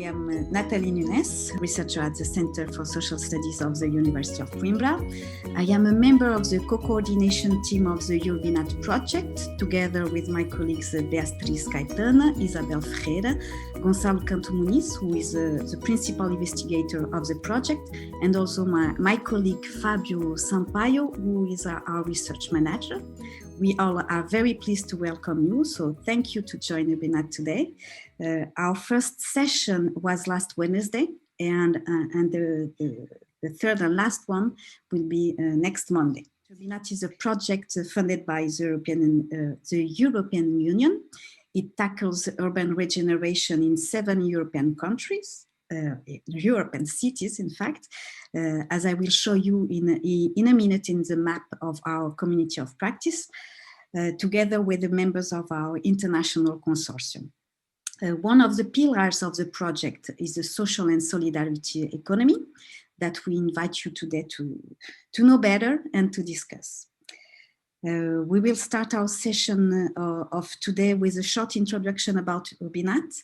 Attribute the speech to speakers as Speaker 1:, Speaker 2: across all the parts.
Speaker 1: am Nathalie Nunes, researcher at the Center for Social Studies of the University of Coimbra. I am a member of the co-coordination team of the URBiNAT project, together with my colleagues Beatriz Caetana, Isabel Ferreira, Gonçalo Canto Muniz, who is the principal investigator of the project, and also my colleague Fabio Sampaio, who is our research manager. We all are very pleased to welcome you, so thank you to join URBiNAT today. Our first session was last Wednesday, and the third and last one will be next Monday. URBiNAT is a project funded by the European Union. It tackles urban regeneration in 7 European countries, European cities, in fact, as I will show you in a minute in the map of our community of practice, together with the members of our international consortium. One of the pillars of the project is the social and solidarity economy that we invite you today to know better and to discuss. We will start our session of today with a short introduction about URBiNAT.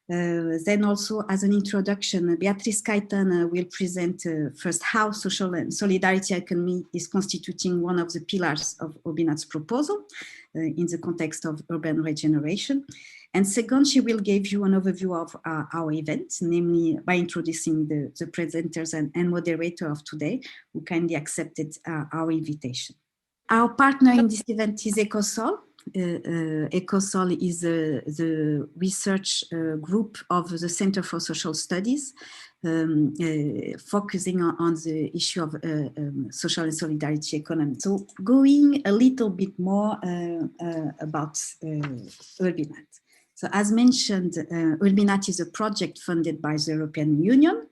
Speaker 1: Then also as an introduction, Beatriz Caetana will present first how social and solidarity economy is constituting one of the pillars of URBiNAT's proposal in the context of urban regeneration. And second, she will give you an overview of our event, namely by introducing the presenters and moderator of today, who kindly accepted our invitation. Our partner in this event is EcoSol. EcoSol is the research group of the Center for Social Studies, focusing on the issue of social and solidarity economy. So going a little bit more about URBiNAT. So as mentioned, URBiNAT is a project funded by the European Union.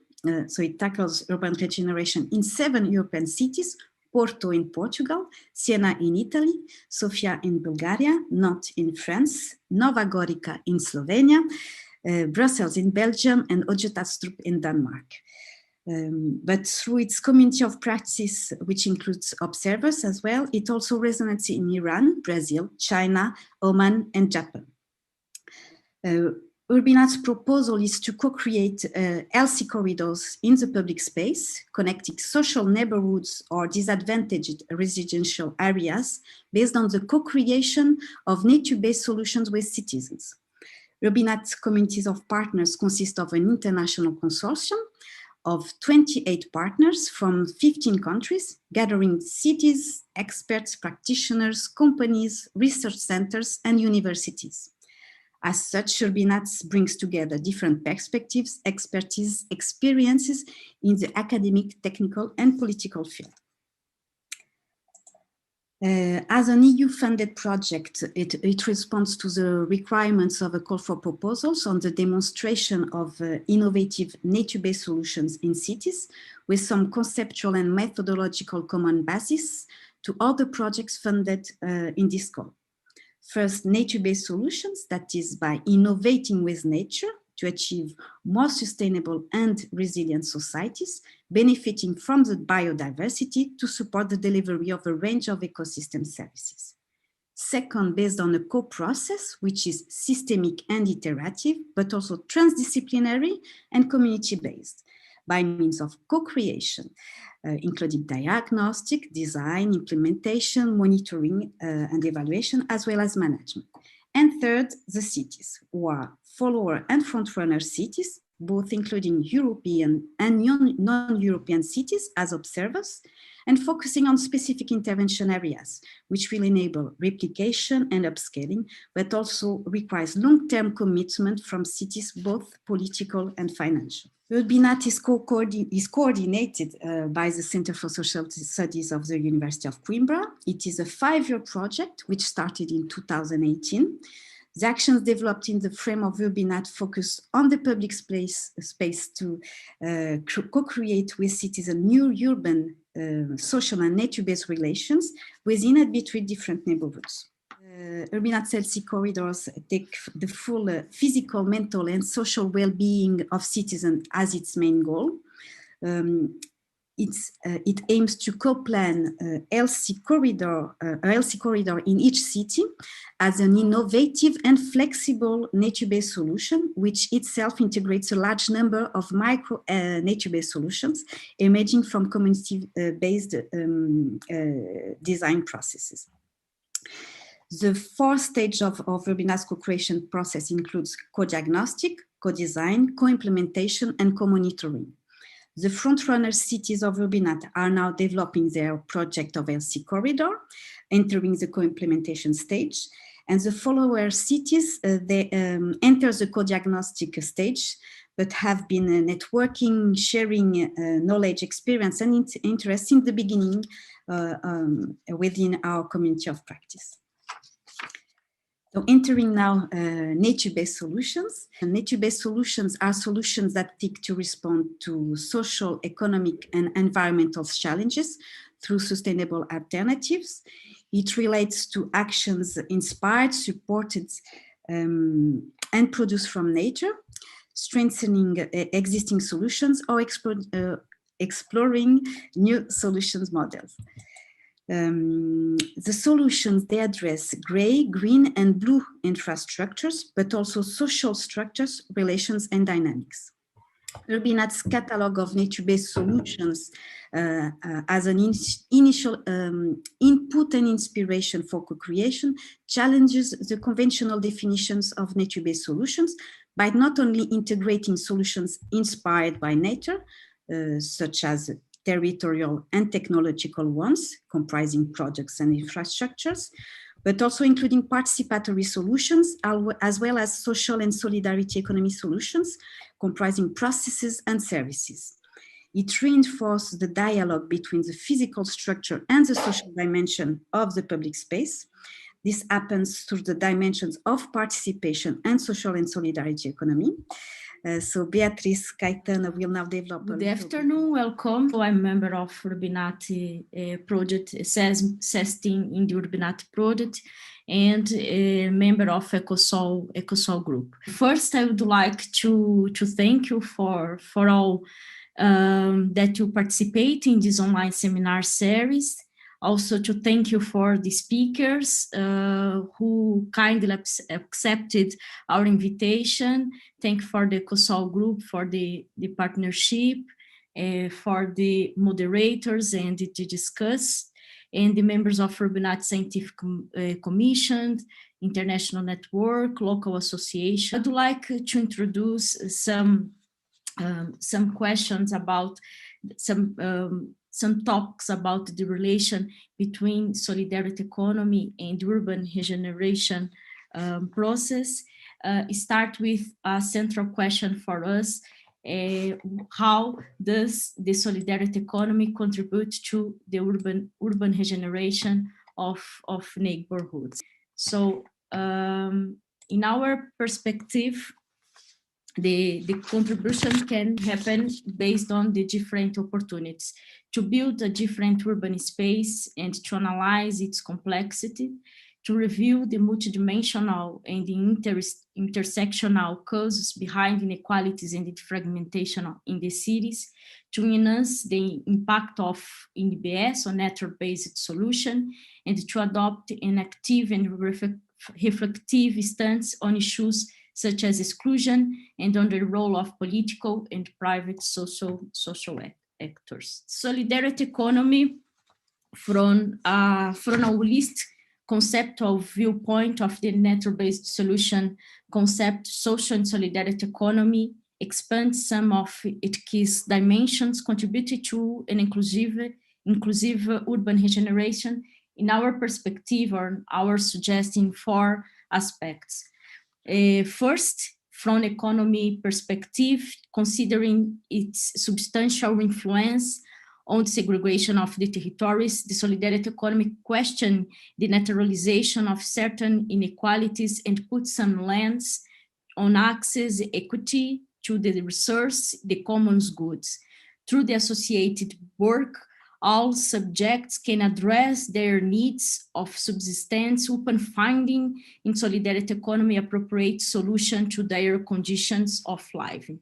Speaker 1: So it tackles urban regeneration in 7 European cities: Porto in Portugal, Siena in Italy, Sofia in Bulgaria, Nantes in France, Nova Gorica in Slovenia, Brussels in Belgium, and Odžetastrup in Denmark. But through its community of practice, which includes observers as well, it also resonates in Iran, Brazil, China, Oman, and Japan. URBiNAT's proposal is to co-create healthy corridors in the public space, connecting social neighborhoods or disadvantaged residential areas based on the co-creation of nature-based solutions with citizens. URBiNAT's communities of partners consist of an international consortium of 28 partners from 15 countries, gathering cities, experts, practitioners, companies, research centers, and universities. As such, URBiNAT brings together different perspectives, expertise, experiences in the academic, technical, and political field. As an EU-funded project, it responds to the requirements of a call for proposals on the demonstration of innovative nature-based solutions in cities, with some conceptual and methodological common basis to all the projects funded in this call. First, nature-based solutions, that is by innovating with nature to achieve more sustainable and resilient societies, benefiting from the biodiversity to support the delivery of a range of ecosystem services. Second, based on a co-process, which is systemic and iterative, but also transdisciplinary and community-based, by means of co-creation, including diagnostic, design, implementation, monitoring, and evaluation, as well as management. And third, the cities, who are follower and frontrunner cities, both including European and non-European cities as observers, and focusing on specific intervention areas, which will enable replication and upscaling, but also requires long-term commitment from cities, both political and financial. URBiNAT is coordinated by the Center for Social Studies of the University of Coimbra. It is a 5-year project which started in 2018. The actions developed in the frame of URBiNAT focus on the public space to co-create with citizens new urban social and nature-based relations within and between different neighborhoods. URBiNAT healthy corridors take the full physical, mental, and social well-being of citizens as its main goal. It aims to co-plan a healthy corridor in each city as an innovative and flexible nature-based solution, which itself integrates a large number of micro nature-based solutions emerging from community-based design processes. The fourth stage of URBiNAT's co-creation process includes co-diagnostic, co-design, co-implementation, and co-monitoring. The front-runner cities of URBiNAT are now developing their project of LC corridor, entering the co-implementation stage, and the follower cities, they enter the co-diagnostic stage, but have been networking, sharing knowledge, experience, and interest in the beginning within our community of practice. So entering now nature-based solutions. Nature-based solutions are solutions that seek to respond to social, economic, and environmental challenges through sustainable alternatives. It relates to actions inspired, supported, and produced from nature, strengthening existing solutions or exploring new solutions models. The solutions, they address gray, green, and blue infrastructures, but also social structures, relations, and dynamics. URBiNAT's catalog of nature-based solutions as an initial input and inspiration for co-creation challenges the conventional definitions of nature-based solutions by not only integrating solutions inspired by nature, such as territorial and technological ones, comprising projects and infrastructures, but also including participatory solutions, as well as social and solidarity economy solutions, comprising processes and services. It reinforces the dialogue between the physical structure and the social dimension of the public space. This happens through the dimensions of participation and social and solidarity economy. So Beatriz Caetano will now develop.
Speaker 2: Good afternoon, welcome. I'm a member of URBiNAT project, SES team in the URBiNAT project, and a member of Ecosol group. First, I would like to thank you for all that you participate in this online seminar series. Also to thank you for the speakers who kindly accepted our invitation. Thank you for the Ecosol group for the partnership, for the moderators and to discuss, and the members of URBiNAT Scientific Commission, International Network, local association. I'd like to introduce some questions about some talks about the relation between solidarity economy and urban regeneration process. Start with a central question for us. How does the solidarity economy contribute to the urban regeneration of neighborhoods? So in our perspective, the contribution can happen based on the different opportunities to build a different urban space and to analyze its complexity, to review the multidimensional and the intersectional causes behind inequalities and the fragmentation in the cities, to enhance the impact of NBS or network-based solution, and to adopt an active and reflective stance on issues such as exclusion and on the role of political and private social actors. Solidarity economy from a holistic conceptual viewpoint of the network-based solution concept, social and solidarity economy expands some of its key dimensions, contributing to an inclusive urban regeneration in our perspective or our suggesting 4 aspects. First, from economy perspective, considering its substantial influence on the segregation of the territories, the solidarity economy question the naturalization of certain inequalities and put some lens on access, equity to the resource, the commons goods. Through the associated work, all subjects can address their needs of subsistence upon finding in solidarity economy appropriate solution to their conditions of living.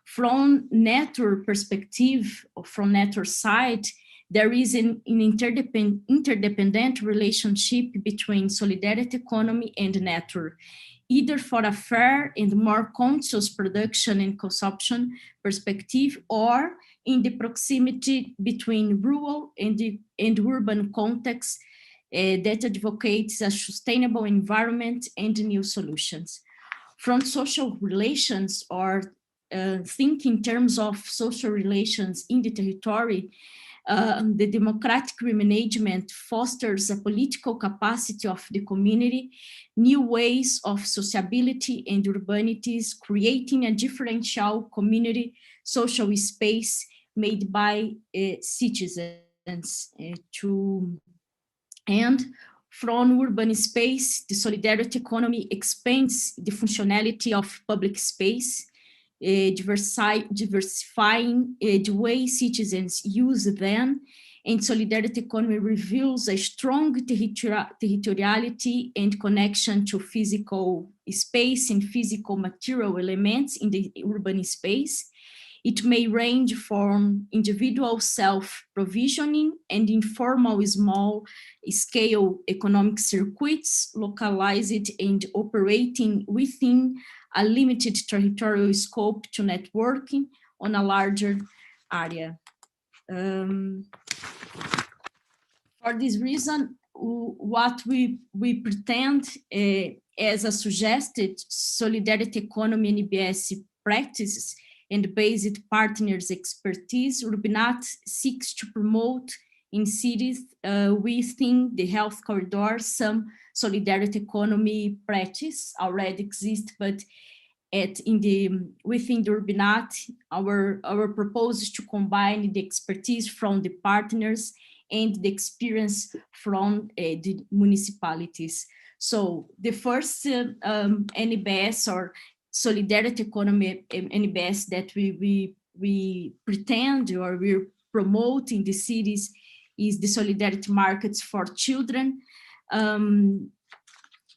Speaker 2: From network perspective, or from network side, there is an interdependent relationship between solidarity economy and network, either for a fair and more conscious production and consumption perspective, or in the proximity between rural and urban contexts that advocates a sustainable environment and new solutions. From social relations, or think in terms of social relations in the territory, the democratic management fosters a political capacity of the community, new ways of sociability and urbanities, creating a differential community social space made by citizens. And from urban space, the solidarity economy expands the functionality of public space, diversifying the way citizens use them, and solidarity economy reveals a strong territoriality and connection to physical space and physical material elements in the urban space. It may range from individual self-provisioning and informal small-scale economic circuits, localized and operating within a limited territorial scope, to networking on a larger area. For this reason, what we pretend as a suggested solidarity economy and NBS practices and based partners expertise, URBiNAT seeks to promote in cities within the health corridor some solidarity economy practice already exists, but within the URBiNAT, our proposal is to combine the expertise from the partners and the experience from the municipalities. So the first NBS, or solidarity economy NBS, that we pretend or we promote in the cities is the solidarity markets for children,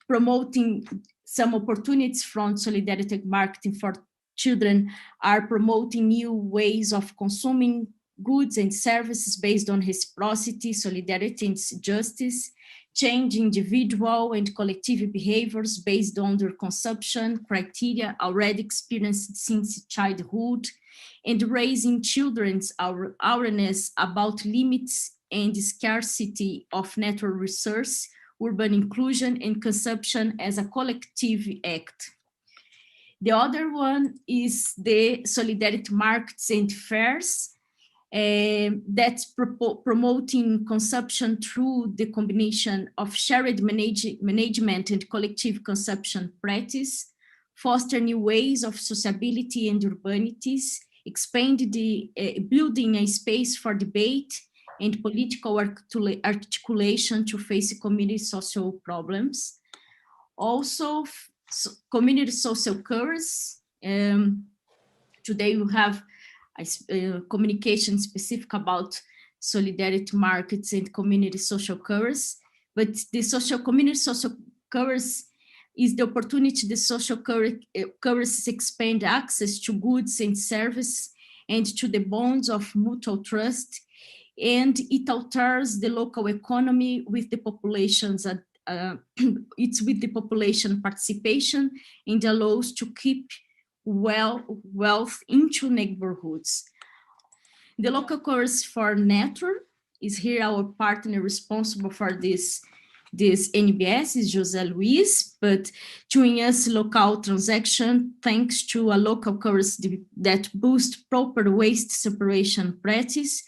Speaker 2: promoting some opportunities from solidarity marketing for children are promoting new ways of consuming goods and services based on reciprocity, solidarity, and justice, change individual and collective behaviors based on their consumption criteria already experienced since childhood, and raising children's awareness about limits and scarcity of natural resource, urban inclusion, and consumption as a collective act. The other one is the solidarity markets and fairs, that's promoting consumption through the combination of shared management and collective consumption practice, foster new ways of sociability and urbanities, expand the building a space for debate and political articulation to face community social problems. Also, community social currencies. Today we have communication specific about solidarity markets and community social currencies, but the community social currencies is the opportunity the social currencies expand access to goods and services and to the bonds of mutual trust, and it alters the local economy with the population's it's with the population participation, and allows to keep wealth into neighborhoods. The local currency for network is here our partner responsible for this NBS is José Luis, but doing us local transaction thanks to a local currency that boosts proper waste separation practice,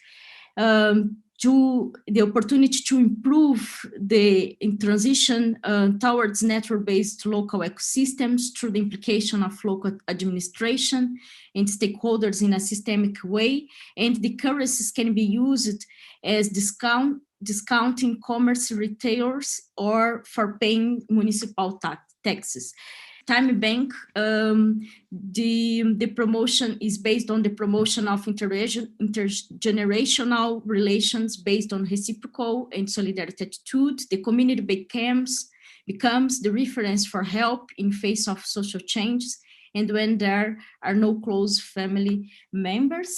Speaker 2: to the opportunity to improve the transition towards network-based local ecosystems through the implication of local administration and stakeholders in a systemic way, and the currencies can be used as discounting commerce retailers or for paying municipal taxes. Time Bank, the promotion is based on the promotion of intergenerational relations based on reciprocal and solidarity attitude. The community becomes the reference for help in face of social changes, and when there are no close family members.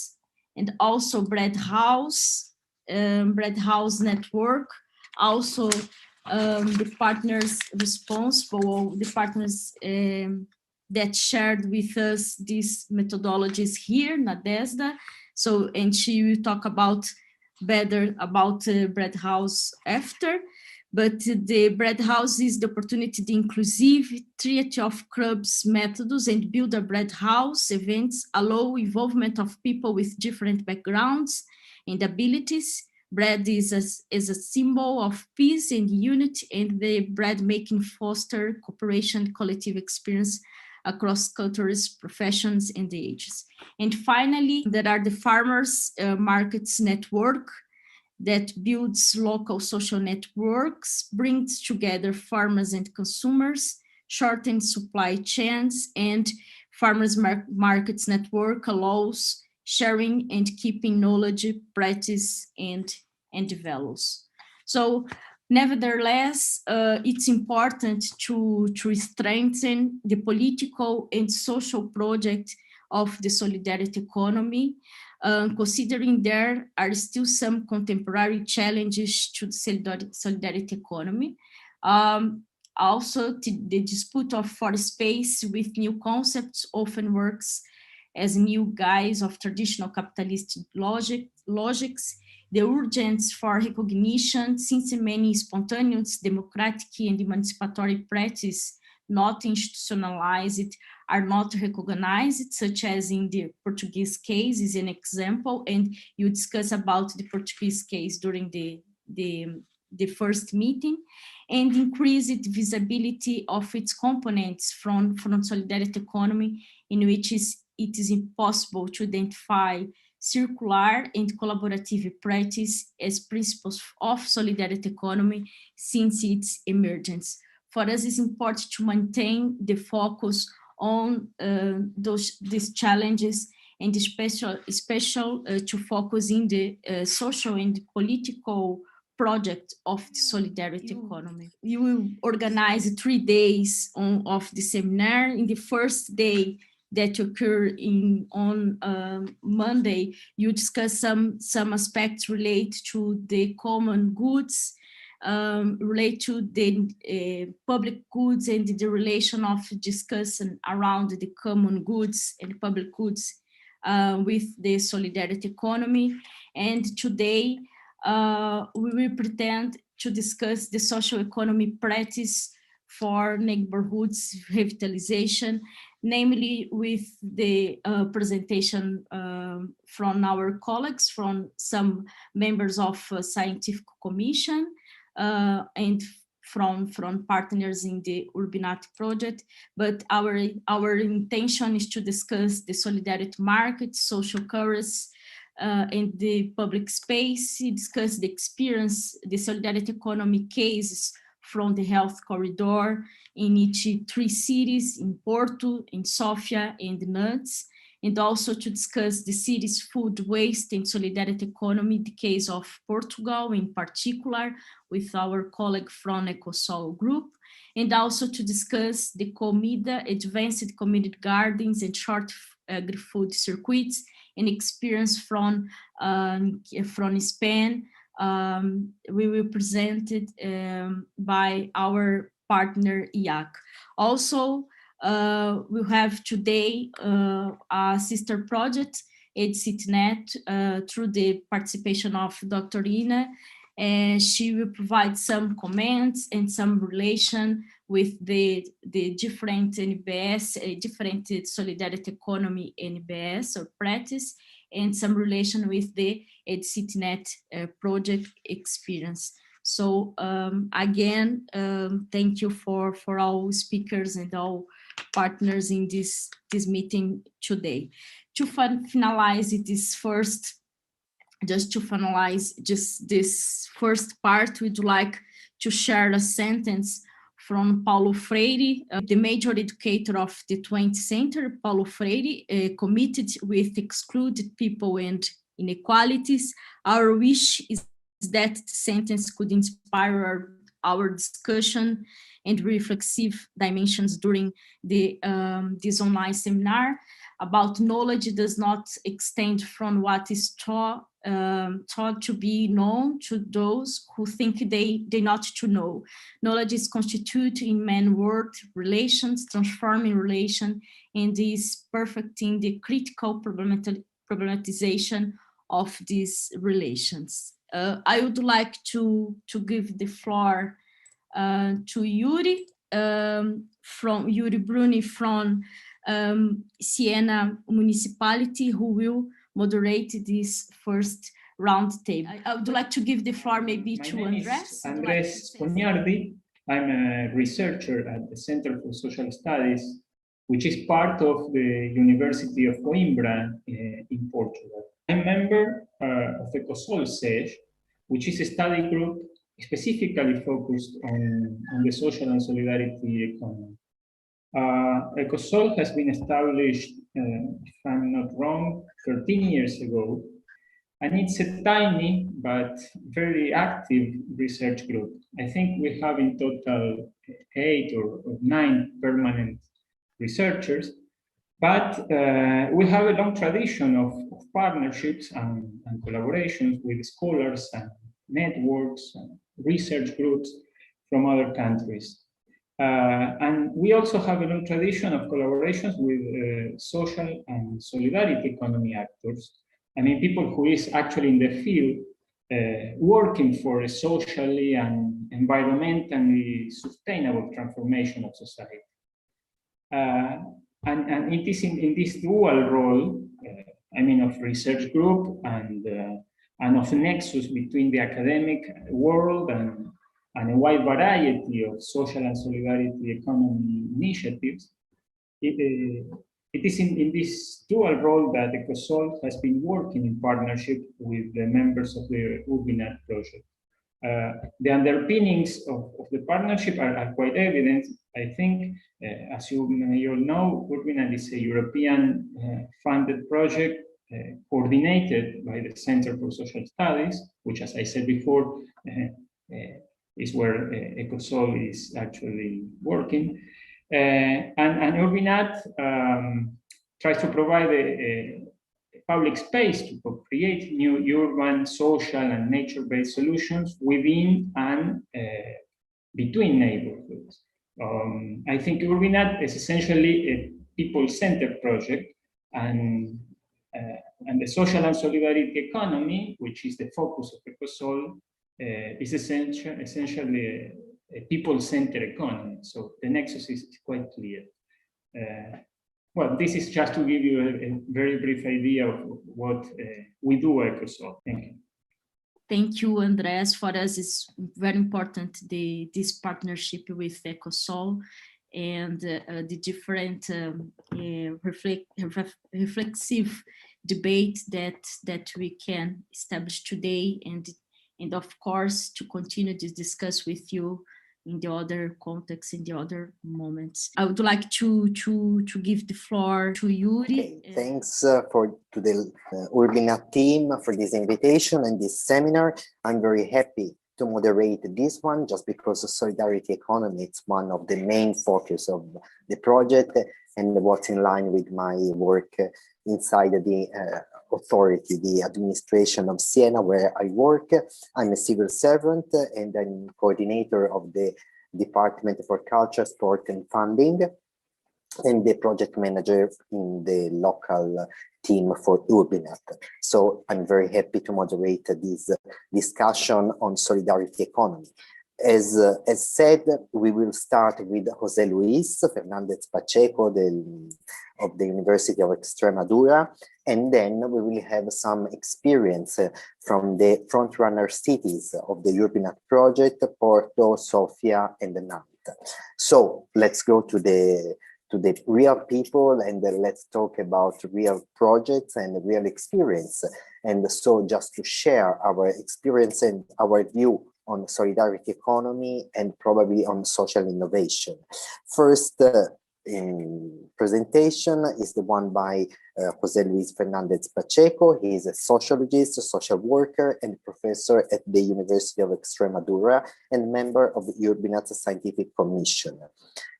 Speaker 2: And also bread house network, also the partners responsible, the partners that shared with us these methodologies here, Nadezhda. So, and she will talk about better about bread house after. But the bread house is the opportunity, the inclusive triad of clubs methods and build a bread house events allow involvement of people with different backgrounds and abilities. Bread is a symbol of peace and unity, and the bread making foster cooperation, collective experience across cultures, professions, and ages. And finally, there are the farmers markets network that builds local social networks, brings together farmers and consumers, shortens supply chains, and farmers markets network allows sharing and keeping knowledge, practice, and values. So nevertheless, it's important to strengthen the political and social project of the solidarity economy, considering there are still some contemporary challenges to the solidarity economy. Also, the dispute for space with new concepts often works as new guise of traditional capitalist logics. The urgence for recognition, since many spontaneous, democratic, and emancipatory practice not institutionalized are not recognized, such as in the Portuguese case is an example, and you discuss about the Portuguese case during the first meeting, and increased visibility of its components from solidarity economy, in which it is impossible to identify circular and collaborative practice as principles of solidarity economy since its emergence. For us, it's important to maintain the focus on these challenges, and special to focus in the social and political project of the solidarity economy. We will organize 3 days of the seminar. In the first day that occur on Monday, you discuss some aspects related to the common goods, relate to the public goods and the relation of discussion around the common goods and public goods with the solidarity economy. And today we will pretend to discuss the social economy practice for neighborhoods revitalization, namely with the presentation from our colleagues, from some members of scientific commission, and from partners in the URBiNAT project. But our intention is to discuss the solidarity market, social currencies, and the public space, discuss the experience, the solidarity economy cases from the health corridor in each 3 cities, in Porto, in Sofia, and Nantes, and also to discuss the city's food waste and solidarity economy, the case of Portugal in particular, with our colleague from EcoSol group, and also to discuss the Comida, advanced community gardens and short agri-food circuits, and experience from Spain. We will present it by our partner IAC. Also, we have today a sister project, URBiNAT, through the participation of Dr. Ina, and she will provide some comments and some relation with the different NBS, different solidarity economy NBS or practice, and some relation with the URBiNAT project experience. So again, thank you for all speakers and all partners in this meeting today. To finalize this first part, we'd like to share a sentence from Paulo Freire, the major educator of the 20th century. Paulo Freire committed with excluded people and inequalities. Our wish is that the sentence could inspire our our discussion and reflexive dimensions during this online seminar about knowledge does not extend from what is taught to be known to those who think they not to know. Knowledge is constituted in man-world relations, transforming relation, and is perfecting the critical problematization of these relations. I would like to give the floor to Yuri, from Yuri Bruni from Siena Municipality, who will moderate this first round table. I would like to give the floor maybe to Andres.
Speaker 3: Andres Oñardi. I'm a researcher at the Center for Social Studies, which is part of the University of Coimbra in Portugal. I'm a member of ECOSOL SEJ, which is a study group specifically focused on the social and solidarity economy. ECOSOL has been established, if I'm not wrong, 13 years ago, and it's a tiny but very active research group. I think we have in total 8 or 9 permanent researchers, but we have a long tradition of partnerships and collaborations with scholars and networks and research groups from other countries. And we also have a long tradition of collaborations with social and solidarity economy actors. I mean, people who is actually in the field working for a socially and environmentally sustainable transformation of society. And it is in this dual role, I mean, of research group and of nexus between the academic world and a wide variety of social and solidarity economy initiatives. It is in this dual role that ECOSOL has been working in partnership with the members of the URBiNAT project. The underpinnings of the partnership are quite evident. I think, as you may all know, URBiNAT is a European funded project coordinated by the Center for Social Studies, which, as I said before, is where ECOSOL is actually working. And URBiNAT tries to provide a public space to create new urban, social, and nature-based solutions within and between neighborhoods. I think URBiNAT is essentially a people-centered project, and the social and solidarity economy, which is the focus of ECOSOL, is essentially a people-centered economy. So the nexus is quite clear. Well, this is just to give you a very brief idea of what we do at ECOSOL. Thank you.
Speaker 2: Thank you, Andres. For us, it's very important, this partnership with ECOSOL and the different reflexive debate that we can establish today, and of course, to continue to discuss with you in the other contexts, in the other moments. I would like to give the floor to Yuri.
Speaker 4: Okay, thanks to the URBiNAT team for this invitation and this seminar. I'm very happy to moderate this one, just because the solidarity economy, it's one of the main focus of the project and what's in line with my work inside the authority, the administration of Siena, where I work. I'm a civil servant and I'm coordinator of the Department for Culture, Sport and Funding, and the project manager in the local team for URBiNAT. So I'm very happy to moderate this discussion on solidarity economy. As said, we will start with José Luis Fernandez Pacheco of the University of Extremadura, and then we will have some experience from the frontrunner cities of the URBiNAT project, Porto, Sofia, and Nantes. So let's go to the real people and let's talk about real projects and real experience. And so just to share our experience and our view on solidarity economy and probably on social innovation. First, presentation is the one by Jose Luis Fernandez Pacheco. He is a sociologist, a social worker, and professor at the University of Extremadura and member of the URBiNAT Scientific Commission.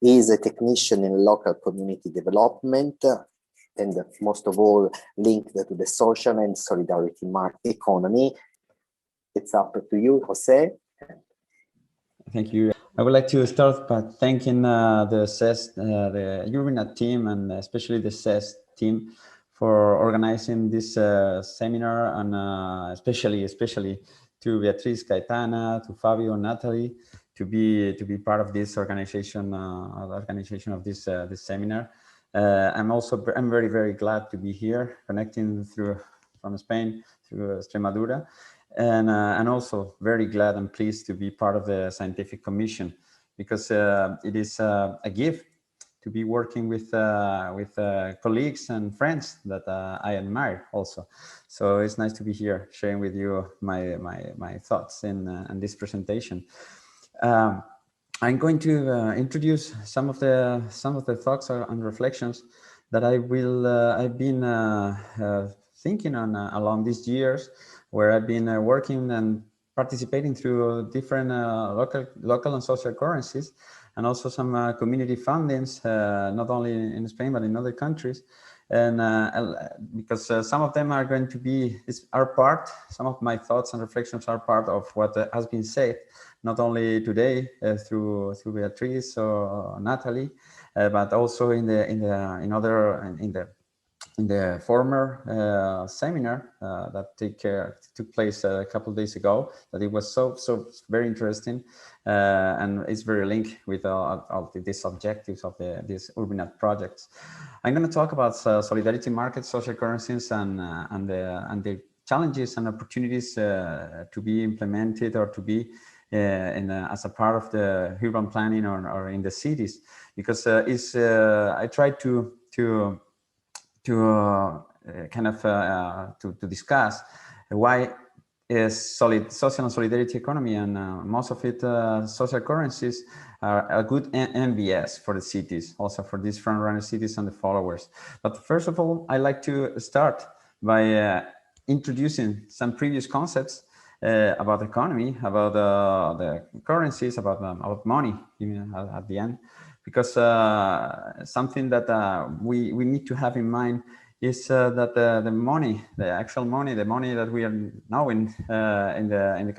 Speaker 4: He is a technician in local community development and most of all linked to the social and solidarity market economy. It's up to you, Jose.
Speaker 5: Thank you. I would like to start by thanking the CES, the URBiNAT team, and especially the CES team for organizing this seminar, and especially to Beatriz, Caetana, to Fabio, Natalie, to be part of this organization of this seminar. I'm very glad to be here, connecting from Spain through Extremadura. And also very glad and pleased to be part of the scientific commission, because it is a gift to be working with colleagues and friends that I admire also. So it's nice to be here sharing with you my thoughts in this presentation. I'm going to introduce some of the thoughts and reflections that I've been thinking on along these years, where I've been working and participating through different local and social currencies, and also some community fundings, not only in Spain, but in other countries. And because some of them are going to be, some of my thoughts and reflections are part of what has been said, not only today through Beatriz or Natalie, but also in the former seminar that took place a couple of days ago, that it was so very interesting, and it's very linked with all these objectives of these URBiNAT projects. I'm going to talk about solidarity markets, social currencies, and the challenges and opportunities to be implemented or to be as a part of the urban planning or in the cities, because I tried to discuss why is social and solidarity economy, and most of it social currencies, are a good NBS for the cities, also for these front-runner cities and the followers. But first of all, I like to start by introducing some previous concepts about economy, about the currencies, about money, even at the end. Because something that we need to have in mind is that the money, the actual money, the money that we are now in the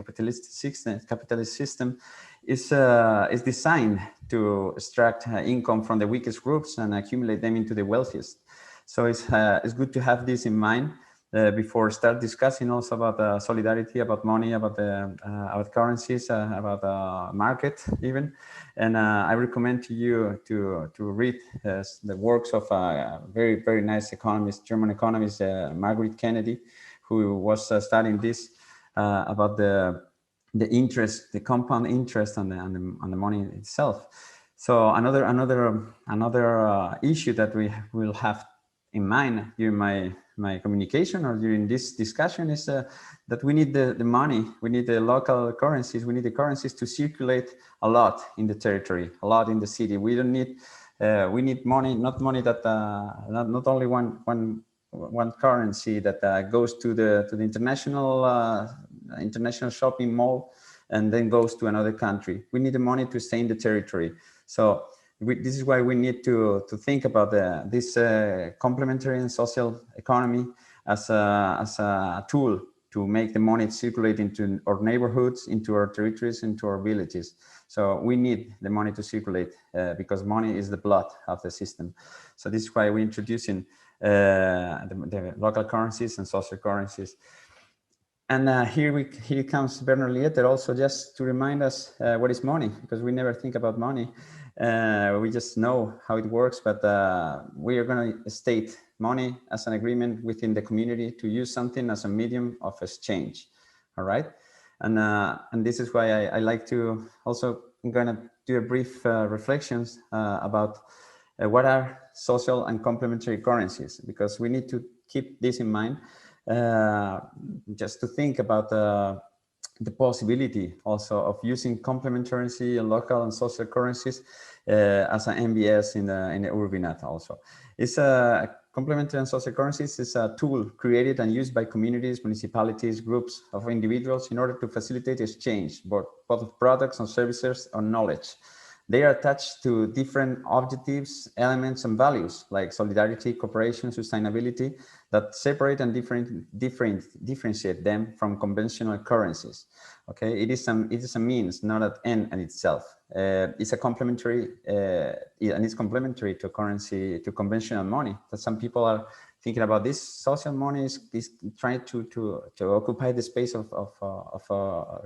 Speaker 5: capitalist system is designed to extract income from the weakest groups and accumulate them into the wealthiest. So it's good to have this in mind before start discussing also about solidarity, about money, about currencies, about market even. And I recommend to you to read the works of a very nice economist, German economist, Margaret Kennedy, who was studying this about the interest, the compound interest on the money itself. So another issue that we will have in mind during my communication or during this discussion is that we need the money, we need the local currencies, we need the currencies to circulate a lot in the territory, a lot in the city. We don't need, we need money, not money that, not only one currency that goes to the international shopping mall and then goes to another country. We need the money to stay in the territory. So this is why we need to think about this complementary and social economy as a tool to make the money circulate into our neighborhoods, into our territories, into our villages. So we need the money to circulate because money is the blood of the system. So this is why we're introducing the local currencies and social currencies. And here comes Bernard Lieter also just to remind us what is money, because we never think about money. We just know how it works, but we are going to state money as an agreement within the community to use something as a medium of exchange. All right. And this is why I like to also, I'm going to do a brief reflections about what are social and complementary currencies, because we need to keep this in mind. Just to think about the possibility also of using complementary and local and social currencies as an NBS in the URBiNAT also. It's a complementary and social currencies is a tool created and used by communities, municipalities, groups of individuals in order to facilitate exchange, both of products and services or knowledge. They are attached to different objectives, elements, and values like solidarity, cooperation, sustainability that separate and differentiate them from conventional currencies. Okay, it is a means, not an end in itself. It's a complementary, and it's complementary to currency, to conventional money. That some people are thinking about this social money is trying to occupy the space of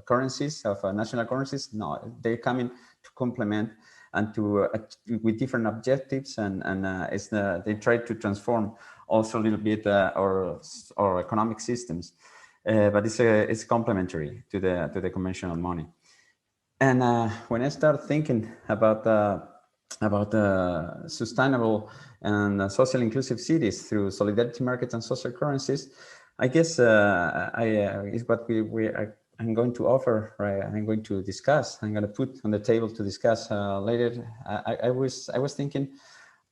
Speaker 5: currencies, of national currencies. No, they're coming to complement and to with different objectives, and they try to transform also a little bit our economic systems, but it's complementary to the conventional money. And when I start thinking about sustainable and social inclusive cities through solidarity markets and social currencies, I guess is what I'm going to offer, right? I'm going to discuss. I'm going to put on the table to discuss later. I was thinking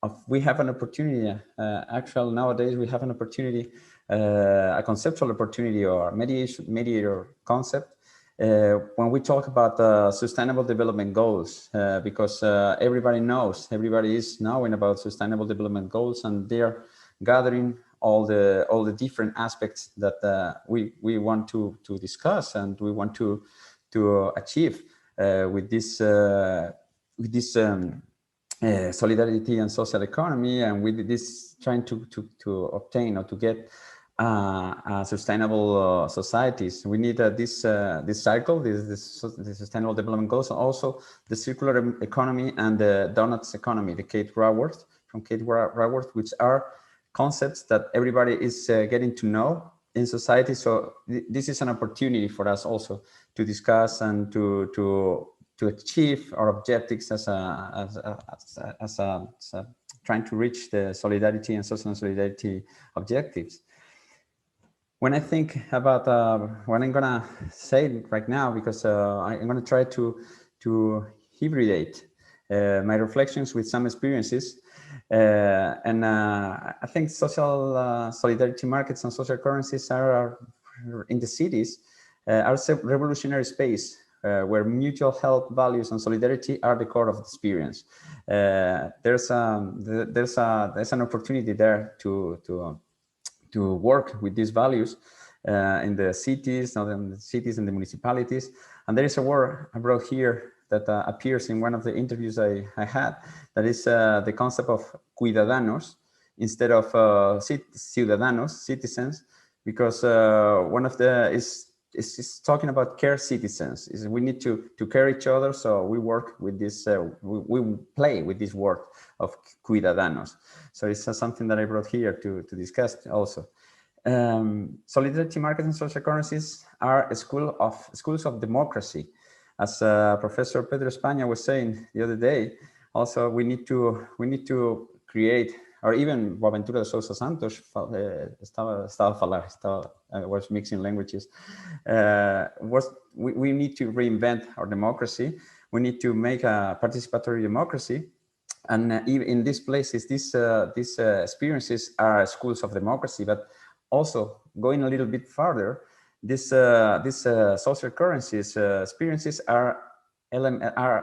Speaker 5: of we have an opportunity. Actually, nowadays we have an opportunity, a conceptual opportunity or mediator concept. When we talk about sustainable development goals, because everybody is knowing about sustainable development goals, and they're gathering all the different aspects that we want to discuss and we want to achieve with this solidarity and social economy, and with this trying to obtain or to get sustainable societies. We need this cycle, the sustainable development goals, and also the circular economy and the donuts economy, the Kate Raworth, which are concepts that everybody is getting to know in society. So this is an opportunity for us also to discuss and to achieve our objectives as trying to reach the solidarity and social solidarity objectives. When I think about what I'm gonna say right now, because I'm gonna try to hybridate my reflections with some experiences, and I think social solidarity markets and social currencies are in the cities are a revolutionary space where mutual help, values, and solidarity are the core of the experience. There's an opportunity there to work with these values in the cities, not in the cities and the municipalities. And there is a word I brought here that appears in one of the interviews I had, that is the concept of cuidadanos instead of ciudadanos, citizens, because one of the is talking about care citizens. Is we need to care each other, so we work with this, we play with this word of cuidadanos. So it's something that I brought here to discuss also. Solidarity markets and social currencies are schools of democracy. As Professor Pedro España was saying the other day, also we need to create, or even Boaventura de Sousa Santos was mixing languages. We need to reinvent our democracy. We need to make a participatory democracy. And even in these places, these experiences are schools of democracy, but also going a little bit further, these social currencies experiences are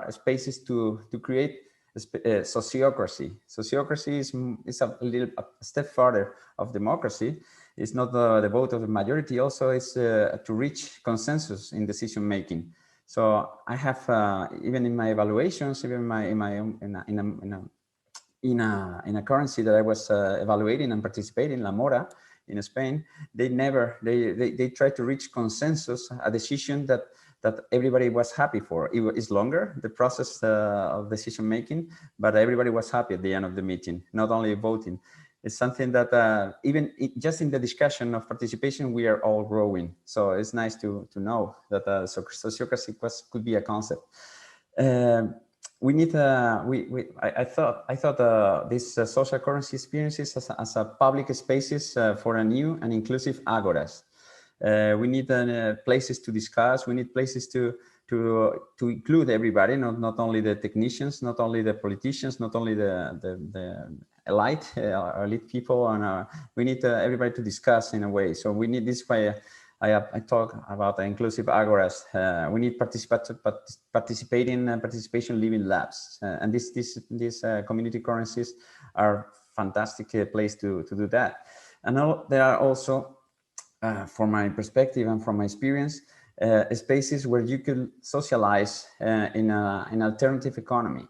Speaker 5: spaces to create sociocracy. Sociocracy is a step further of democracy. It's not the vote of the majority. Also, it's to reach consensus in decision making. So I have even in my evaluations, even in a currency that I was evaluating and participating, La Mora in Spain, they try to reach consensus, a decision that everybody was happy for. It's longer, the process of decision making, but everybody was happy at the end of the meeting, not only voting. It's something that even just in the discussion of participation, we are all growing. So it's nice to know that sociocracy could be a concept. We need I thought these social currency experiences as a public spaces for a new and inclusive agoras. We need places to discuss. We need places to include everybody, not only the technicians, not only the politicians, not only the elite people, and we need everybody to discuss in a way. So we need this way. I talk about the inclusive agoras. We need participation living labs, and these community currencies are fantastic place to do that. And there are also, from my perspective and from my experience, spaces where you can socialize in an alternative economy.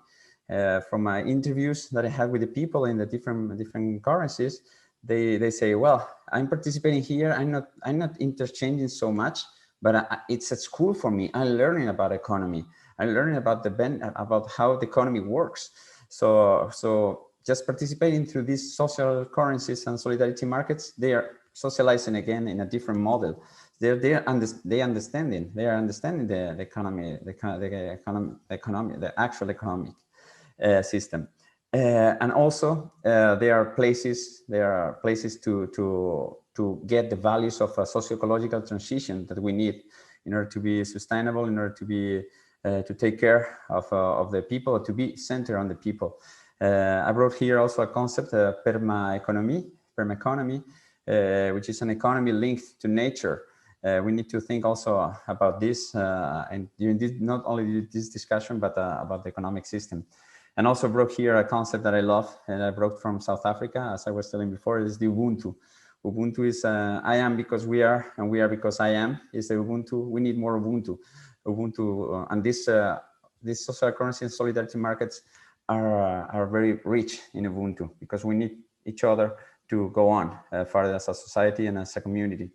Speaker 5: From my interviews that I had with the people in the different currencies, they say, well, I'm participating here. I'm not interchanging so much, but it's a school for me. I'm learning about economy. I'm learning about about how the economy works. So just participating through these social currencies and solidarity markets, they are socializing again in a different model. They are understanding the economy, the actual economic system. And also there are places to get the values of a socio-ecological transition that we need in order to be sustainable, in order to be to take care of the people, to be centered on the people. I brought here also a concept, perma economy, which is an economy linked to nature. We need to think also about this and during this, not only this discussion, but about the economic system. And also brought here a concept that I love, and I brought from South Africa, as I was telling before, is the Ubuntu. Ubuntu is I am because we are, and we are because I am. Is the Ubuntu. We need more Ubuntu. And this social currency and solidarity markets are very rich in Ubuntu, because we need each other to go on further as a society and as a community.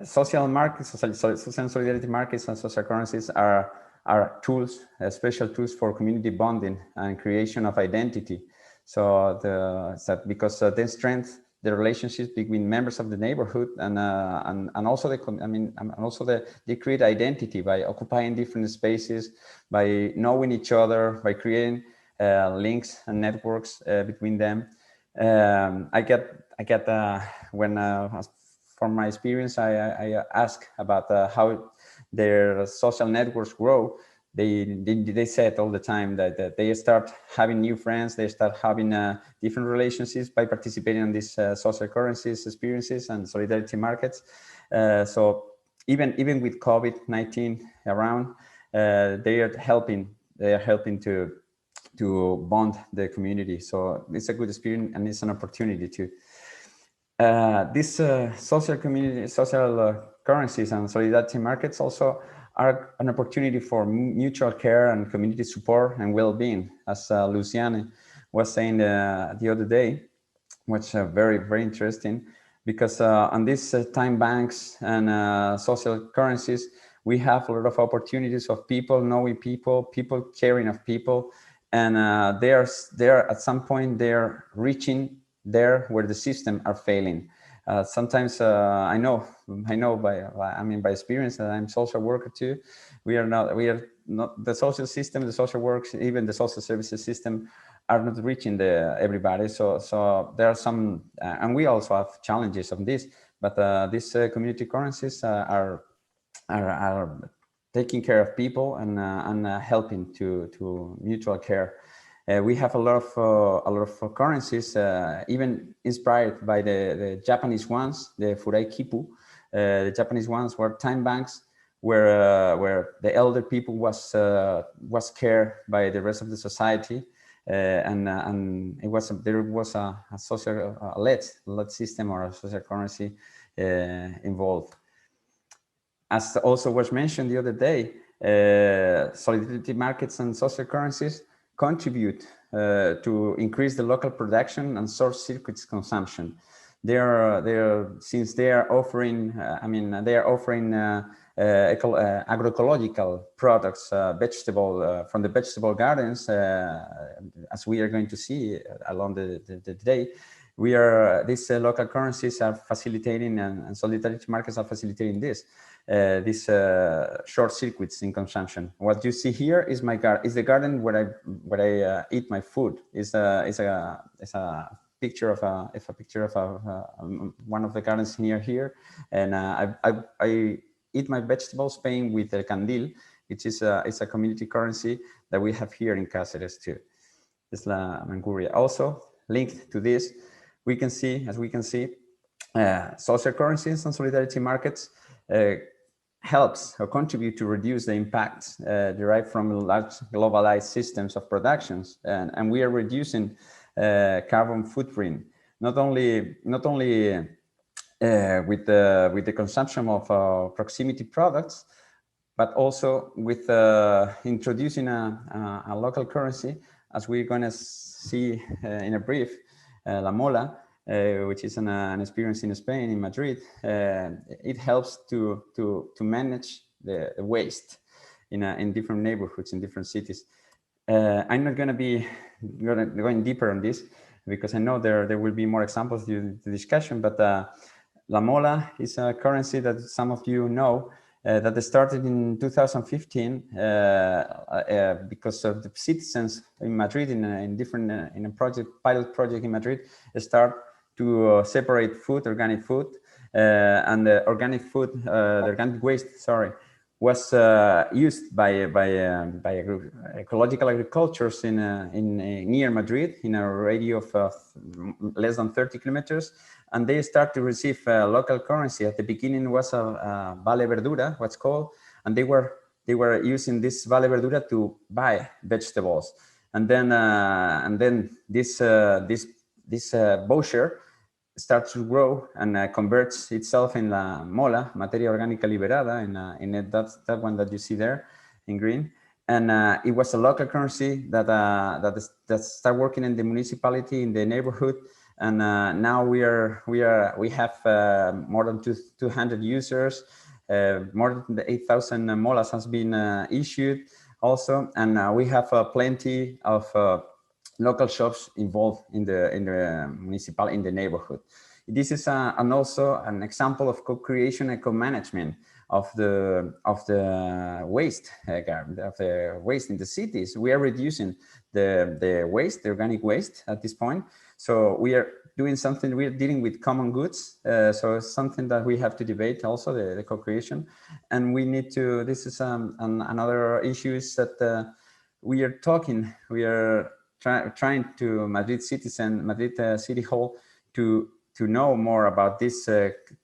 Speaker 5: Social markets, social solidarity markets and social currencies are tools, special tools for community bonding and creation of identity. So because they strengthen the relationships between members of the neighborhood, and also they create identity by occupying different spaces, by knowing each other, by creating links and networks between them. I get when from my experience, I ask about how their social networks grow. They said all the time that they start having new friends, they start having different relationships by participating in these social currencies, experiences, and solidarity markets. So even with COVID-19 around, they are helping to bond the community. So it's a good experience, and it's an opportunity too. These social currencies and solidarity markets also are an opportunity for mutual care and community support and well-being, as Luciane was saying the other day, which very, very interesting, because on these time banks and social currencies, we have a lot of opportunities of people knowing people caring of people, and they're at some point they're reaching there where the system are failing. Sometimes I know by experience that I'm social worker too. We are not the social system, the social works, even the social services system are not reaching everybody. So there are some, and we also have challenges on this. But these community currencies are taking care of people and helping to mutual care. We have a lot of currencies, even inspired by the Japanese ones, the Furai Kipu. The Japanese ones were time banks where the elder people was cared by the rest of the society, and there was a social led system or a social currency involved. As also was mentioned the other day, solidarity markets and social currencies contribute to increase the local production and source circuits consumption. Since they are offering, agroecological products, vegetable from the vegetable gardens, as we are going to see along the day. These local currencies are facilitating, and solidarity markets are facilitating these short circuits in consumption. What you see here is the garden where I eat my food. It's a picture of one of the gardens near here, and I eat my vegetables paying with El Candil, which is it's a community currency that we have here in Cáceres too. It's La Mancuria. Also linked to this, we can see, social currencies and solidarity markets helps or contribute to reduce the impacts derived from large globalized systems of productions, and we are reducing carbon footprint not only with the consumption of proximity products, but also with introducing a local currency, as we're going to see in a brief, La Mola, which is an experience in Spain, in Madrid. It helps to manage the waste in different neighborhoods, in different cities. I'm not going to be going deeper on this, because I know there will be more examples during the discussion, but La Mola is a currency that some of you know, that started in 2015 because of the citizens in Madrid in a pilot project in Madrid start to separate food, organic food, and the organic food, the organic waste, sorry, was used by ecological agricultures in near Madrid in a radius of less than 30 kilometers, and they start to receive local currency. At the beginning was a Vale Verdura, what's called, and they were using this Vale Verdura to buy vegetables, and then this voucher starts to grow and converts itself in La Mola, Materia Orgánica Liberada, in that one that you see there in green. And it was a local currency that started working in the municipality, in the neighborhood. And now we have more than 200 users, more than 8,000 molas has been issued also. And we have plenty of local shops involved in the municipality, in the neighborhood. This is and also an example of co-creation and co-management of the waste, in the cities. We are reducing the waste, the organic waste at this point. So we are doing something. We are dealing with common goods. So it's something that we have to debate also, the co-creation, and we need to. This is another issue is that we are trying to Madrid City Hall to know more about this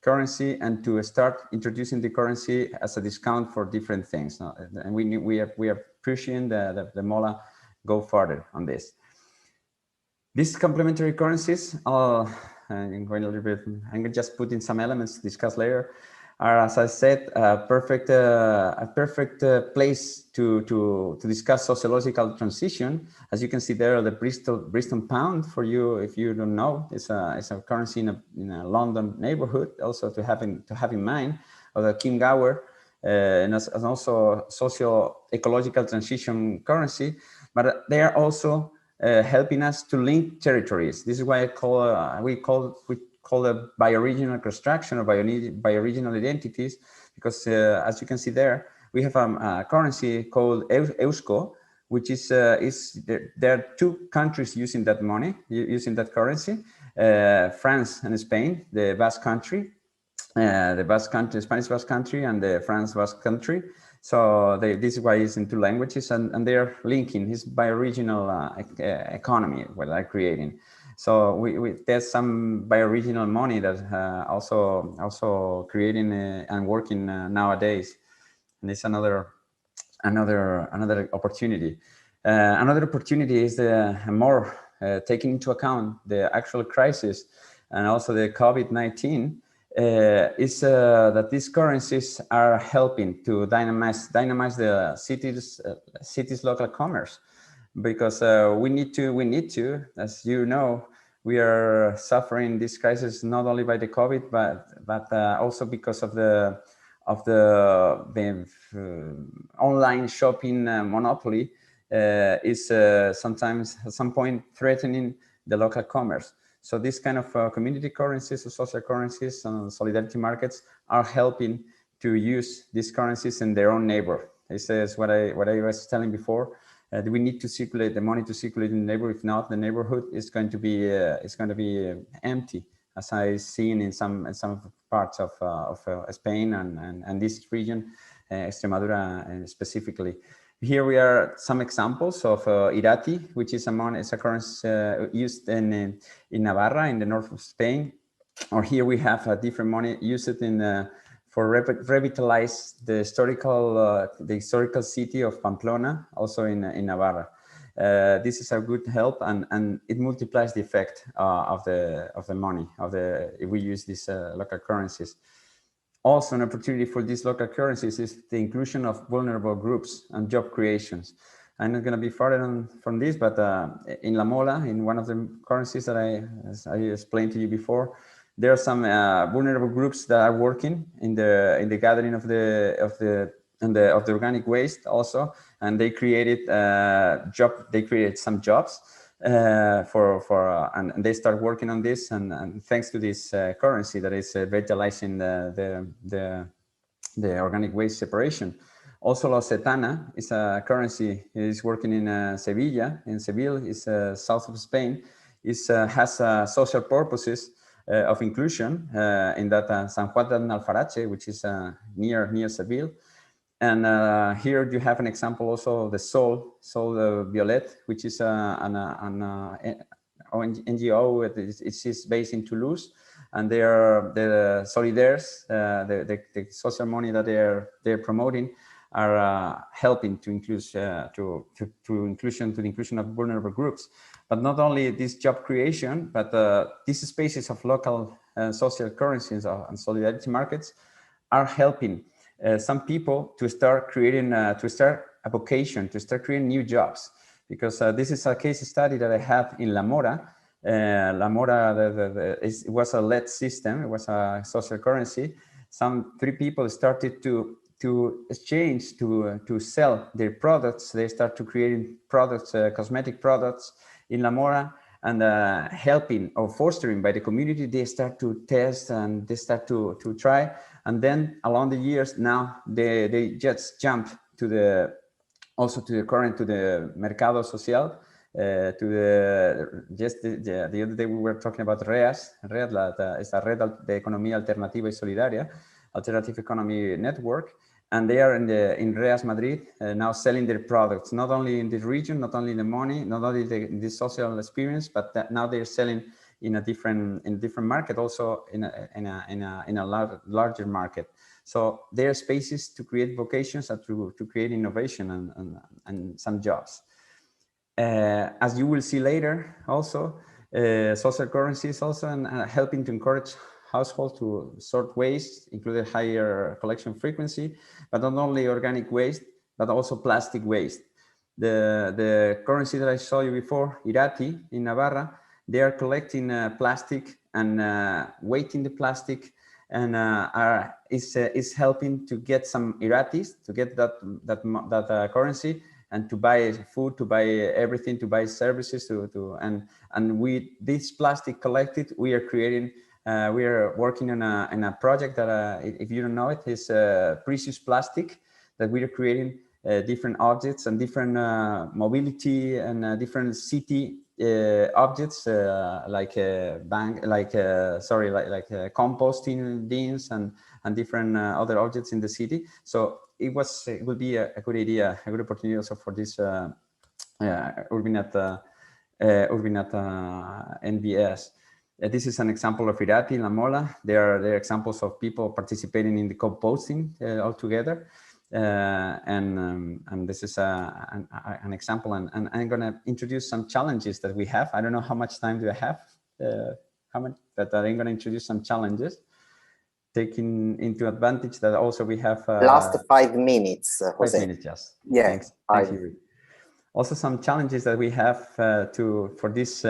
Speaker 5: currency and to start introducing the currency as a discount for different things. And we are pushing the Mola go further on this. These complementary currencies, I'm going a little bit. I'm going to just put in some elements to discuss later. Are, as I said, a perfect place to discuss sociological transition. As you can see there, the Bristol pound, for you, if you don't know, it's a currency in a London neighborhood. Also to have in mind, or the Kim Gower, and as also socio-ecological transition currency. But they are also helping us to link territories. This is why we call the bioregional construction or bioregional identities, because as you can see there, we have a currency called Eusko, which is there are two countries using that money, using that currency, France and Spain, the Basque Country, the Spanish Basque Country, and the France Basque Country. So this is why it's in two languages, and they are linking his bioregional economy, what they're creating. So there's some bioregional money that also creating and working nowadays, and it's another opportunity. Another opportunity is the more taking into account the actual crisis and also the COVID-19. Is that these currencies are helping to dynamize the city's local commerce, because we need to, as you know, we are suffering this crisis not only by the COVID, but also because of the online shopping monopoly is sometimes at some point threatening the local commerce. So this kind of community currencies, or social currencies, and solidarity markets are helping to use these currencies in their own neighbor. This is what I was telling before. we need to circulate the money to circulate in the neighborhood. If not, the neighborhood is going to be empty, as I've seen in some parts of Spain and this region, Extremadura specifically. Here we are some examples of Irati, which is a currency used in Navarra, in the north of Spain. Or here we have a different money used for revitalize the historical city of Pamplona, also in Navarra. This is a good help, and it multiplies the effect of the money if we use these local currencies. Also, an opportunity for these local currencies is the inclusion of vulnerable groups and job creations. I'm not going to be further from this, but in La Mola, in one of the currencies that I explained to you before, there are some vulnerable groups that are working in the gathering of the organic waste also, and they created some jobs and they start working on this, and thanks to this currency that is revitalizing the organic waste separation. Also, La Setana is a currency. It is working in Seville. In Seville, is south of Spain. Has social purposes of inclusion in that San Juan de Alfarache, which is near Seville. And here you have an example also of the Sol Violet, which is an NGO. It is based in Toulouse, and they are the Solidaires, the social money that they're promoting, are helping to the inclusion of vulnerable groups. But not only this job creation, but these spaces of local social currencies and solidarity markets are helping some people to start creating, to start a vocation, to start creating new jobs. Because this is a case study that I have in La Mora. La Mora it was a LED system. It was a social currency. Some 3 people started to exchange, to sell their products. They start to creating products, cosmetic products in La Mora, and helping or fostering by the community. They start to test and they start to try. And then along the years, now they just jump to the Mercado Social, the other day we were talking about REAS, it's a Red de Economía Alternativa y Solidaria, Alternative Economy Network, and they are in REAS Madrid now selling their products, not only in this region, not only the money, not only the social experience, but now they're selling in a different market, also in a larger market. So there are spaces to create vocations and to create innovation and some jobs. As you will see later, also social currencies also and helping to encourage households to sort waste, including higher collection frequency, but not only organic waste, but also plastic waste. The currency that I showed you before, Irati in Navarra, they are collecting plastic and weighting the plastic, and is helping to get some Iratis, to get that currency, and to buy food, to buy everything, to buy services, and with this plastic collected, we are creating. We are working on a project that, if you don't know it, is precious plastic, that we are creating different objects and different mobility and different city objects like composting bins and different other objects in the city. So it would be a good idea, a good opportunity also for this URBiNAT NBS. This is an example of Irati in La Mola. There are examples of people participating in the composting all together. And this is an example, and I'm going to introduce some challenges that we have. I don't know how much time do I have, but I'm going to introduce some challenges, taking into advantage that also we have
Speaker 4: last 5 minutes, Jose.
Speaker 5: 5 minutes, yes.
Speaker 4: Yeah,
Speaker 5: thanks. Thank you. Also, some challenges that we have for these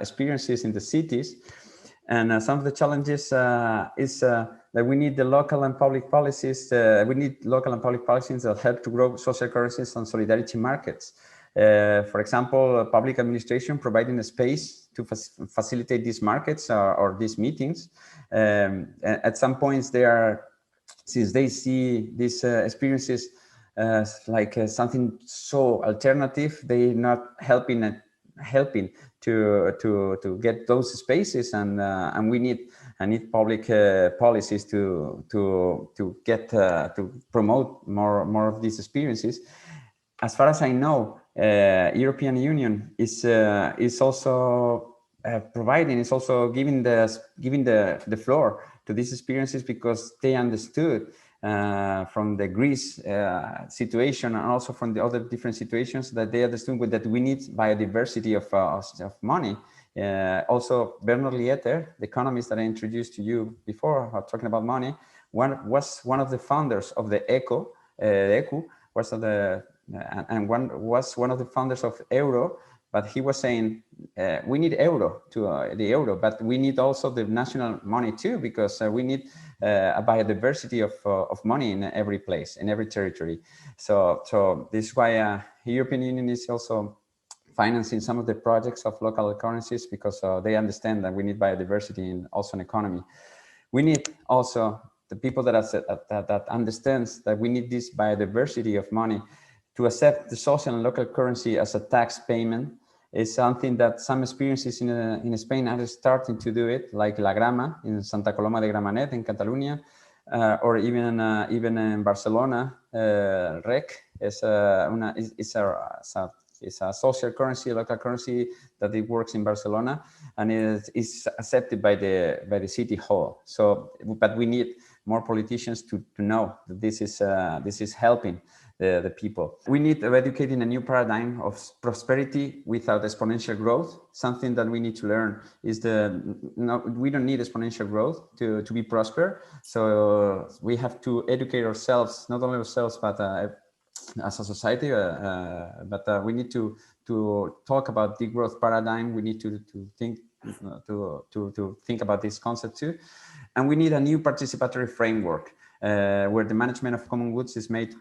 Speaker 5: experiences in the cities, and some of the challenges is that we need the local and public policies. We need local and public policies that help to grow social currencies and solidarity markets. For example, public administration providing a space to facilitate these markets or these meetings. At some points, since they see these experiences something so alternative. They not helping to get those spaces, and we need public policies to get to promote more of these experiences. As far as I know, European Union is also providing, is also giving the floor to these experiences, because they understood from the Greece situation, and also from the other different situations, that they understood that we need biodiversity of money. Also, Bernard Lietaer, the economist that I introduced to you before, talking about money, was one of the founders of the ECO, was one of the founders of Euro. But he was saying, we need euro the euro, but we need also the national money too, because we need a biodiversity of money in every place, in every territory. So this is why European Union is also financing some of the projects of local currencies, because they understand that we need biodiversity and also an economy. We need also the people that understands that we need this biodiversity of money to accept the social and local currency as a tax payment. Is something that some experiences in Spain are starting to do it, like La Grama in Santa Coloma de Gramenet in Catalonia, or even in Barcelona. REC is a social currency, a local currency that it works in Barcelona, and it is accepted by the city hall. So, but we need more politicians to know that this is helping the people. We need to educate in a new paradigm of prosperity without exponential growth. Something that we need to learn is we don't need exponential growth to be prosper. So we have to educate ourselves, not only ourselves, but as a society. But we need to talk about the growth paradigm. We need to think about this concept too, and we need a new participatory framework. Where the management of common goods is made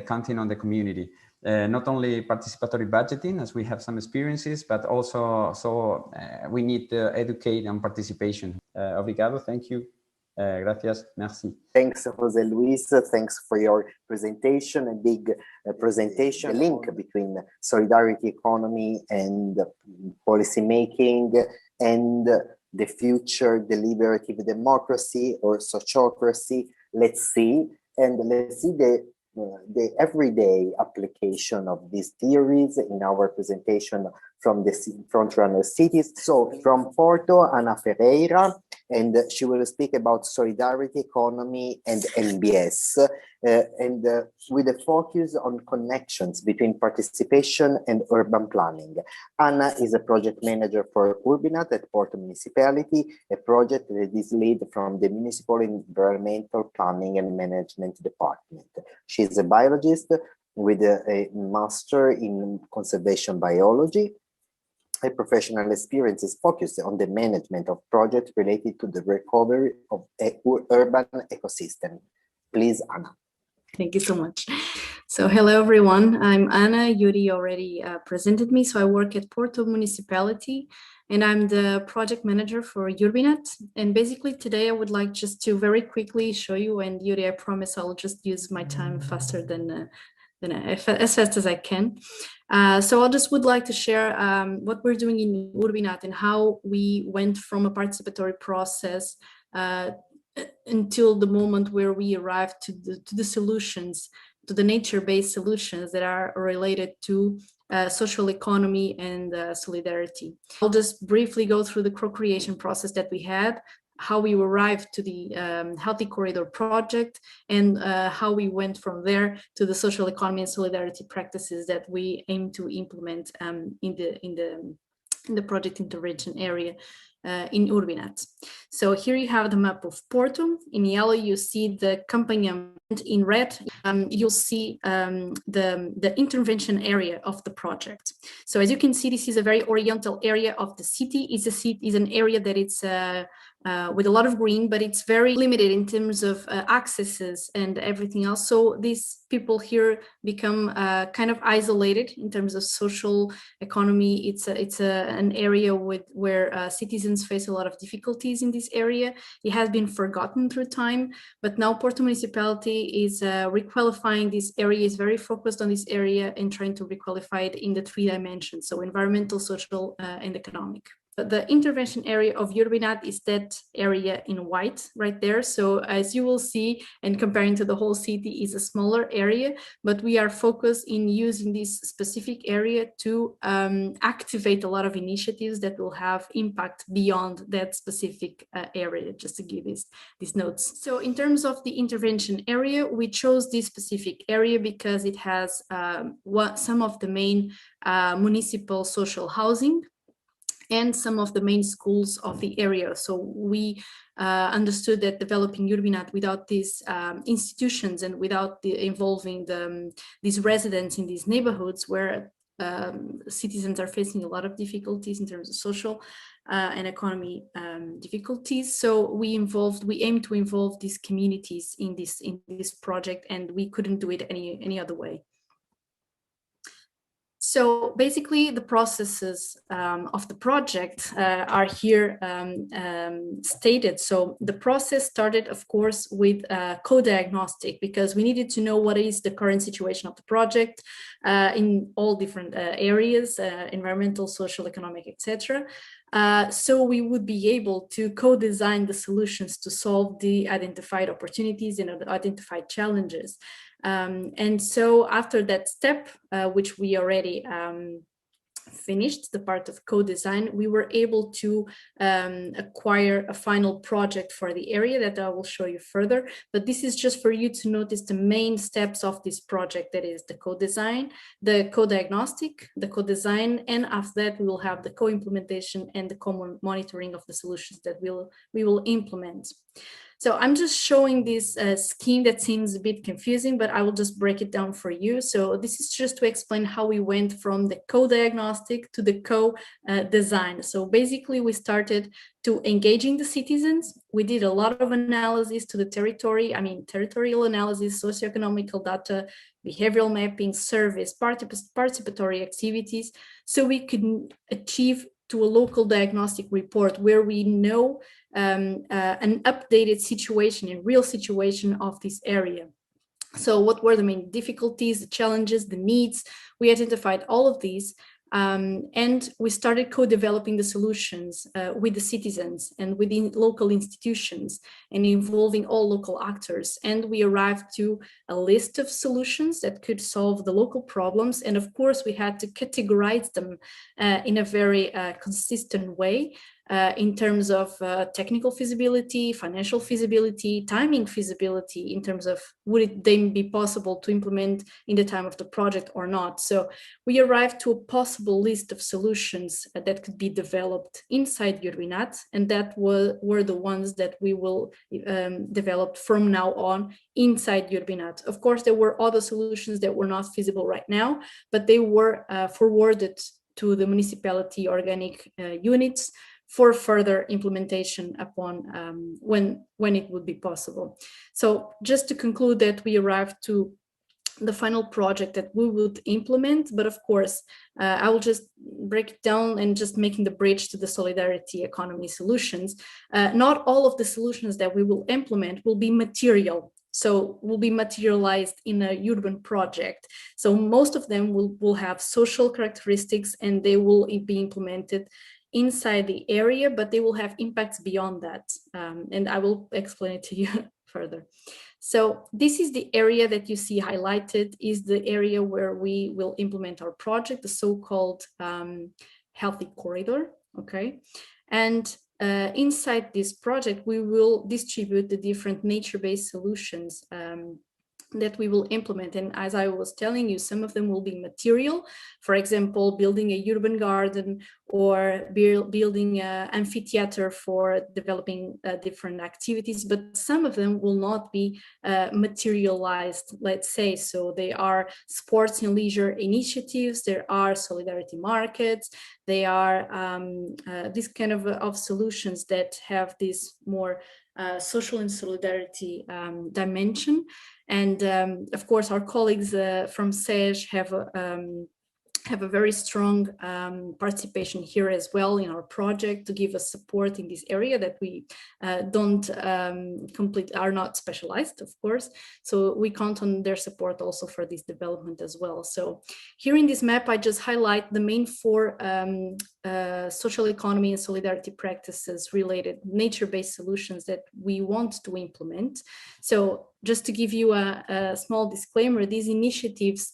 Speaker 5: counting on the community. Not only participatory budgeting, as we have some experiences, but also we need to educate on participation. Obrigado, thank you. Gracias, merci.
Speaker 4: Thanks, José Luis. Thanks for your presentation, a big presentation. The link between solidarity economy and policy making and the future deliberative democracy or sociocracy. Let's see the everyday application of these theories in our presentation from the frontrunner cities. So from Porto, Ana Ferreira, and she will speak about solidarity economy and NBS, with a focus on connections between participation and urban planning. Anna is a project manager for URBiNAT at Porto Municipality, a project that is led from the Municipal Environmental Planning and Management Department. She is a biologist with a master in conservation biology. Her professional experience is focused on the management of projects related to the recovery of urban ecosystem. Please, Anna.
Speaker 6: Thank you so much. So hello, everyone. I'm Anna. Yuri already presented me. So I work at Porto Municipality, and I'm the project manager for URBiNAT. And basically today I would like just to very quickly show you, and Yuri, I promise I'll just use my time faster than as fast as I can. So I just would like to share what we're doing in URBiNAT and how we went from a participatory process until the moment where we arrived to the solutions, to the nature-based solutions that are related to social economy and solidarity. I'll just briefly go through the co-creation process that we had, how we arrived to the Healthy Corridor project, and how we went from there to the social economy and solidarity practices that we aim to implement in the project intervention area in URBiNAT. So here you have the map of Porto. In yellow, you see the accompaniment. In red, you'll see the intervention area of the project. So as you can see, this is a very oriental area of the city. It's an area that it's with a lot of green, but it's very limited in terms of accesses and everything else. So these people here become kind of isolated in terms of social economy. It's an area where citizens citizens face a lot of difficulties in this area. It has been forgotten through time, but now Porto Municipality is requalifying this area, is very focused on this area and trying to requalify it in the 3 dimensions, so environmental, social, and economic. The intervention area of URBiNAT is that area in white right there. So as you will see, and comparing to the whole city, is a smaller area, but we are focused in using this specific area to activate a lot of initiatives that will have impact beyond that specific area, just to give these notes. So in terms of the intervention area, we chose this specific area because it has some of the main municipal social housing and some of the main schools of the area. So we understood that developing URBiNAT without these institutions and without involving these residents in these neighborhoods where citizens are facing a lot of difficulties in terms of social and economy difficulties. So we aim to involve these communities in this project, and we couldn't do it any other way. So basically, the processes of the project are here stated. So the process started, of course, with Co-Diagnostic, because we needed to know what is the current situation of the project in all different areas, environmental, social, economic, etc. So we would be able to co-design the solutions to solve the identified opportunities and identified challenges. And so after that step, which we already finished, the part of co-design, we were able to acquire a final project for the area that I will show you further. But this is just for you to notice the main steps of this project, that is the co-design, the co-diagnostic, the co-design, and after that we will have the co-implementation and the common monitoring of the solutions that we will implement. So I'm just showing this scheme that seems a bit confusing, but I will just break it down for you. So this is just to explain how we went from the co-diagnostic to the co-design. So basically we started to engaging the citizens. We did a lot of analysis to the territory, territorial analysis, socioeconomical data, behavioral mapping, surveys, participatory activities, so we could achieve to a local diagnostic report where we know an updated situation, a real situation of this area. So what were the main difficulties, the challenges, the needs? We identified all of these, and we started co-developing the solutions with the citizens and within local institutions and involving all local actors. And we arrived to a list of solutions that could solve the local problems. And of course, we had to categorize them in a very consistent way. In terms of technical feasibility, financial feasibility, timing feasibility, in terms of would it then be possible to implement in the time of the project or not. So we arrived to a possible list of solutions that could be developed inside URBiNAT, and that were the ones that we will develop from now on inside URBiNAT. Of course, there were other solutions that were not feasible right now, but they were forwarded to the municipality organic units for further implementation upon when it would be possible. So just to conclude that we arrived to the final project that we would implement, but of course, I will just break it down and just making the bridge to the solidarity economy solutions. Not all of the solutions that we will implement will be material. So will be materialized in a urban project. So most of them will have social characteristics and they will be implemented inside the area, but they will have impacts beyond that. And I will explain it to you further. So this is the area that you see highlighted, is the area where we will implement our project, the so-called healthy corridor, okay? And inside this project, we will distribute the different nature-based solutions that we will implement. And as I was telling you, some of them will be material, for example, building a urban garden or building an amphitheater for developing different activities, but some of them will not be materialized, let's say. So they are sports and leisure initiatives, there are solidarity markets, they are this kind of solutions that have this more social and solidarity dimension. And of course, our colleagues from SEJ have have a very strong participation here as well in our project to give us support in this area that we are not specialized, of course. So we count on their support also for this development as well. So here in this map, I just highlight the main 4 social economy and solidarity practices related nature-based solutions that we want to implement. So just to give you a small disclaimer, these initiatives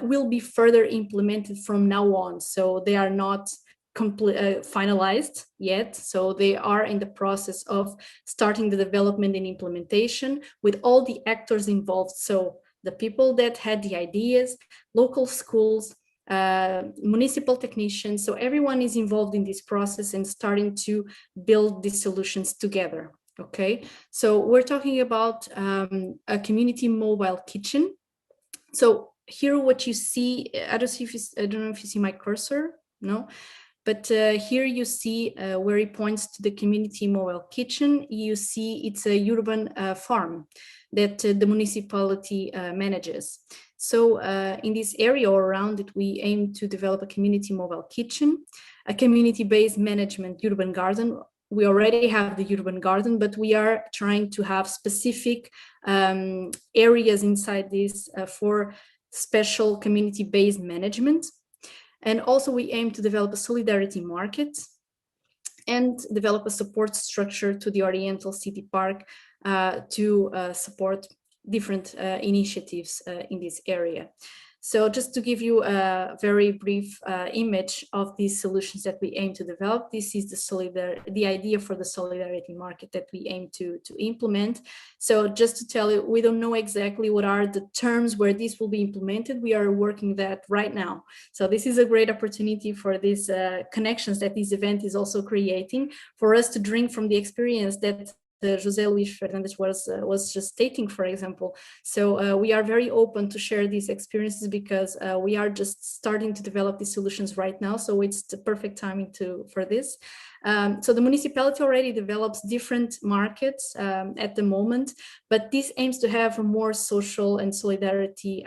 Speaker 6: will be further implemented from now on. So they are not finalized yet. So they are in the process of starting the development and implementation with all the actors involved. So the people that had the ideas, local schools, municipal technicians. So everyone is involved in this process and starting to build these solutions together. Okay, so we're talking about a community mobile kitchen. So here what you see, I don't know if you see my cursor, no? But here you see where it points to the community mobile kitchen. You see it's a urban farm that the municipality manages. So in this area or around it, we aim to develop a community mobile kitchen, a community-based management urban garden. We already have the urban garden, but we are trying to have specific areas inside this for special community-based management. And also we aim to develop a solidarity market and develop a support structure to the Oriental City Park to support different initiatives in this area. So just to give you a very brief image of these solutions that we aim to develop, this is the idea for the solidarity market that we aim to implement. So just to tell you, we don't know exactly what are the terms where this will be implemented. We are working that right now. So this is a great opportunity for these connections that this event is also creating for us to drink from the experience that José Luis Fernandez was just stating, for example. So we are very open to share these experiences because we are just starting to develop these solutions right now. So it's the perfect timing for this. So the municipality already develops different markets at the moment, but this aims to have a more social and solidarity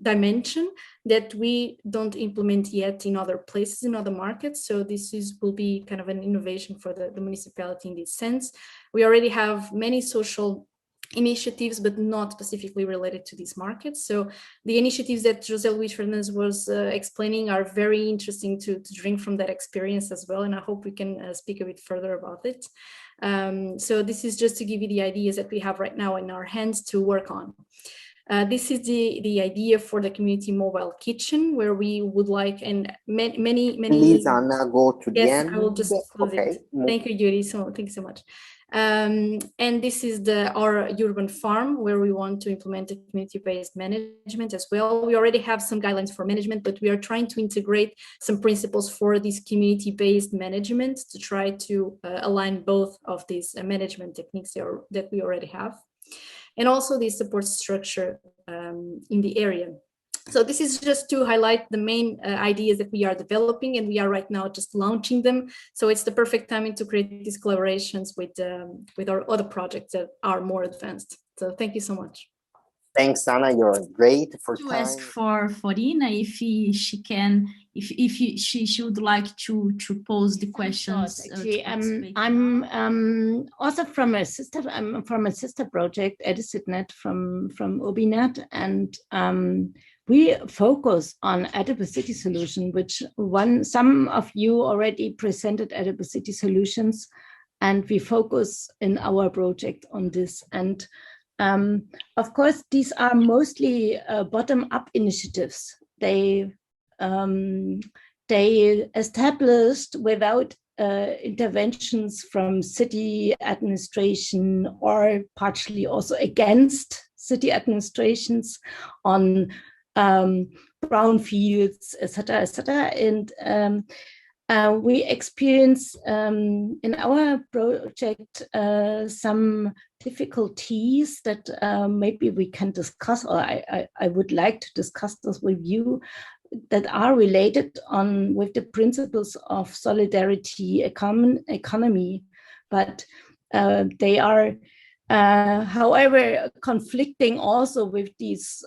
Speaker 6: dimension that we don't implement yet in other places, in other markets. So this will be kind of an innovation for the municipality in this sense. We already have many social initiatives, but not specifically related to these markets. So the initiatives that José Luis Fernandez was explaining are very interesting to drink from that experience as well. And I hope we can speak a bit further about it. So this is just to give you the ideas that we have right now in our hands to work on. This is the idea for the community mobile kitchen, where we would like, and many.
Speaker 4: Please, Anna, go to the end.
Speaker 6: Yes, I will just close it. Thank you, Yuri. So thank you so much. And this is our urban farm, where we want to implement a community-based management as well. We already have some guidelines for management, but we are trying to integrate some principles for this community-based management to try to align both of these management techniques that we already have. And also the support structure in the area. So this is just to highlight the main ideas that we are developing, and we are right now just launching them. So it's the perfect timing to create these collaborations with our other projects that are more advanced. So thank you so much.
Speaker 4: Thanks, Anna. You're great for
Speaker 2: to
Speaker 4: time.
Speaker 2: ask for Ina if she would like to pose the questions.
Speaker 7: Actually, I'm also from a sister project, EduCitNet from URBiNAT, and we focus on adipocity solution, which some of you already presented adipocity solutions, and we focus in our project on this. And of course, these are mostly bottom-up initiatives. They established without interventions from city administration, or partially also against city administrations on brownfields, etc., etc. And we experience in our project some difficulties that maybe we can discuss, or I would like to discuss this with you, that are related with the principles of solidarity economy, but they are, however, conflicting also with these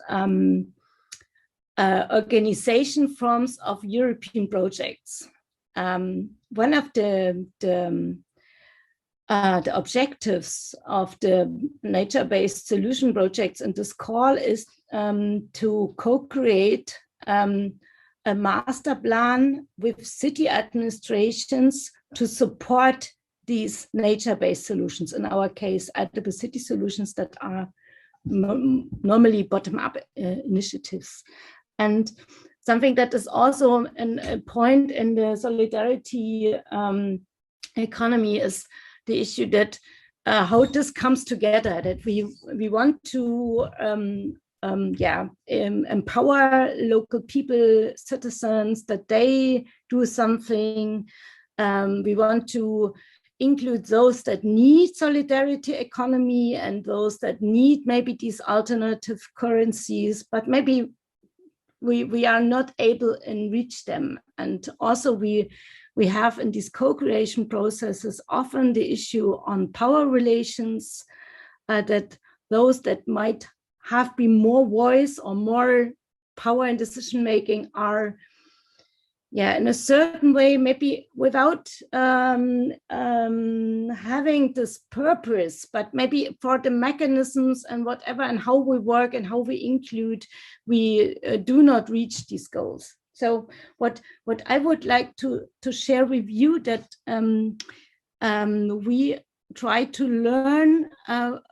Speaker 7: organization forms of European projects. One of the objectives of the nature-based solution projects in this call is to co-create a master plan with city administrations to support these nature-based solutions, in our case, adaptive city solutions that are normally bottom-up initiatives. And something that is also a point in the solidarity economy is the issue that how this comes together, that we want to empower local people, citizens, that they do something. We want to include those that need solidarity economy and those that need maybe these alternative currencies, but maybe we are not able to reach them. And also we have in these co-creation processes often the issue on power relations, that those that might have been more voice or more power in decision making are, in a certain way, maybe without having this purpose, but maybe for the mechanisms and whatever and how we work and how we include, we do not reach these goals. So what I would like to share with you that we try to learn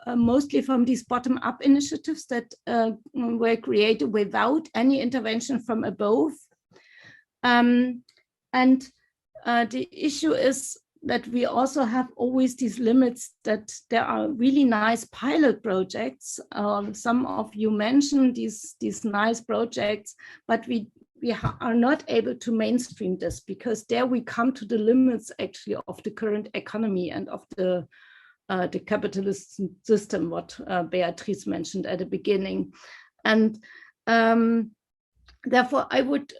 Speaker 7: mostly from these bottom-up initiatives that were created without any intervention from above. And the issue is that we also have always these limits, that there are really nice pilot projects. Some of you mentioned these nice projects, but we are not able to mainstream this, because there we come to the limits actually of the current economy and of the capitalist system, what Beatrice mentioned at the beginning. And therefore, I would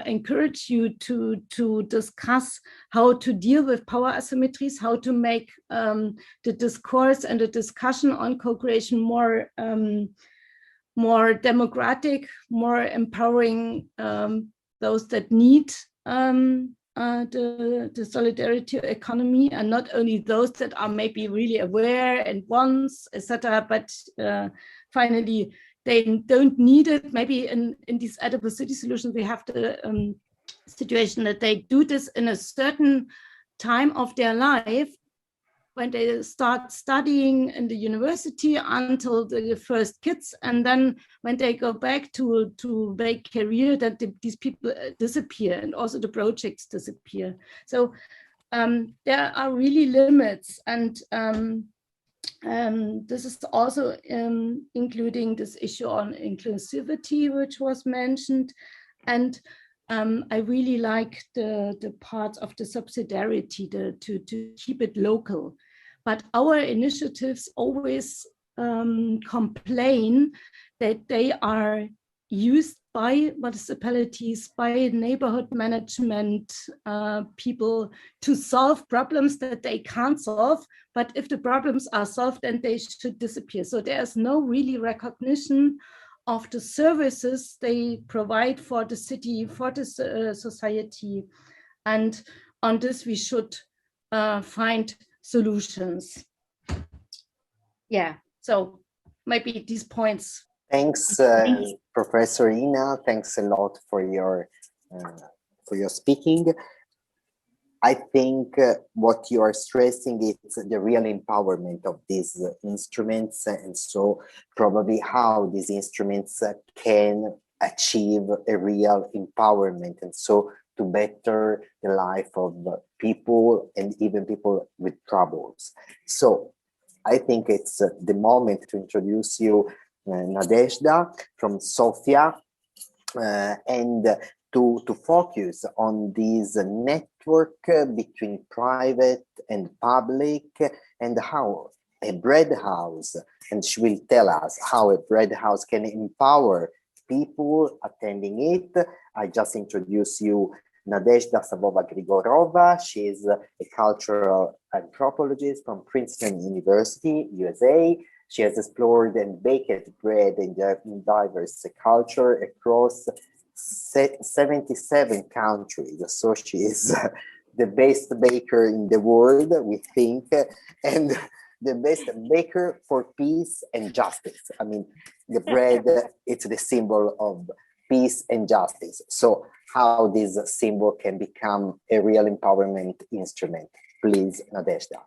Speaker 7: encourage you to discuss how to deal with power asymmetries, how to make the discourse and the discussion on co-creation more democratic, more empowering those that need the solidarity economy, and not only those that are maybe really aware and wants, etc., but finally they don't need it. Maybe in these adaptive city solutions, we have the situation that they do this in a certain time of their life, when they start studying in the university until the first kids, and then when they go back to make career, that these people disappear, and also the projects disappear. So there are really limits, and this is also including this issue on inclusivity, which was mentioned. And I really like the parts of the subsidiarity, to keep it local. But our initiatives always complain that they are used by municipalities, by neighborhood management people, to solve problems that they can't solve. But if the problems are solved, then they should disappear. So there's no really recognition of the services they provide for the city, for the society. And on this, we should find solutions. So maybe these points.
Speaker 4: Thanks, Professor Ina. Thanks a lot for your speaking. I think what you are stressing is the real empowerment of these instruments, and so probably how these instruments can achieve a real empowerment, and so to better the life of people and even people with troubles. So I think it's the moment to introduce you Nadezhda from Sofia, and to focus on this network between private and public, and how a bread house, and she will tell us how a bread house can empower people attending it. I just introduce you Nadezhda Savova-Grigorova. She's a cultural anthropologist from Princeton University, USA. She has explored and baked bread in diverse culture across 77 countries. So she is the best baker in the world, we think, and the best baker for peace and justice. I mean, the bread, it's the symbol of peace and justice. So how this symbol can become a real empowerment instrument. Please, Nadezhda.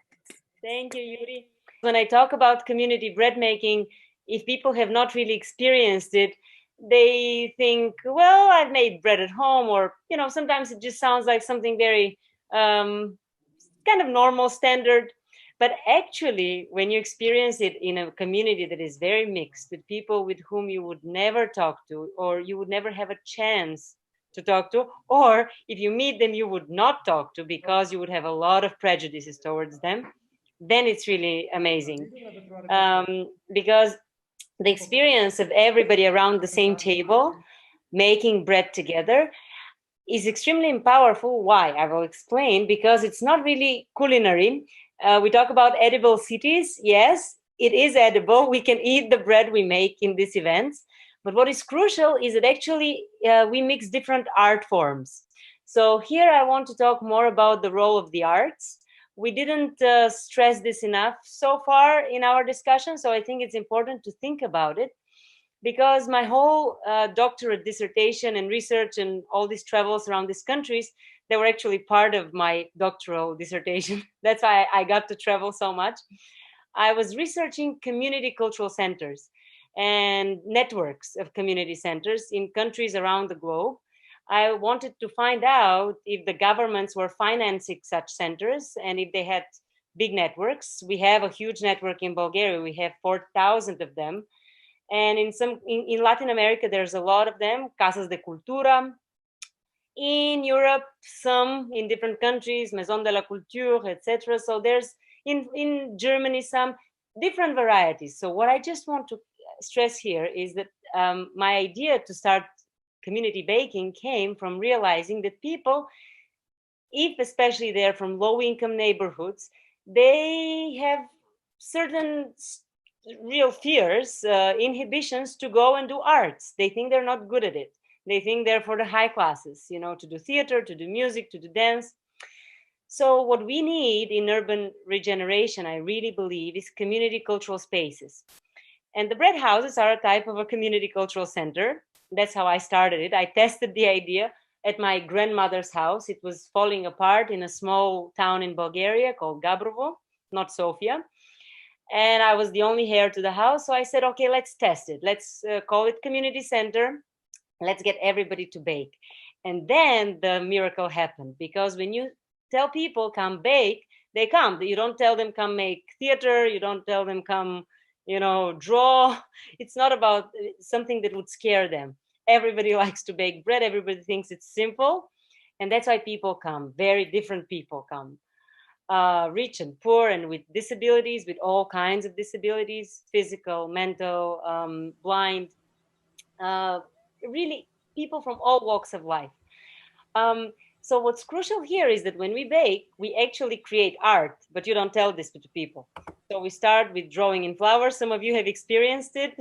Speaker 8: Thank you, Yuri. When I talk about community bread making, if people have not really experienced it, they think, well, I've made bread at home, or, you know, sometimes it just sounds like something very kind of normal, standard. But actually, when you experience it in a community that is very mixed, with people with whom you would never talk to, or you would never have a chance to talk to, or if you meet them, you would not talk to because you would have a lot of prejudices towards them, then it's really amazing. Because the experience of everybody around the same table making bread together is extremely powerful. Why? I will explain. Because it's not really culinary. We talk about edible cities. Yes, it is edible. We can eat the bread we make in these events. But what is crucial is that actually we mix different art forms. So here I want to talk more about the role of the arts. We didn't stress this enough so far in our discussion, so I think it's important to think about it, because my whole doctorate dissertation and research and all these travels around these countries, they were actually part of my doctoral dissertation. That's why I got to travel so much. I was researching community cultural centers and networks of community centers in countries around the globe. I wanted to find out if the governments were financing such centers and if they had big networks. We have a huge network in Bulgaria. We have 4,000 of them. And in Latin America, there's a lot of them, Casas de Cultura. In Europe, some in different countries, Maison de la Culture, etc. So there's in Germany some different varieties. So what I just want to stress here is that my idea to start community baking came from realizing that people, if especially they're from low-income neighborhoods, they have certain real fears, inhibitions to go and do arts. They think they're not good at it. They think they're for the high classes, you know, to do theater, to do music, to do dance. So what we need in urban regeneration, I really believe, is community cultural spaces. And the bread houses are a type of a community cultural center. That's how I started it. I tested the idea at my grandmother's house. It was falling apart in a small town in Bulgaria called Gabrovo, not Sofia. And I was the only heir to the house. So I said, okay, let's test it. Let's call it community center. Let's get everybody to bake. And then the miracle happened, because when you tell people come bake, they come. You don't tell them come make theater. You don't tell them come, you know, draw. It's not about something that would scare them. Everybody likes to bake bread. Everybody thinks it's simple. And that's why people come. Very different people come. Rich and poor, and with disabilities, with all kinds of disabilities, physical, mental, blind, really people from all walks of life. So what's crucial here is that when we bake, we actually create art, but you don't tell this to people. So we start with drawing in flour. Some of you have experienced it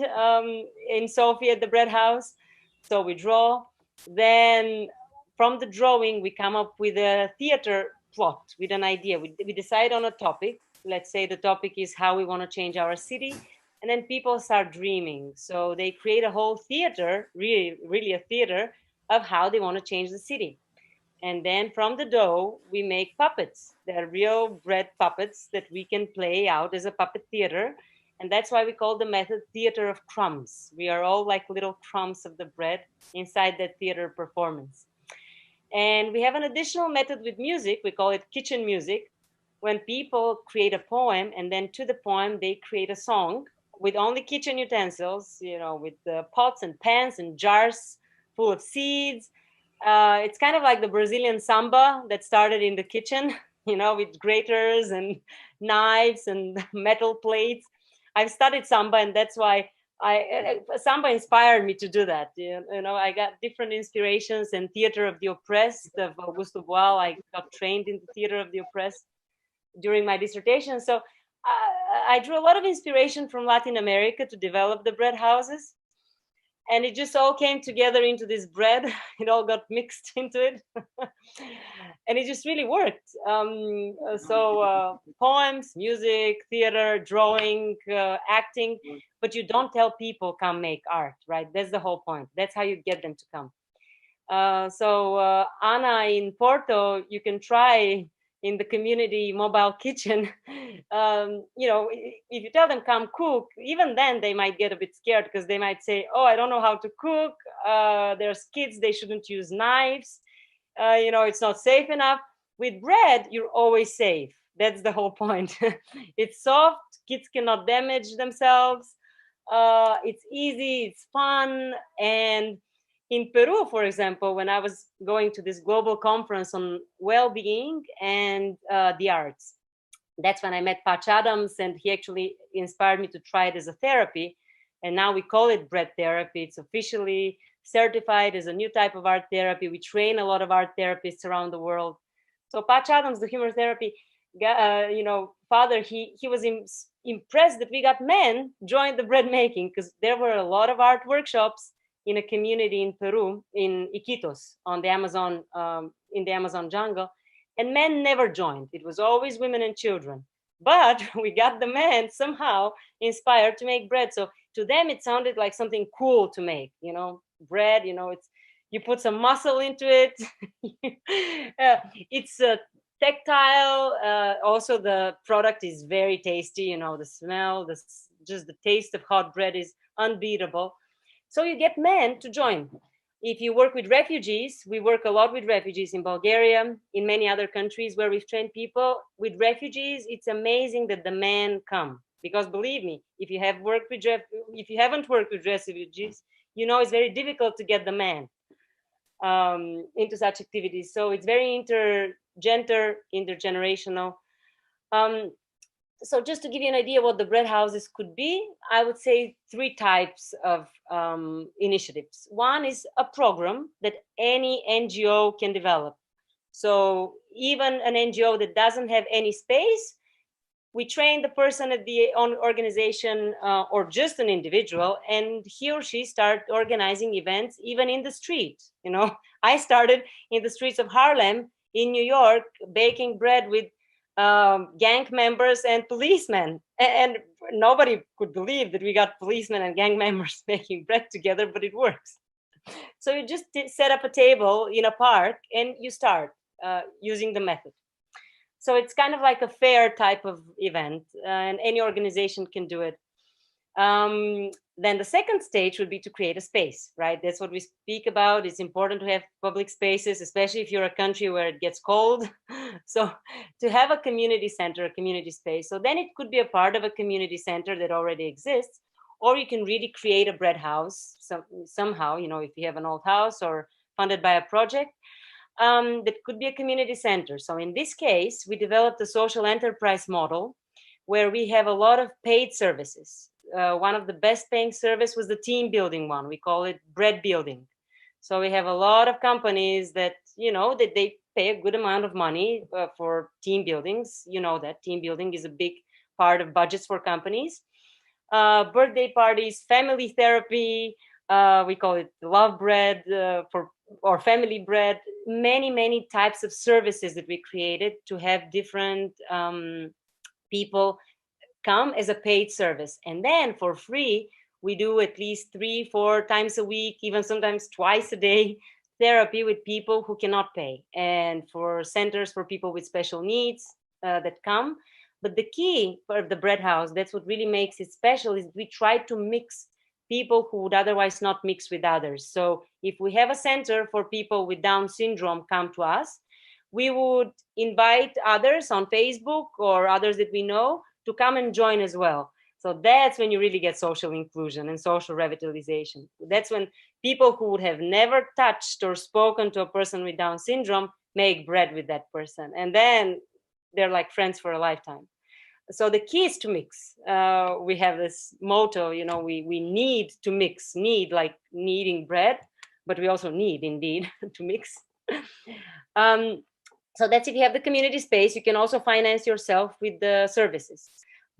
Speaker 8: in Sofia at the bread house. So we draw. Then from the drawing, we come up with a theater plot, with an idea. We decide on a topic. Let's say the topic is how we want to change our city. And then people start dreaming. So they create a whole theater, really a theater of how they want to change the city. And then from the dough, we make puppets. They're real bread puppets that we can play out as a puppet theater. And that's why we call the method theater of crumbs. We are all like little crumbs of the bread inside that theater performance. And we have an additional method with music. We call it kitchen music. When people create a poem, and then to the poem, they create a song with only kitchen utensils, you know, with pots and pans and jars full of seeds. It's kind of like the Brazilian samba that started in the kitchen, you know, with graters and knives and metal plates. I've studied samba, and that's why samba inspired me to do that. You know, I got different inspirations, and Theater of the Oppressed of Augusto Boal. I got trained in the Theater of the Oppressed during my dissertation. So I drew a lot of inspiration from Latin America to develop the bread houses. And it just all came together into this bread. It all got mixed into it. And it just really worked. Poems, music, theater, drawing, acting, but you don't tell people come make art, right? That's the whole point. That's how you get them to come. Anna, in Porto, you can try in the community mobile kitchen. If you tell them come cook, even then they might get a bit scared because they might say, oh, I don't know how to cook. There's kids, they shouldn't use knives. It's not safe enough. With bread, you're always safe. That's the whole point. It's soft, kids cannot damage themselves. It's easy, it's fun. And in Peru, for example, when I was going to this global conference on well-being and the arts, that's when I met Patch Adams, and he actually inspired me to try it as a therapy. And now we call it bread therapy. It's officially certified as a new type of art therapy. We train a lot of art therapists around the world. So Patch Adams, the humor therapy father, he was impressed that we got men join the bread making, because there were a lot of art workshops in a community in Peru, in Iquitos, on the Amazon, in the Amazon jungle, and men never joined. It was always women and children. But we got the men somehow inspired to make bread. So to them, it sounded like something cool to make, bread, it's, you put some muscle into it. It's tactile. Also, the product is very tasty. The smell, just the taste of hot bread is unbeatable. So you get men to join. If you work with refugees, we work a lot with refugees in Bulgaria, in many other countries where we've trained people. With refugees, it's amazing that the men come, because believe me, if you haven't worked with refugees, it's very difficult to get the men into such activities. So it's very intergenerational. So just to give you an idea what the bread houses could be, I would say 3 types of initiatives. One is a program that any NGO can develop. So even an NGO that doesn't have any space, we train the person at the organization or just an individual, and he or she start organizing events even in the street. I started in the streets of Harlem in New York, baking bread with gang members and policemen, and nobody could believe that we got policemen and gang members making bread together, but it works. So you just set up a table in a park and you start using the method. So it's kind of like a fair type of event, and any organization can do it. Then the second stage would be to create a space, right? That's what we speak about. It's important to have public spaces, especially if you're a country where it gets cold. So to have a community center, a community space. So then it could be a part of a community center that already exists, or you can really create a bread house somehow, if you have an old house or funded by a project, that could be a community center. So in this case, we developed a social enterprise model where we have a lot of paid services. One of the best paying service was the team building one. We call it bread building. So we have a lot of companies that, that they pay a good amount of money for team buildings. That team building is a big part of budgets for companies. Birthday parties, family therapy, we call it love bread or family bread. Many, many types of services that we created to have different people come as a paid service. And then for free, we do at least 3-4 times a week, even sometimes twice a day, therapy with people who cannot pay, and for centers for people with special needs that come. But the key for the bread house, that's what really makes it special, is we try to mix people who would otherwise not mix with others. So if we have a center for people with Down syndrome come to us, we would invite others on Facebook or others that we know to come and join as well. So that's when you really get social inclusion and social revitalization. That's when people who would have never touched or spoken to a person with Down syndrome make bread with that person. And then they're like friends for a lifetime. So the key is to mix. We have this motto, we need to mix, like kneading bread, but we also need indeed to mix. So that's if you have the community space. You can also finance yourself with the services.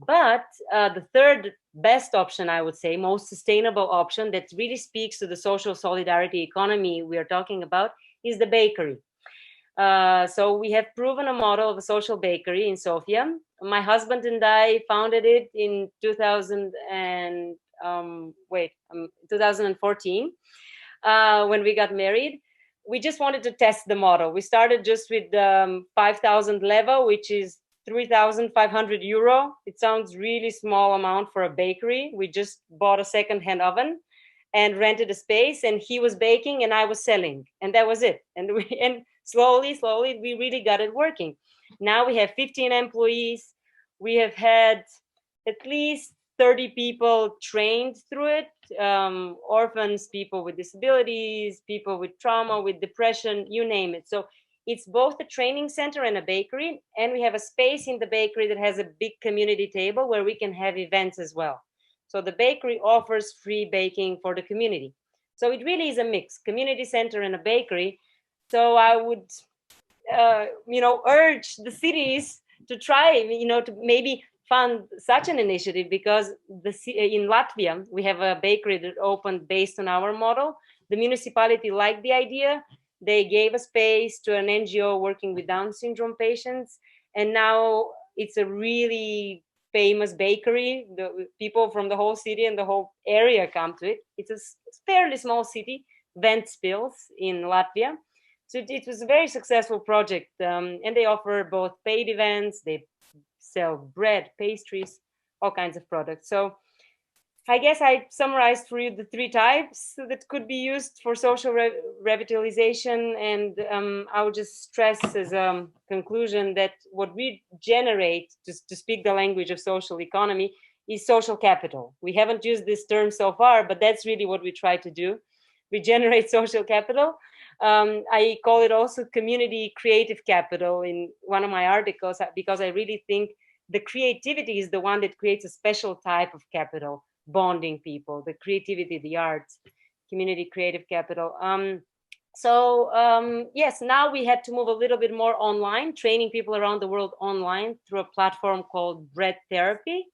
Speaker 8: But the third best option, I would say, most sustainable option that really speaks to the social solidarity economy we are talking about is the bakery. So we have proven a model of a social bakery in Sofia. My husband and I founded it in 2014 when we got married. We just wanted to test the model. We started just with 5,000 leva, which is 3,500 euro. It sounds really small amount for a bakery. We just bought a second-hand oven and rented a space, and he was baking and I was selling, and that was it. And slowly, we really got it working. Now we have 15 employees. We have had at least 30 people trained through it, orphans, people with disabilities, people with trauma, with depression, you name it. So it's both a training center and a bakery, and we have a space in the bakery that has a big community table where we can have events as well. So the bakery offers free baking for the community. So it really is a mix, community center and a bakery. So I would, urge the cities to try, to maybe fund such an initiative, because in Latvia, we have a bakery that opened based on our model. The municipality liked the idea. They gave a space to an NGO working with Down syndrome patients. And now it's a really famous bakery. The people from the whole city and the whole area come to it. It's a fairly small city, Ventspils in Latvia. So it was a very successful project. And they offer both paid events, they sell bread, pastries, all kinds of products. So I guess I summarized for you the three types that could be used for social revitalization. And I would just stress as a conclusion that what we generate, to speak the language of social economy, is social capital. We haven't used this term so far, but that's really what we try to do. We generate social capital. I call it also community creative capital in one of my articles, because I really think the creativity is the one that creates a special type of capital, bonding people, the creativity, the arts, community creative capital. Yes, now we had to move a little bit more online, training people around the world online through a platform called Bread Therapy.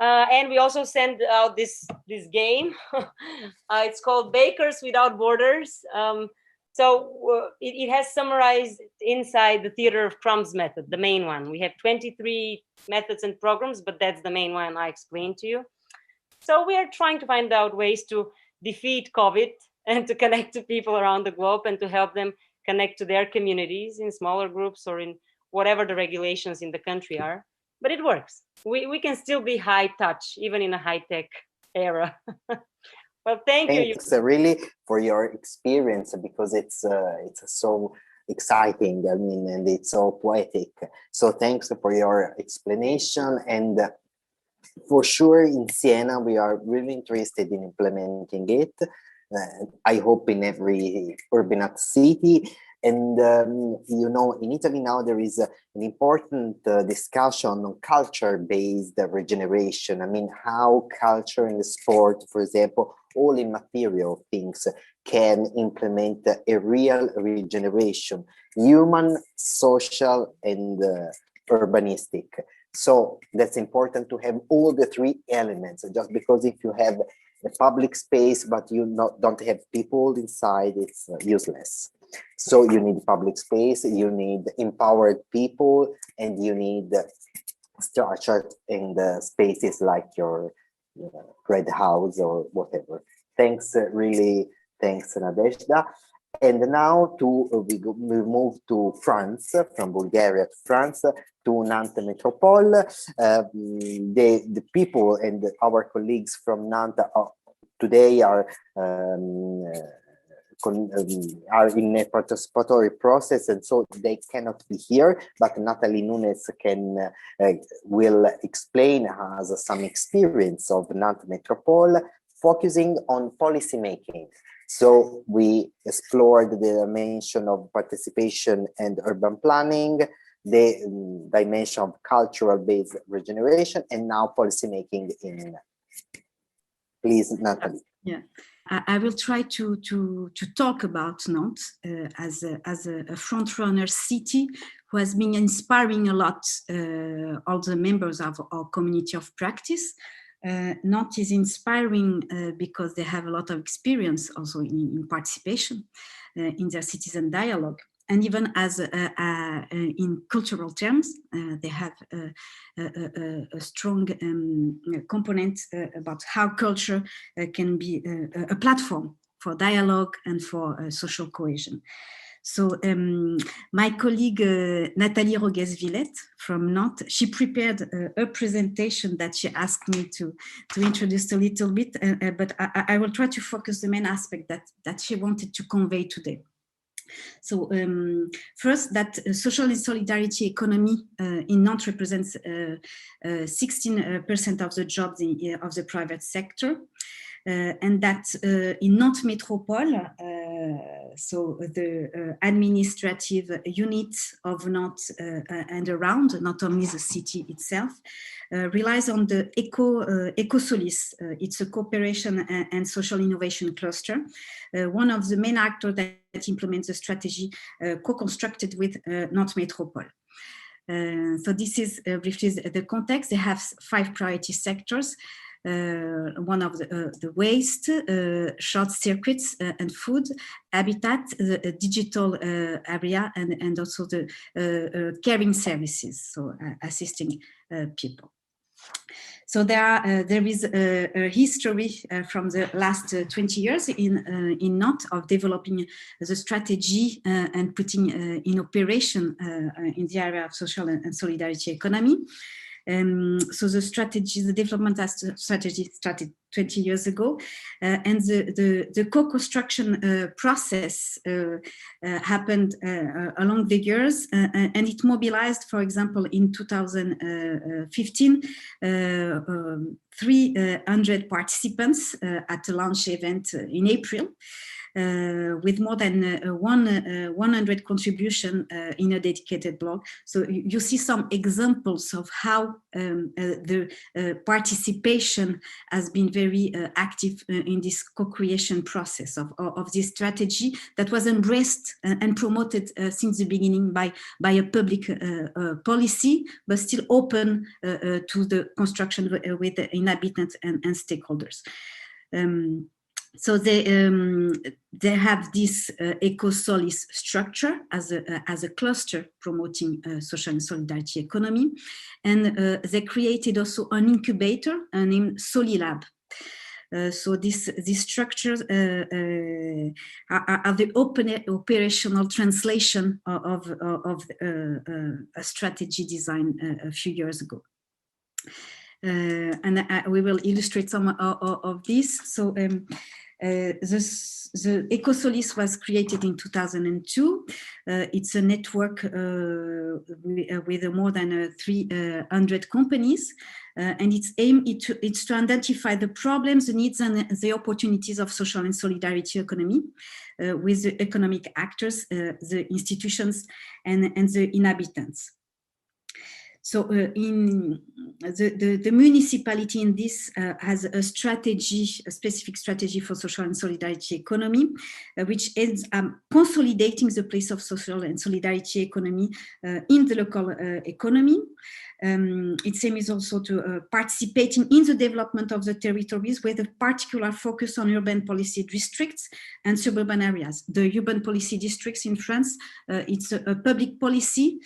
Speaker 8: And we also send out this game. It's called Bakers Without Borders. It has summarized inside the Theater of Crumbs method, the main one. We have 23 methods and programs, but that's the main one I explained to you. So we are trying to find out ways to defeat COVID and to connect to people around the globe and to help them connect to their communities in smaller groups or in whatever the regulations in the country are. But it works. We can still be high touch, even in a high-tech era. Well, thank you.
Speaker 4: Thanks really for your experience, because it's so exciting. I mean, and it's so poetic. So thanks for your explanation. And for sure, in Siena, we are really interested in implementing it. I hope in every URBiNAT city. And, in Italy now there is an important discussion on culture-based regeneration. I mean, how culture and sport, for example, all immaterial things can implement a real regeneration, human, social, and urbanistic. So that's important to have all the three elements. Just because if you have a public space, but you don't have people inside, it's useless. So you need public space, you need empowered people, and you need structure in the spaces like your red house or whatever. Thanks, really. Thanks, Nadezhda. And now we move to France, from Bulgaria to France, to Nantes Metropole. The people and our colleagues from Nantes today are in a participatory process, and so they cannot be here, but Natalie Nunes will explain us some experience of Nantes Metropole, focusing on policy making. So we explored the dimension of participation and urban planning, the dimension of cultural-based regeneration, and now policy making in. Please, Natalie.
Speaker 1: Yeah. I will try to talk about Nantes as a front-runner city who has been inspiring a lot all the members of our community of practice. Nantes is inspiring because they have a lot of experience also in participation in their citizen dialogue. And even as in cultural terms, they have a strong component about how culture can be a platform for dialogue and for social cohesion. So my colleague Nathalie Rogues-Villette from Nantes, she prepared a presentation that she asked me to introduce a little bit, but I will try to focus the main aspect that she wanted to convey today. So first, that social and solidarity economy in Nantes represents 16% of the jobs of the private sector. And that in Nantes Métropole, so the administrative unit of Nantes and around, not only the city itself, relies on the EcoSolis. It's a cooperation and social innovation cluster, one of the main actors that implements the strategy co-constructed with Nantes Métropole. So this is briefly the context. They have 5 priority sectors. One of the waste, short circuits and food, habitat, the digital area, and also the caring services, so assisting people. So there is a history from the last 20 years in Nantes of developing the strategy and putting in operation in the area of social and solidarity economy. So the development strategy started 20 years ago, and the co-construction process happened along the years, and it mobilized, for example, in 2015, 300 participants at a launch event in April. With more than 100 contributions in a dedicated blog. So you see some examples of how the participation has been very active in this co-creation process of this strategy that was embraced and promoted since the beginning by a public policy, but still open to the construction with the inhabitants and stakeholders. So they have this EcoSolis structure as a cluster promoting social and solidarity economy, and they created also an incubator named Solilab. So these structures are the operational translation of a strategy design a few years ago. And we will illustrate some of this. So the EcoSolis was created in 2002. It's a network with more than 300 companies. And its aim is to identify the problems, the needs, and the opportunities of social and solidarity economy with the economic actors, the institutions, and the inhabitants. So in the municipality in this has a strategy, a specific strategy for social and solidarity economy, which aims at consolidating the place of social and solidarity economy in the local economy. Its aim is also to participating in the development of the territories with a particular focus on urban policy districts and suburban areas. The urban policy districts in France, it's a public policy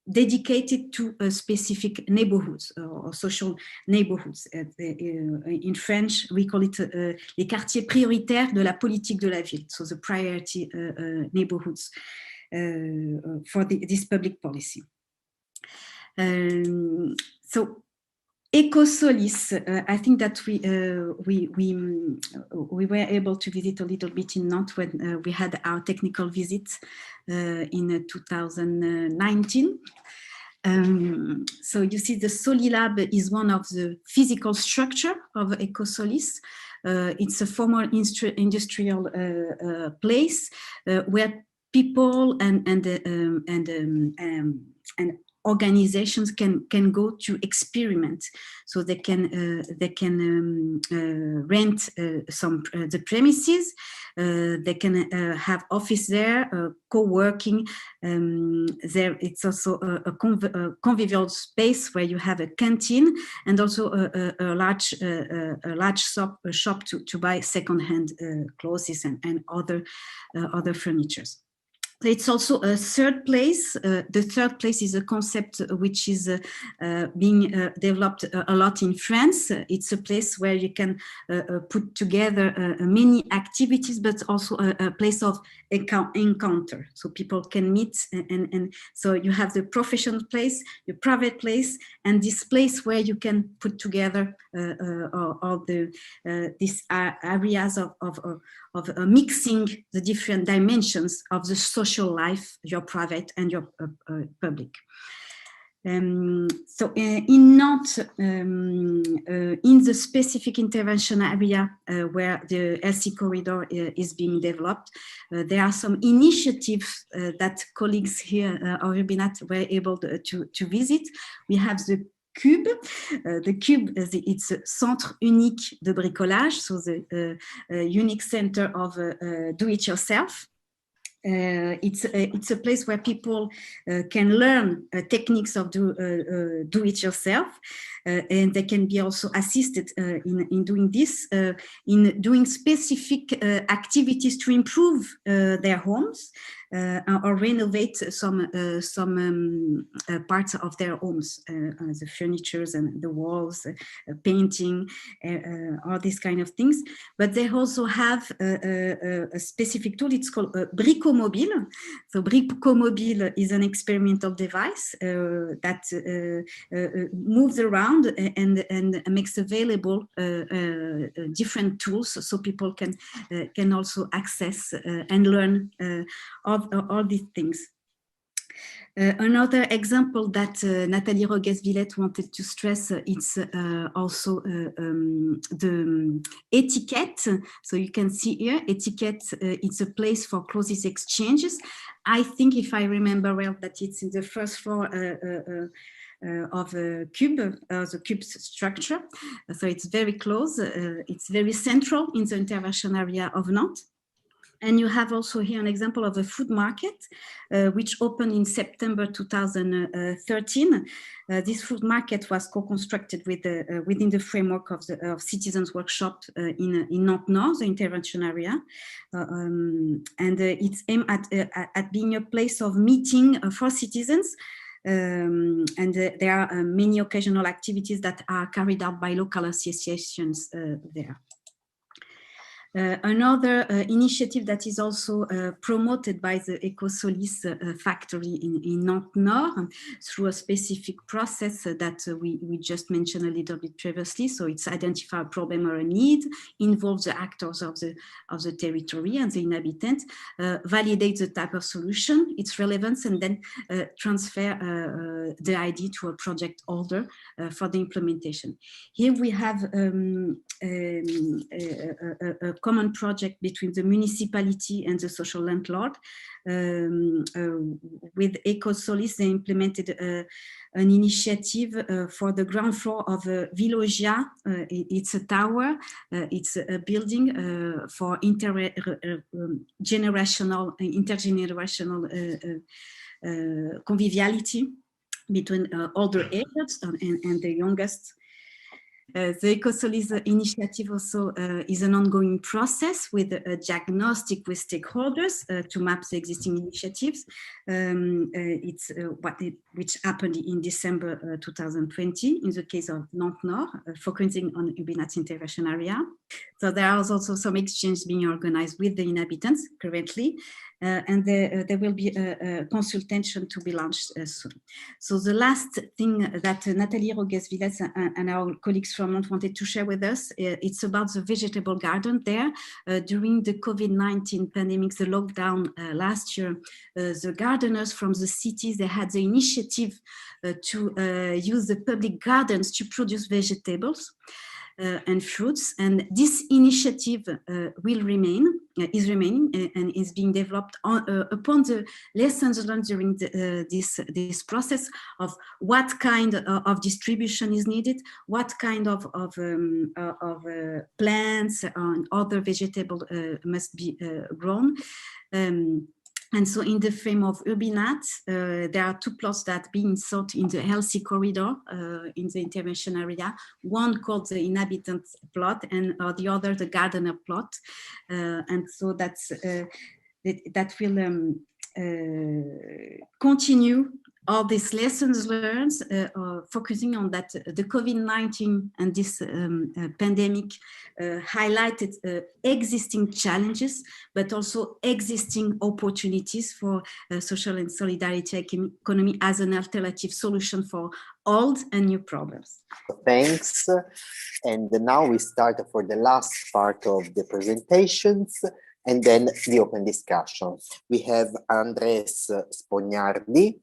Speaker 1: dedicated to specific neighborhoods or social neighborhoods. In French, we call it les quartiers prioritaires de la politique de la ville, so the priority neighborhoods for this public policy. So EcoSolis, I think that we were able to visit a little bit in Nantes when we had our technical visit in 2019. So you see the Solilab is one of the physical structure of EcoSolis. It's a former industrial place where people and organizations can go to experiment. So they can rent the premises. They can have office there, co-working. There, it's also a convivial space where you have a canteen and also a large shop to buy second-hand clothes and other furnitures. It's also a third place. The third place is a concept which is being developed a lot in France. It's a place where you can put together many activities, but also a place of encounter. So people can meet, and so you have the professional place, your private place, and this place where you can put together all these areas of mixing the different dimensions of the social life, your private and your public. So in Nantes, in the specific intervention area where the LC corridor is being developed, there are some initiatives that colleagues here of URBiNAT were able to visit. We have the Cube. The Cube, it's a Centre Unique de Bricolage, so the unique center of do-it-yourself. It's a place where people can learn techniques of do-it-yourself, and they can be also assisted in doing this, in doing specific activities to improve their homes or renovate some parts of their homes, the furnitures and the walls, painting, all these kind of things. But they also have a specific tool. It's called Bricomobile. So Bricomobile is an experimental device that moves around and makes available different tools, so people can also access and learn all these things. Another example that Nathalie Rogues-Villette wanted to stress, it's also the etiquette. So you can see here, etiquette, it's a place for clothes exchanges. I think, if I remember well, that it's in the first floor of a cube, the cube structure. So it's very close. It's very central in the intervention area of Nantes. And you have also here an example of a food market, which opened in September 2013. This food market was co-constructed within the framework of Citizens Workshop in Nantes North, the intervention area. And it's aimed at being a place of meeting for citizens. And there are many occasional activities that are carried out by local associations there. Another initiative that is also promoted by the Ecosolis factory in Nantes Nord through a specific process that we just mentioned a little bit previously. So it's identify a problem or a need, involve the actors of the territory and the inhabitants, validate the type of solution, its relevance, and then transfer the idea to a project holder for the implementation. Here we have a common project between the municipality and the social landlord. With Ecosolis, they implemented an initiative for the ground floor of Villogia. It's a tower, it's a building for intergenerational conviviality between older ages and the youngest. The Ecosolis initiative also is an ongoing process with a diagnostic with stakeholders to map the existing initiatives. It's which happened in December 2020 in the case of Nantes Nord, focusing on URBiNAT intervention area. So there are also some exchanges being organized with the inhabitants currently. And there will be a consultation to be launched soon. So the last thing that Nathalie Rogues-Villette and our colleagues from Nantes wanted to share with us, it's about the vegetable garden there. During the COVID-19 pandemic, the lockdown last year, the gardeners from the cities, they had the initiative to use the public gardens to produce vegetables. and fruits. And this initiative is remaining and is being developed upon the lessons learned during this process of what kind of distribution is needed, what kind of plants and other vegetables must be grown. And so in the frame of URBiNAT, there are 2 plots that are being sought in the healthy corridor in the intervention area, one called the inhabitant plot and the other the gardener plot. And so that's, that will continue all these lessons learned, focusing on that the COVID-19 and this pandemic highlighted existing challenges, but also existing opportunities for social and solidarity economy as an alternative solution for old and new problems.
Speaker 4: Thanks. And now we start for the last part of the presentations and then the open discussion. We have Andres Spognardi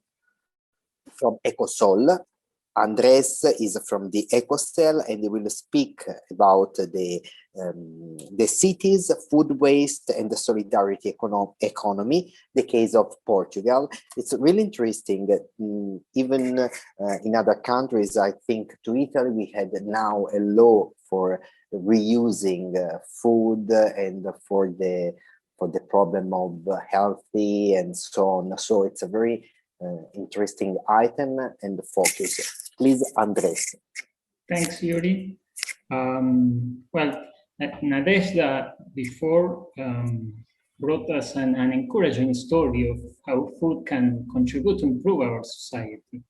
Speaker 4: from Ecosol. Andres is from the Ecosel and he will speak about the cities, food waste and the solidarity economy, the case of Portugal. It's really interesting that even in other countries, I think to Italy, we had now a law for reusing food and for the problem of healthy and so on. So it's a very interesting item and focus. Please, Andres.
Speaker 3: Thanks, Yuri. Well, Nadezhda before brought us an encouraging story of how food can contribute to improve our society.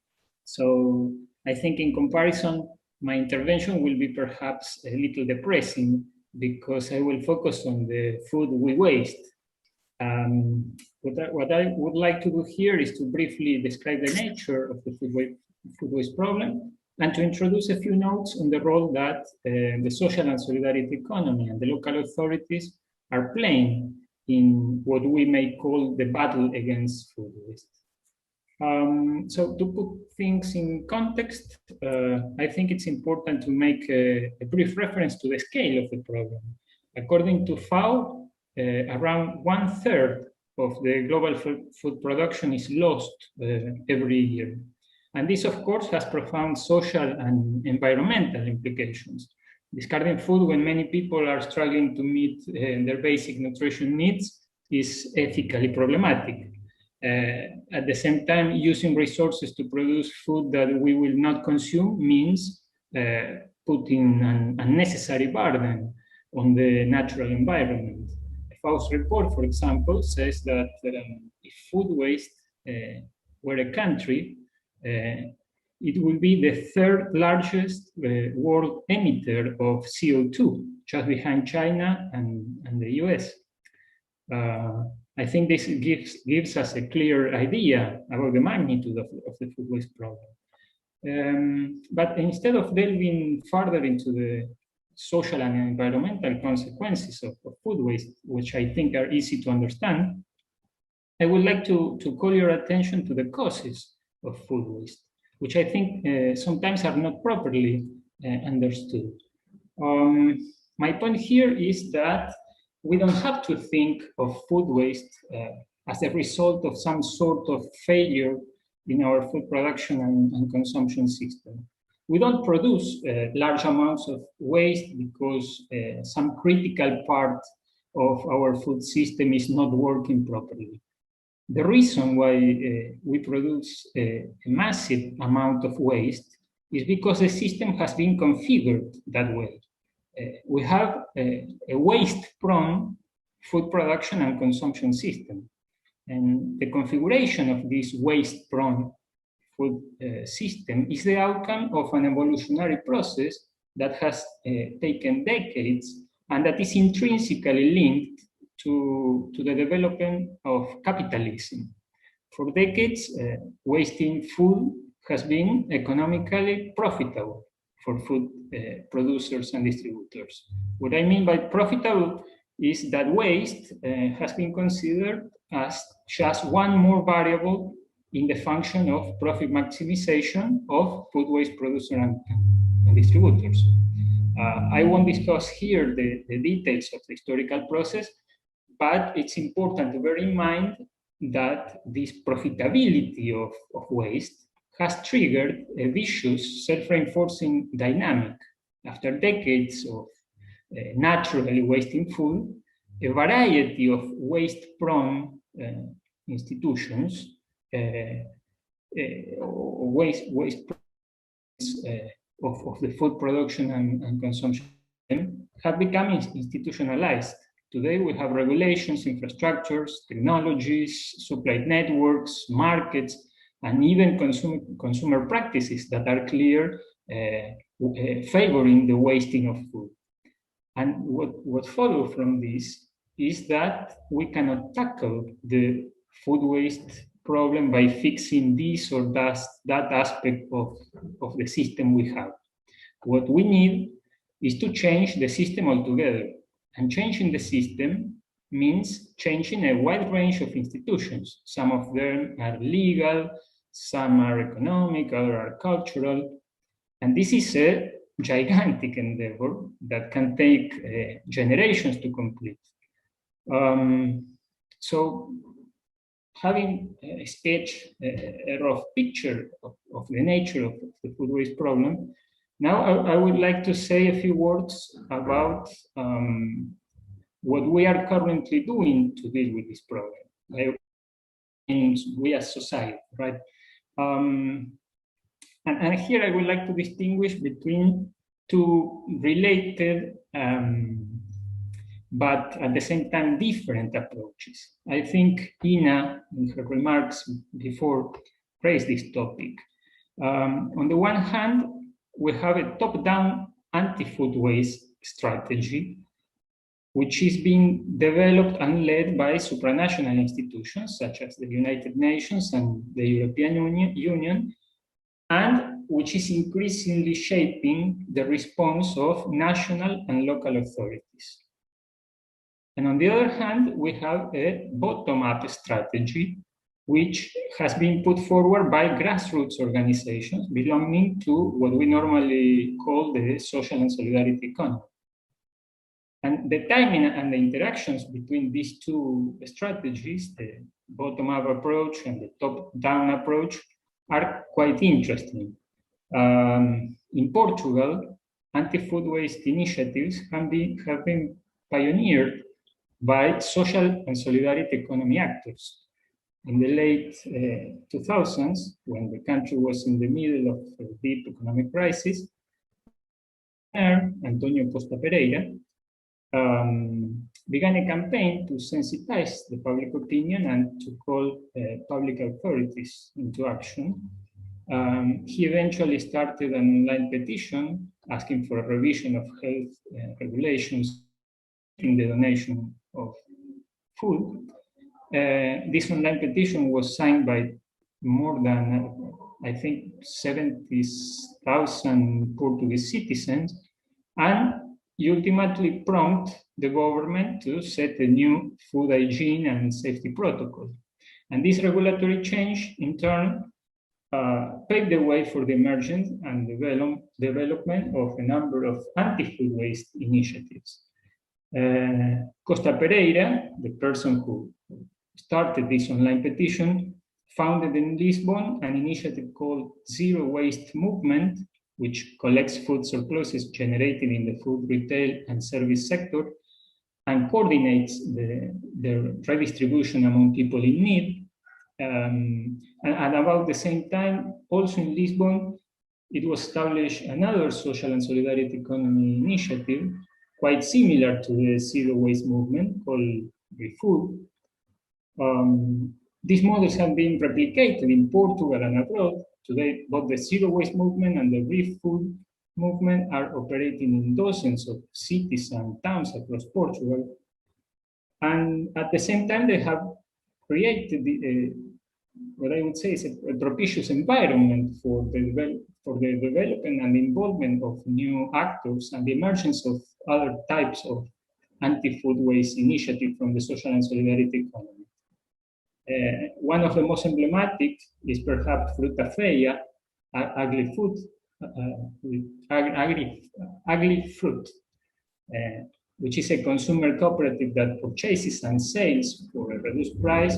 Speaker 3: So I think in comparison, my intervention will be perhaps a little depressing because I will focus on the food we waste. What I would like to do here is to briefly describe the nature of the food waste problem and to introduce a few notes on the role that the social and solidarity economy and the local authorities are playing in what we may call the battle against food waste. So to put things in context, I think it's important to make a brief reference to the scale of the problem. According to FAO, around 1/3 of the global food production is lost every year. And this, of course, has profound social and environmental implications. Discarding food when many people are struggling to meet their basic nutrition needs is ethically problematic. At the same time, using resources to produce food that we will not consume means putting an unnecessary burden on the natural environment. FAO's report, for example, says that if food waste were a country, it will be the 3rd largest world emitter of CO2, just behind China and the US. I think this gives us a clear idea about the magnitude of the food waste problem. But instead of delving further into the social and environmental consequences of food waste, which I think are easy to understand, I would like to call your attention to the causes of food waste, which I think sometimes are not properly understood. My point here is that we don't have to think of food waste as a result of some sort of failure in our food production and consumption system. We don't produce large amounts of waste because some critical part of our food system is not working properly. The reason why we produce a massive amount of waste is because the system has been configured that way. We have a waste-prone food production and consumption system. And the configuration of this waste-prone food system is the outcome of an evolutionary process that has taken decades and that is intrinsically linked to the development of capitalism. For decades, wasting food has been economically profitable for food producers and distributors. What I mean by profitable is that waste has been considered as just one more variable in the function of profit maximization of food waste producers and distributors. I won't discuss here the details of the historical process, but it's important to bear in mind that this profitability of waste has triggered a vicious self-reinforcing dynamic. After decades of naturally wasting food, a variety of waste-prone institutions, waste of the food production and consumption have become institutionalized. Today we have regulations, infrastructures, technologies, supply networks, markets, and even consumer practices that are clear, favoring the wasting of food. And what follows from this is that we cannot tackle the food waste problem by fixing this or that aspect of the system we have. What we need is to change the system altogether. And changing the system means changing a wide range of institutions. Some of them are legal, some are economic, others are cultural. And this is a gigantic endeavor that can take generations to complete. So having sketched a rough picture of the nature of the food waste problem, now I would like to say a few words about what we are currently doing to deal with this problem. We as society, right? And here I would like to distinguish between two related but at the same time different approaches. I think Ina, in her remarks before, raised this topic. On the one hand, we have a top-down anti-food waste strategy, which is being developed and led by supranational institutions such as the United Nations and the European Union, and which is increasingly shaping the response of national and local authorities. And on the other hand, we have a bottom-up strategy, which has been put forward by grassroots organizations belonging to what we normally call the social and solidarity economy. And the timing and the interactions between these two strategies, the bottom-up approach and the top-down approach, are quite interesting. In Portugal, anti-food waste initiatives have been pioneered by social and solidarity economy actors. In the late 2000s, when the country was in the middle of a deep economic crisis, Antonio Costa Pereira began a campaign to sensitize the public opinion and to call public authorities into action. He eventually started an online petition asking for a revision of health regulations in the donation of food. This online petition was signed by more than, I think, 70,000 Portuguese citizens, and ultimately prompt the government to set a new food hygiene and safety protocol. And this regulatory change, in turn, paved the way for the emergence and development of a number of anti-food waste initiatives. Costa Pereira, the person who started this online petition, founded in Lisbon an initiative called Zero Waste Movement, which collects food surpluses generated in the food retail and service sector and coordinates the redistribution among people in need. And about the same time, also in Lisbon, it was established another social and solidarity economy initiative, quite similar to the Zero Waste Movement, called ReFood. These models have been replicated in Portugal and abroad. Today, both the Zero Waste Movement and the ReFood movement are operating in dozens of cities and towns across Portugal. And at the same time, they have created what I would say is a propitious environment for the development and involvement of new actors and the emergence of other types of anti-food waste initiatives from the social and solidarity economy. One of the most emblematic is perhaps Fruta Feia, agri-food with Ugly Fruit, which is a consumer cooperative that purchases and sells for a reduced price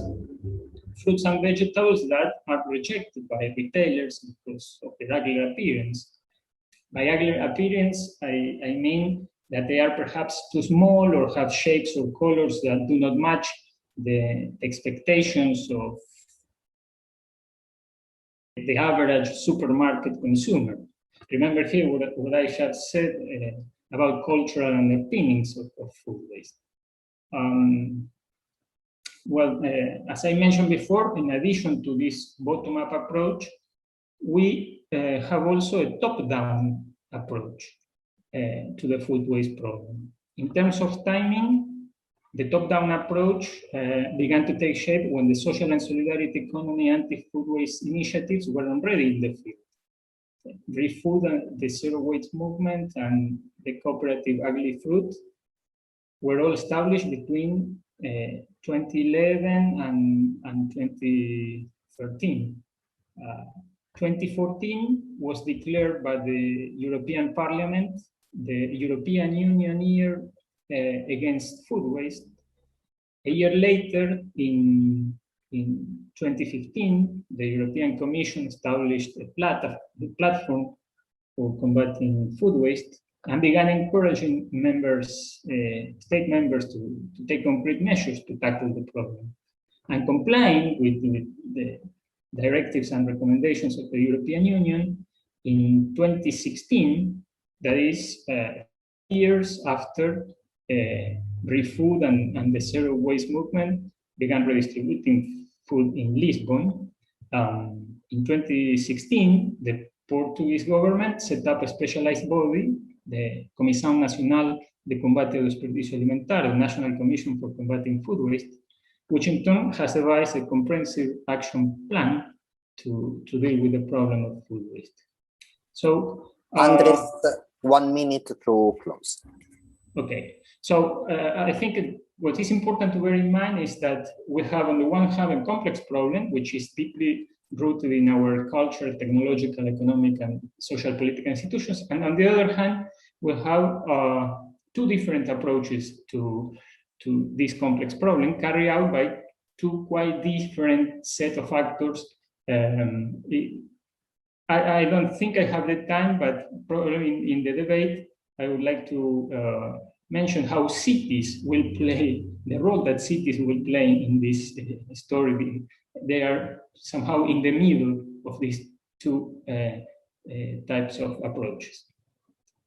Speaker 3: fruits and vegetables that are rejected by retailers because of their ugly appearance. By ugly appearance, I mean that they are perhaps too small or have shapes or colors that do not match the expectations of the average supermarket consumer. Remember here what I have said about cultural underpinnings of food waste. As I mentioned before, in addition to this bottom-up approach, we have also a top-down approach to the food waste problem. In terms of timing, the top-down approach began to take shape when the social and solidarity economy anti-food waste initiatives were already in the field. Free Food and the Zero Waste Movement and the cooperative Ugly Fruit were all established between 2011 and 2013. 2014 was declared by the European Parliament the European Union Year Against Food Waste. A year later, in 2015, the European Commission established a platform for combating food waste and began encouraging state members to take concrete measures to tackle the problem. And complying with the directives and recommendations of the European Union, in 2016, that is years after Food and the Zero Waste Movement began redistributing food in Lisbon. In 2016, the Portuguese government set up a specialized body, the Comisión Nacional de Combate ao Desperdício Alimentario, National Commission for Combating Food Waste, which in turn has devised a comprehensive action plan to deal with the problem of food waste. So,
Speaker 4: Andres, 1 minute to close.
Speaker 3: Okay, so I think what is important to bear in mind is that we have on the one hand a complex problem, which is deeply rooted in our culture, technological, economic, and social political institutions. And on the other hand, we have two different approaches to this complex problem carried out by two quite different set of actors. I don't think I have the time, but probably in the debate, I would like to mention how cities will play, the role that cities will play in this story. They are somehow in the middle of these two types of approaches.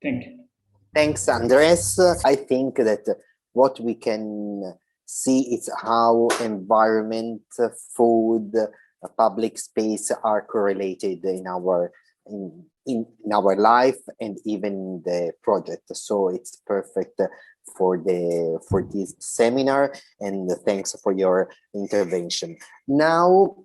Speaker 3: Thank you.
Speaker 4: Thanks, Andres. I think that what we can see is how environment, food, public space are correlated in our life and even the project. So it's perfect for this seminar, and thanks for your intervention. Now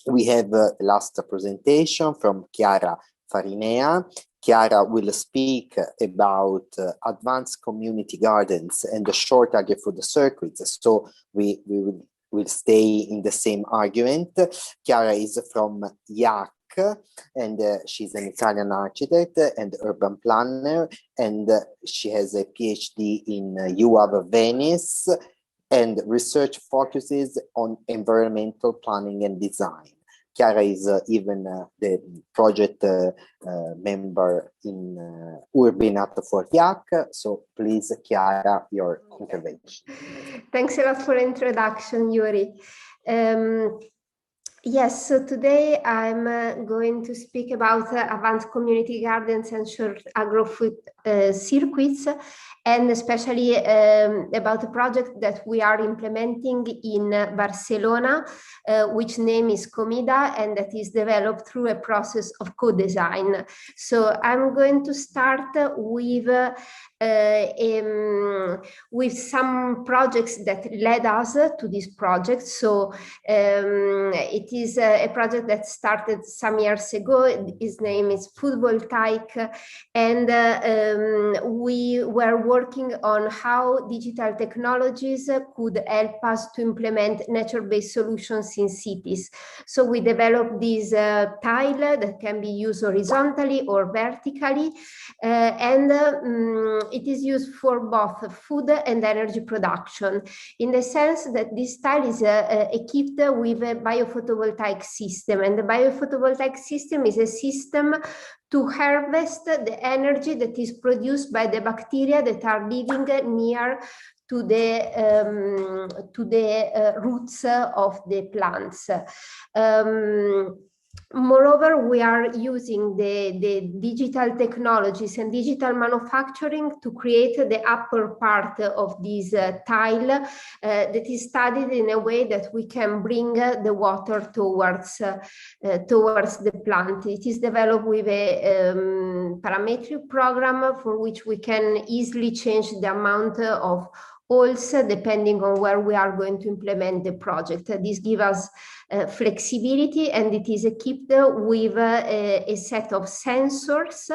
Speaker 4: we have the last presentation from Chiara Farinea. Chiara will speak about advanced community gardens and the short agri-food circuits. So we will stay in the same argument. Chiara is from IAC, and she's an Italian architect and urban planner, and she has a PhD in UAV Venice, and research focuses on environmental planning and design. Chiara is even the project member in URBiNAT for IAC. So please, Chiara, your intervention.
Speaker 9: Thanks a lot for the introduction, Yuri. Yes, so today I'm going to speak about advanced community gardens and short agro-food circuits, and especially about a project that we are implementing in Barcelona, which name is Comida, and that is developed through a process of co-design. So I'm going to start with with some projects that led us to this project. So it is a project that started some years ago. Its name is Photovoltaic, and we were working on how digital technologies could help us to implement nature-based solutions in cities. So we developed this tile that can be used horizontally or vertically, and it is used for both food and energy production, in the sense that this tile is equipped with a biophotovoltaic system, and the biophotovoltaic system is a system to harvest the energy that is produced by the bacteria that are living near to the roots of the plants. Moreover, we are using the digital technologies and digital manufacturing to create the upper part of this tile that is studied in a way that we can bring the water towards the plant. It is developed with a parametric program for which we can easily change the amount of holes depending on where we are going to implement the project. This gives us flexibility, and it is equipped with a set of sensors,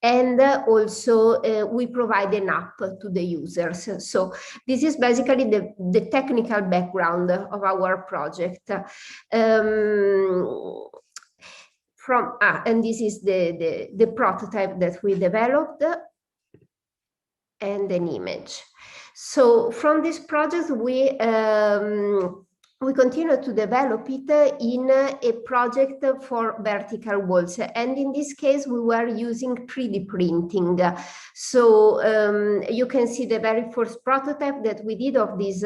Speaker 9: and also we provide an app to the users. So this is basically the technical background of our project. And this is the prototype that we developed, and an image. So from this project, we continue to develop it in a project for vertical walls. And in this case, we were using 3D printing. So you can see the very first prototype that we did of this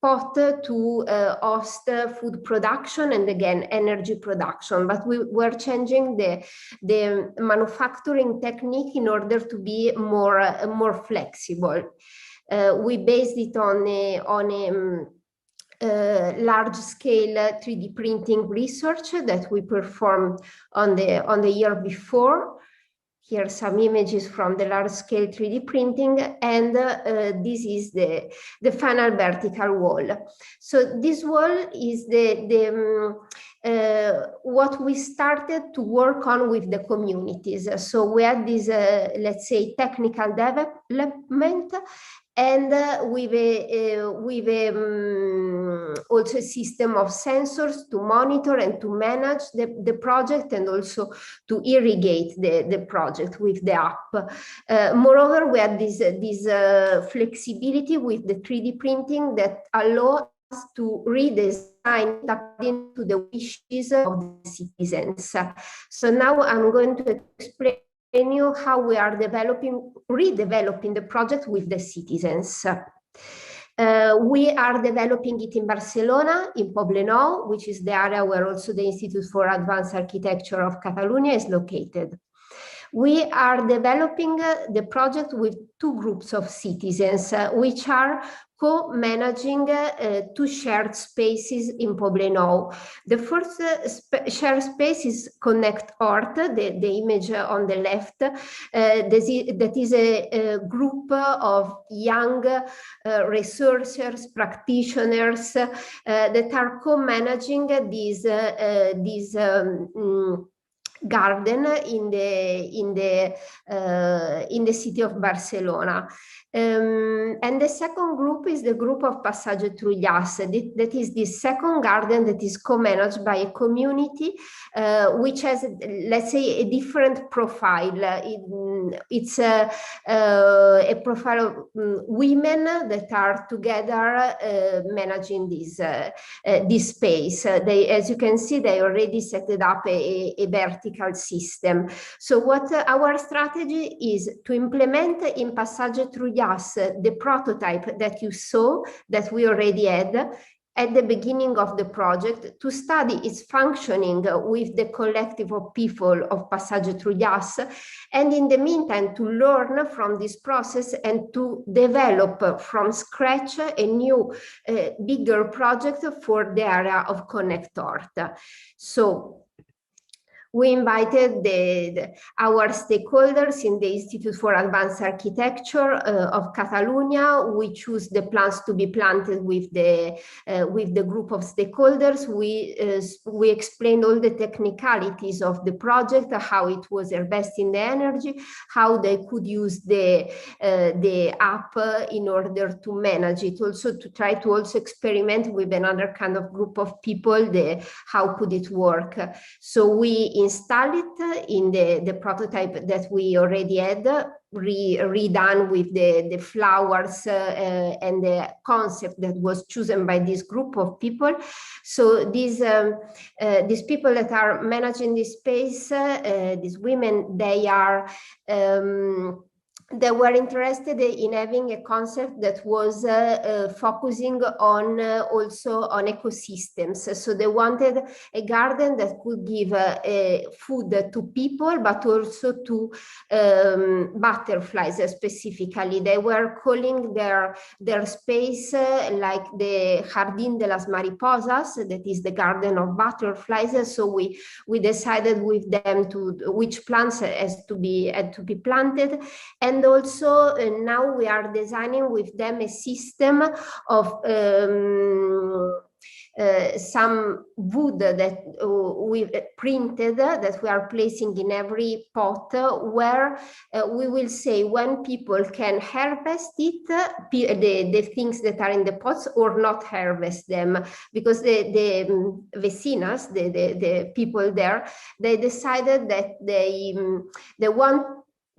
Speaker 9: pot to host food production and again energy production, but we were changing the manufacturing technique in order to be more flexible. We based it on a large-scale 3D printing research that we performed on the year before. Here are some images from the large-scale 3D printing, and this is the final vertical wall. So this wall is what we started to work on with the communities. So we had this, let's say, technical development, and with also a system of sensors to monitor and to manage the project, and also to irrigate the project with the app. Moreover, we had this flexibility with the 3D printing that allow us to redesign according to the wishes of the citizens. So now I'm going to explain you how we are redeveloping the project with the citizens. We are developing it in Barcelona, in Poblenou, which is the area where also the Institute for Advanced Architecture of Catalonia is located. We are developing the project with two groups of citizens, which are co-managing two shared spaces in Poblenou. The first shared space is Connect Art, the image on the left. That is a group of young researchers, practitioners that are co-managing this garden in the city of Barcelona. And the second group is the group of Passage Trullàs. That is the second garden that is co-managed by a community which has, let's say, a different profile. It's a profile of women that are together managing this space. As you can see, they already set it up a vertical system. So what our strategy is to implement in Passage Trullàs the prototype that you saw, that we already had at the beginning of the project, to study its functioning with the collective of people of Passage Trullàs, and in the meantime to learn from this process and to develop from scratch a new bigger project for the area of Connect Art. So we invited our stakeholders in the Institute for Advanced Architecture of Catalonia. We choose the plants to be planted with the group of stakeholders. We explained all the technicalities of the project, how it was harvesting the energy, how they could use the app in order to manage it, also to try to also experiment with another kind of group of people, how could it work. So we installed it in the prototype that we already had, redone with the flowers and the concept that was chosen by this group of people. So these people that are managing this space, these women, they were interested in having a concept that was focusing on also on ecosystems. So they wanted a garden that could give food to people, but also to butterflies specifically. They were calling their space like the Jardín de las Mariposas, that is the garden of butterflies. So we decided with them which plants had to be planted. And also now we are designing with them a system of some wood that we printed that we are placing in every pot, where we will say when people can harvest it, the things that are in the pots, or not harvest them, because the vecinas, the people there, they decided that they want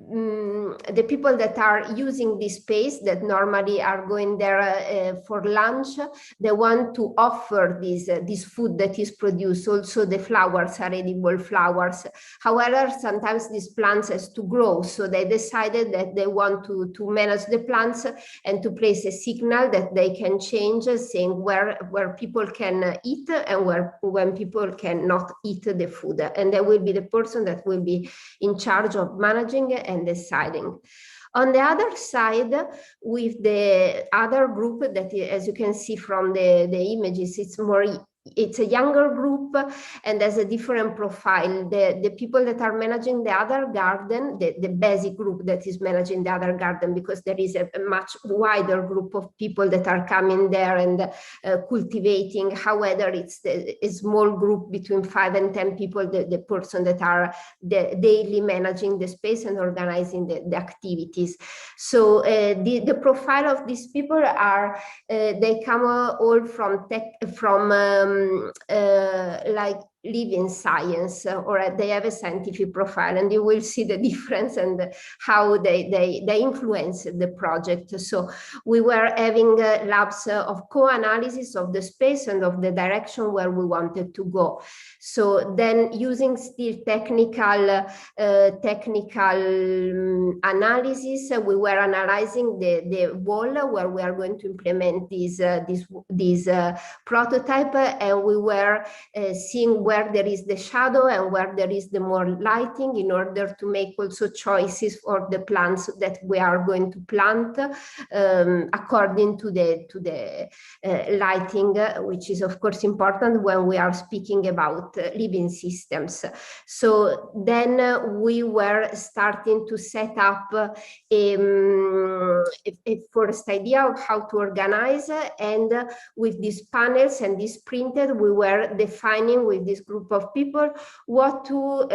Speaker 9: the people that are using this space, that normally are going there for lunch, they want to offer this food that is produced. Also the flowers are edible flowers. However, sometimes these plants has to grow, so they decided that they want to manage the plants and to place a signal that they can change, saying where people can eat and when people cannot eat the food. And there will be the person that will be in charge of managing and deciding. On the other side, with the other group that, as you can see from the images, it's a younger group and has a different profile. The people that are managing the other garden, the basic group that is managing the other garden, because there is a much wider group of people that are coming there and cultivating. However, it's a small group between 5 and 10 people, the person that are daily managing the space and organizing the activities. So the profile of these people are, they come all from like living science, or they have a scientific profile, and you will see the difference and how they influence the project. So we were having labs of co-analysis of the space and of the direction where we wanted to go. So then, using still technical analysis, we were analyzing the wall where we are going to implement this prototype, and we were seeing where there is the shadow and where there is the more lighting, in order to make also choices for the plants that we are going to plant according to the lighting, which is of course important when we are speaking about living systems. So then we were starting to set up a first idea of how to organize, and with these panels and this printed, we were defining with this group of people what to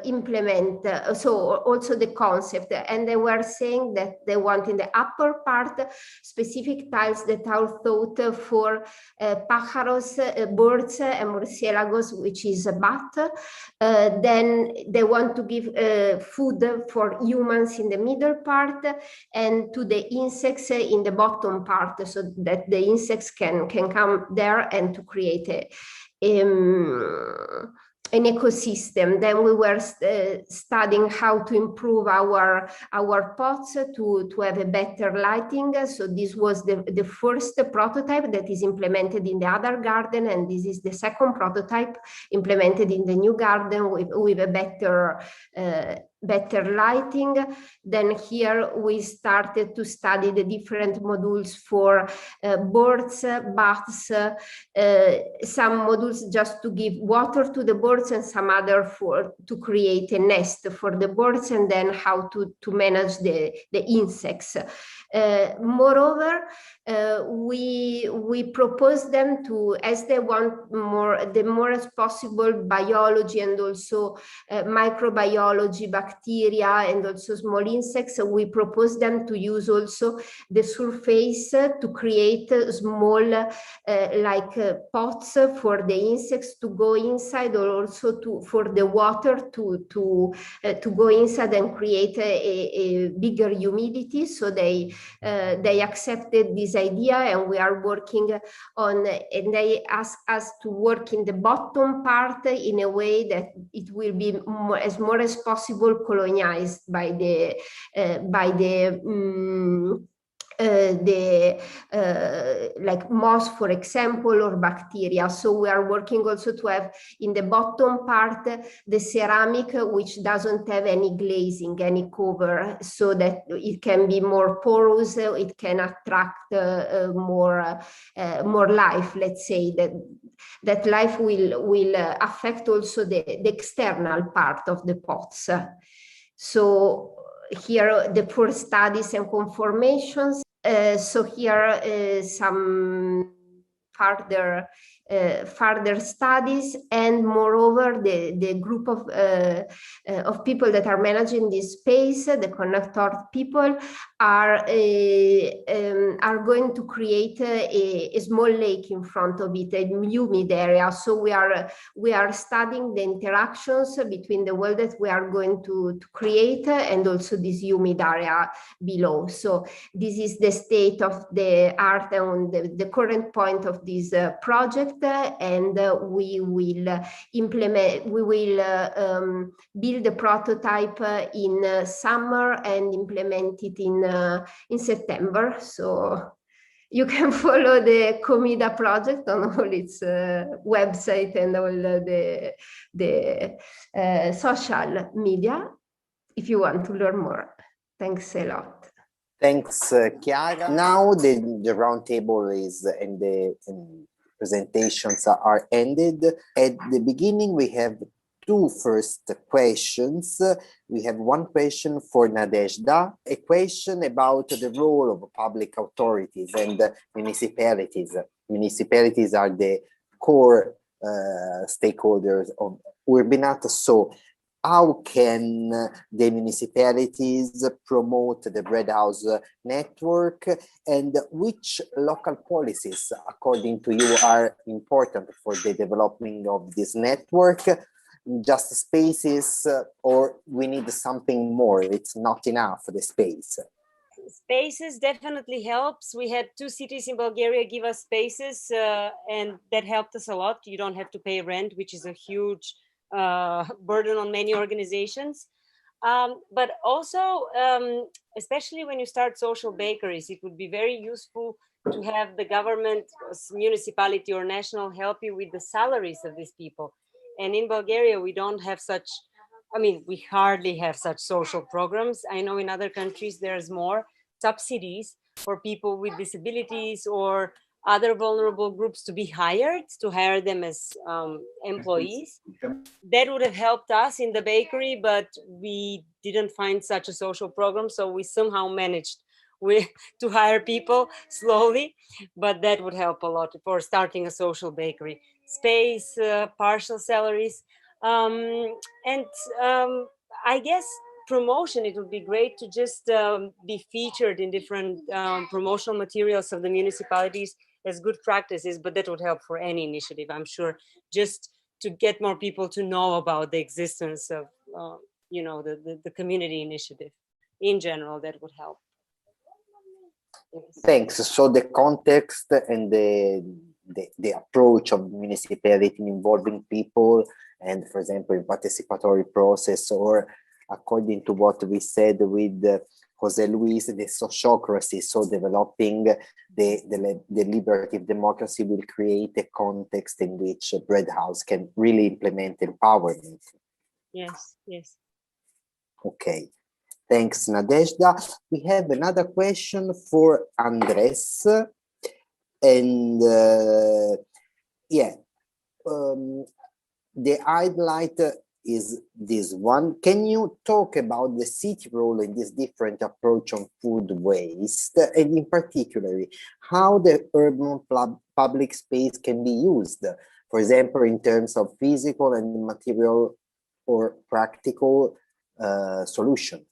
Speaker 9: implement, so also the concept. And they were saying that they want in the upper part specific tiles that are thought for pájaros, birds, and murciélagos, which is a bat. Then they want to give food for humans in the middle part, and to the insects in the bottom part, so that the insects can come there and to create an ecosystem. Then we were studying how to improve our pots to have a better lighting. So this was the first prototype that is implemented in the other garden, and this is the second prototype implemented in the new garden with a better better lighting. Then here we started to study the different modules for birds, baths, some modules just to give water to the birds and some other to create a nest for the birds, and then how to manage the insects. Moreover, we propose them to, as they want the more as possible biology and also microbiology, bacteria, and also small insects. So we propose them to use also the surface to create small pots for the insects to go inside, or also for the water to go inside and create a bigger humidity. So they accepted this idea, and we are working on, and they ask us to work in the bottom part in a way that it will be more as possible colonized by the like moss, for example, or bacteria. So we are working also to have in the bottom part the ceramic, which doesn't have any glazing, any cover, so that it can be more porous, it can attract more life. Let's say that life will affect also the external part of the pots. So here the first studies and conformations. So here some further studies, and moreover the group of people that are managing this space, the connector people, are going to create a small lake in front of it, a humid area. So we are studying the interactions between the world that we are going to create and also this humid area below. So this is the state of the art and the current point of this project, and we will build a prototype in summer and implement it in September. So you can follow the Comida project on all its website and all the social media if you want to learn more. Thanks a lot.
Speaker 4: Thanks, Chiara. Now the roundtable is and the presentations are ended. At the beginning, we have two first questions. We have one question for Nadezhda, a question about the role of public authorities and municipalities. Municipalities are the core stakeholders of URBiNAT. So how can the municipalities promote the bread house network, and which local policies, according to you, are important for the development of this network? Just spaces, or we need something more? It's not enough, the space.
Speaker 8: Spaces definitely helps. We had 2 cities in Bulgaria give us spaces, and that helped us a lot. You don't have to pay rent, which is a huge burden on many organizations. But also, especially when you start social bakeries, it would be very useful to have the government, municipality or national help you with the salaries of these people. And in Bulgaria, we don't have such, we hardly have such social programs. I know in other countries, there's more subsidies for people with disabilities or other vulnerable groups to be hired, to hire them as employees. That would have helped us in the bakery, but we didn't find such a social program. So we somehow managed to hire people slowly, but that would help a lot for starting a social bakery. Space, partial salaries, and I guess promotion. It would be great to just be featured in different promotional materials of the municipalities as good practices, but that would help for any initiative, I'm sure, just to get more people to know about the existence of, the community initiative in general. That would help. Yes.
Speaker 4: Thanks. So the context and the approach of municipality in involving people, and for example, in participatory process, or according to what we said with Jose Luis, the sociocracy, so developing the deliberative democracy will create a context in which a bread house can really implement empowerment.
Speaker 8: Yes, yes.
Speaker 4: Okay, thanks, Nadezhda. We have another question for Andres. And the highlight is this one. Can you talk about the city role in this different approach on food waste, and in particular, how the urban public space can be used, for example, in terms of physical and material or practical solution?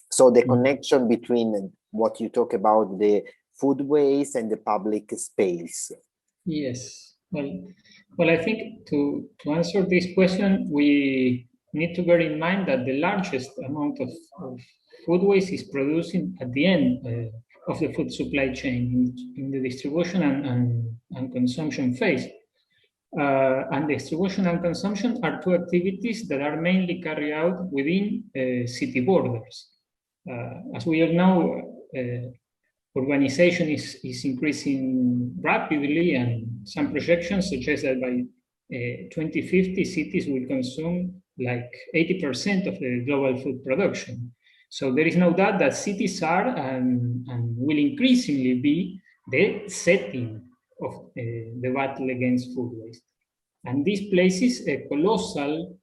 Speaker 4: So the connection between what you talk about, the food waste and the public space.
Speaker 3: Yes. Well, I think to answer this question, we need to bear in mind that the largest amount of food waste is produced at the end of the food supply chain, in the distribution and consumption phase. And distribution and consumption are two activities that are mainly carried out within city borders. As we all know, urbanization is increasing rapidly, and some projections suggest that by 2050, cities will consume like 80% of the global food production. So there is no doubt that cities are and will increasingly be the setting of the battle against food waste. And this places a colossal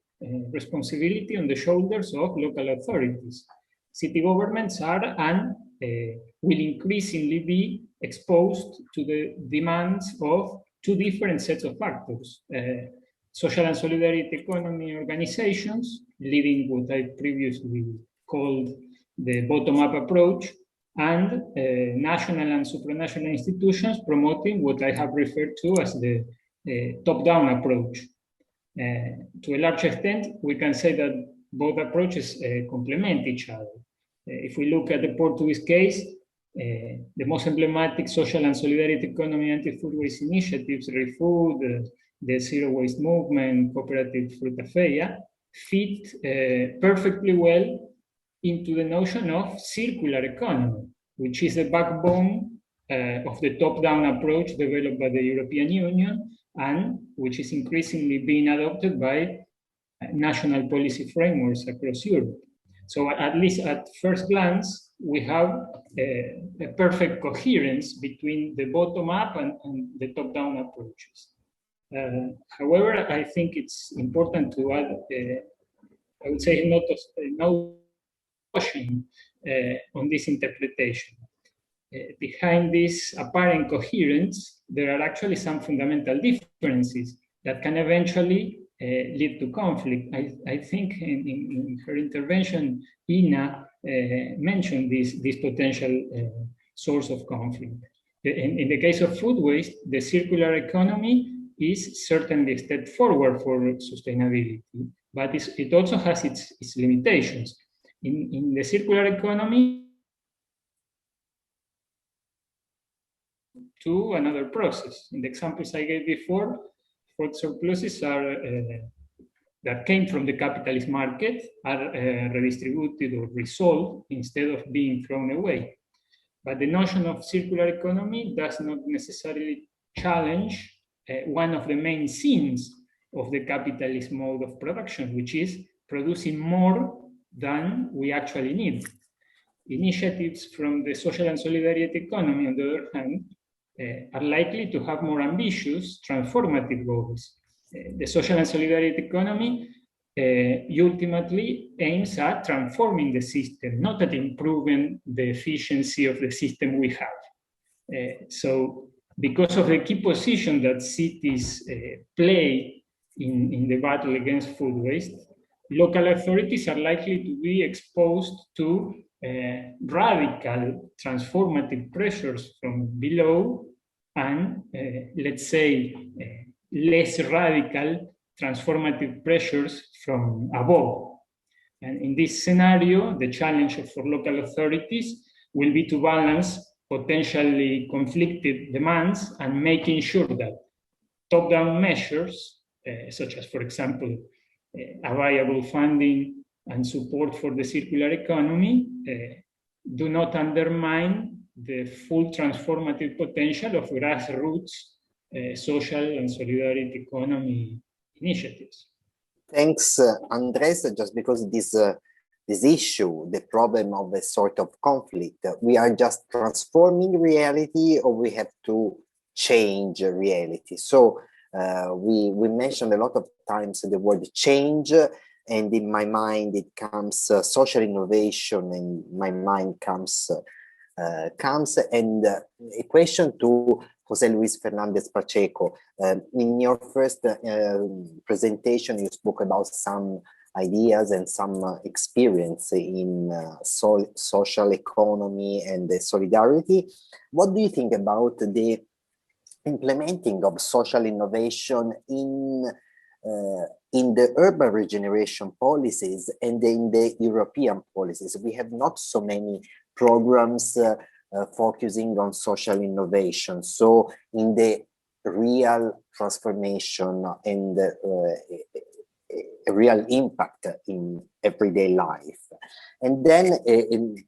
Speaker 3: responsibility on the shoulders of local authorities. City governments are and will increasingly be exposed to the demands of two different sets of factors. Social and solidarity economy organizations, leading what I previously called the bottom-up approach, and national and supranational institutions promoting what I have referred to as the top-down approach. To a large extent, we can say that both approaches complement each other. If we look at the Portuguese case, the most emblematic social and solidarity economy anti-food waste initiatives, ReFood, the Zero Waste Movement, Cooperative Fruta Feia, fit perfectly well into the notion of circular economy, which is the backbone of the top-down approach developed by the European Union, and which is increasingly being adopted by national policy frameworks across Europe. So at least at first glance, we have a perfect coherence between the bottom-up and the top-down approaches. However, I think it's important to add, I would say, no caution on this interpretation. Behind this apparent coherence, there are actually some fundamental differences that can eventually lead to conflict. I think in her intervention, Ina mentioned this potential source of conflict. In the case of food waste, the circular economy is certainly a step forward for sustainability, but it also has its limitations. In the circular economy, to another process. In the examples I gave before, food surpluses are that came from the capitalist market are redistributed or resold instead of being thrown away. But the notion of circular economy does not necessarily challenge one of the main sins of the capitalist mode of production, which is producing more than we actually need. Initiatives from the social and solidarity economy, on the other hand, are likely to have more ambitious, transformative goals. The social and solidarity economy ultimately aims at transforming the system, not at improving the efficiency of the system we have. So because of the key position that cities play in the battle against food waste, local authorities are likely to be exposed to radical transformative pressures from below and, let's say, less radical transformative pressures from above. And in this scenario, the challenge for local authorities will be to balance potentially conflicted demands and making sure that top-down measures, such as, for example, available funding and support for the circular economy, do not undermine the full transformative potential of grassroots social and solidarity economy initiatives.
Speaker 4: Thanks, Andres, just because this issue, the problem of a sort of conflict, we are just transforming reality or we have to change reality. So we mentioned a lot of times the word change, and in my mind it comes social innovation, and my mind comes and a question to Jose Luis Fernandez Pacheco. In your first presentation, you spoke about some ideas and some experience in social economy and the solidarity. What do you think about the implementing of social innovation in the urban regeneration policies and in the European policies? We have not so many programs focusing on social innovation. So in the real transformation and a real impact in everyday life. And then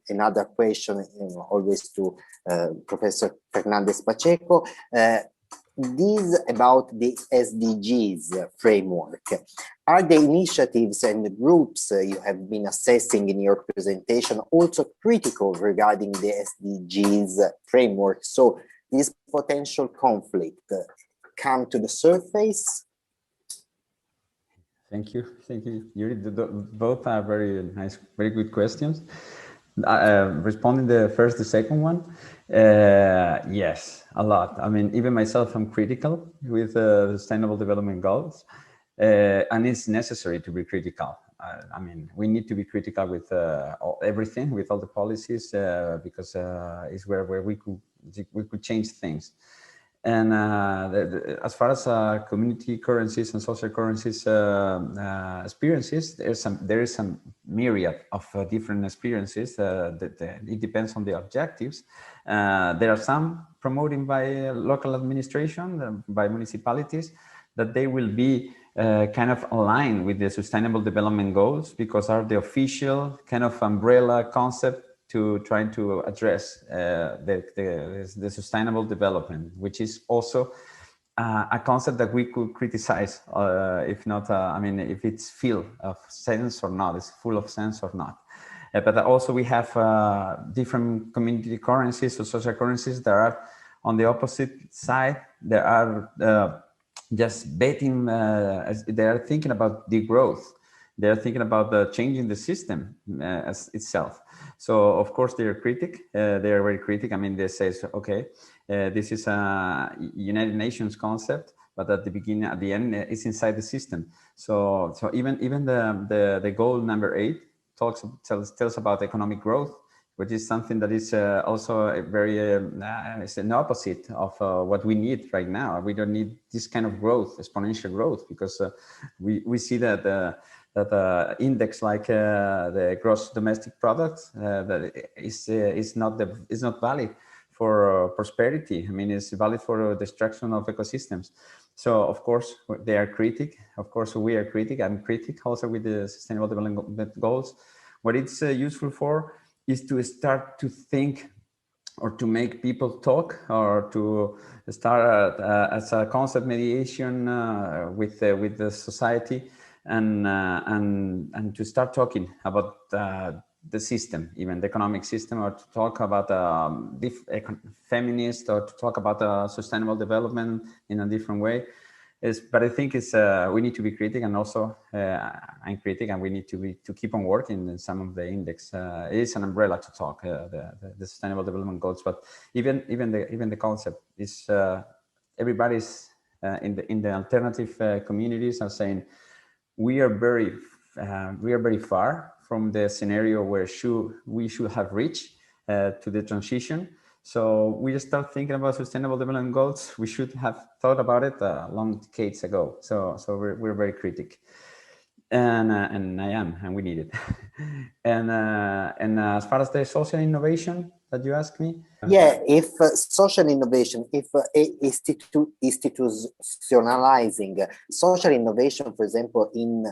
Speaker 4: another question, always to Professor Fernandez Pacheco, this about the SDGs framework. Are the initiatives and the groups you have been assessing in your presentation also critical regarding the SDGs framework? So this potential conflict come to the surface?
Speaker 5: Thank you, Yuri. Both are very nice, very good questions. Responding the second one, yes, a lot. I mean, even myself, I'm critical with Sustainable Development Goals, and it's necessary to be critical. I mean, we need to be critical with everything, with all the policies, because it's where we could change things. And as far as community currencies and social currencies experiences, there is some myriad of different experiences that it depends on the objectives. There are some promoted by local administration, by municipalities, that they will be kind of aligned with the Sustainable Development Goals because are the official kind of umbrella concept to trying to address the sustainable development, which is also a concept that we could criticize, if not, I mean, if it's full of sense or not, it's full of sense or not. But also we have different community currencies or social currencies that are on the opposite side. There are just betting, they are thinking about the growth. They're thinking about changing the system as itself. So of course they are critic. They are very critic. I mean, they say, okay, this is a United Nations concept, but at the beginning, at the end, it's inside the system. So even the goal number 8 tells about economic growth, which is something that is also a very it's an opposite of what we need right now. We don't need this kind of growth, exponential growth, because we see that that index like the gross domestic product that is not valid for prosperity. I mean, it's valid for destruction of ecosystems. So of course they are critic. Of course we are critic. I'm critic also with the Sustainable Development Goals. What it's useful for is to start to think or to make people talk, or to start as a concept mediation with the society, and to start talking about the system, even the economic system, or to talk about feminist, or to talk about sustainable development in a different way. But I think it's we need to be critic, and also I'm critic, and we need to keep on working in some of the index. It is an umbrella to talk the Sustainable Development Goals, but even the concept is everybody's in the alternative communities are saying we are very far from the scenario where we should have reached to the transition. So we start thinking about Sustainable Development Goals. We should have thought about it long decades ago. So we're very critic, and I am, and we need it. and as far as the social innovation that you asked me,
Speaker 4: yeah, if social innovation, if institutionalizing social innovation, for example, in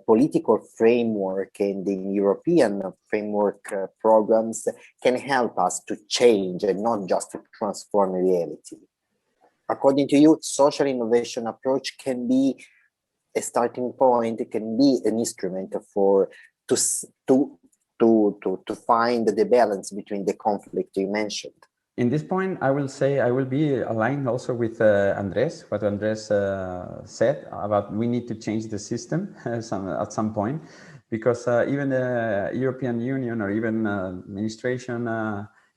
Speaker 4: political framework and in European framework programs, can help us to change and not just to transform reality. According to you, social innovation approach can be a starting point, it can be an instrument for to find the balance between the conflict you mentioned.
Speaker 5: In this point, I will say I will be aligned also with Andres, what Andres said about we need to change the system at some point, because even the European Union or even administration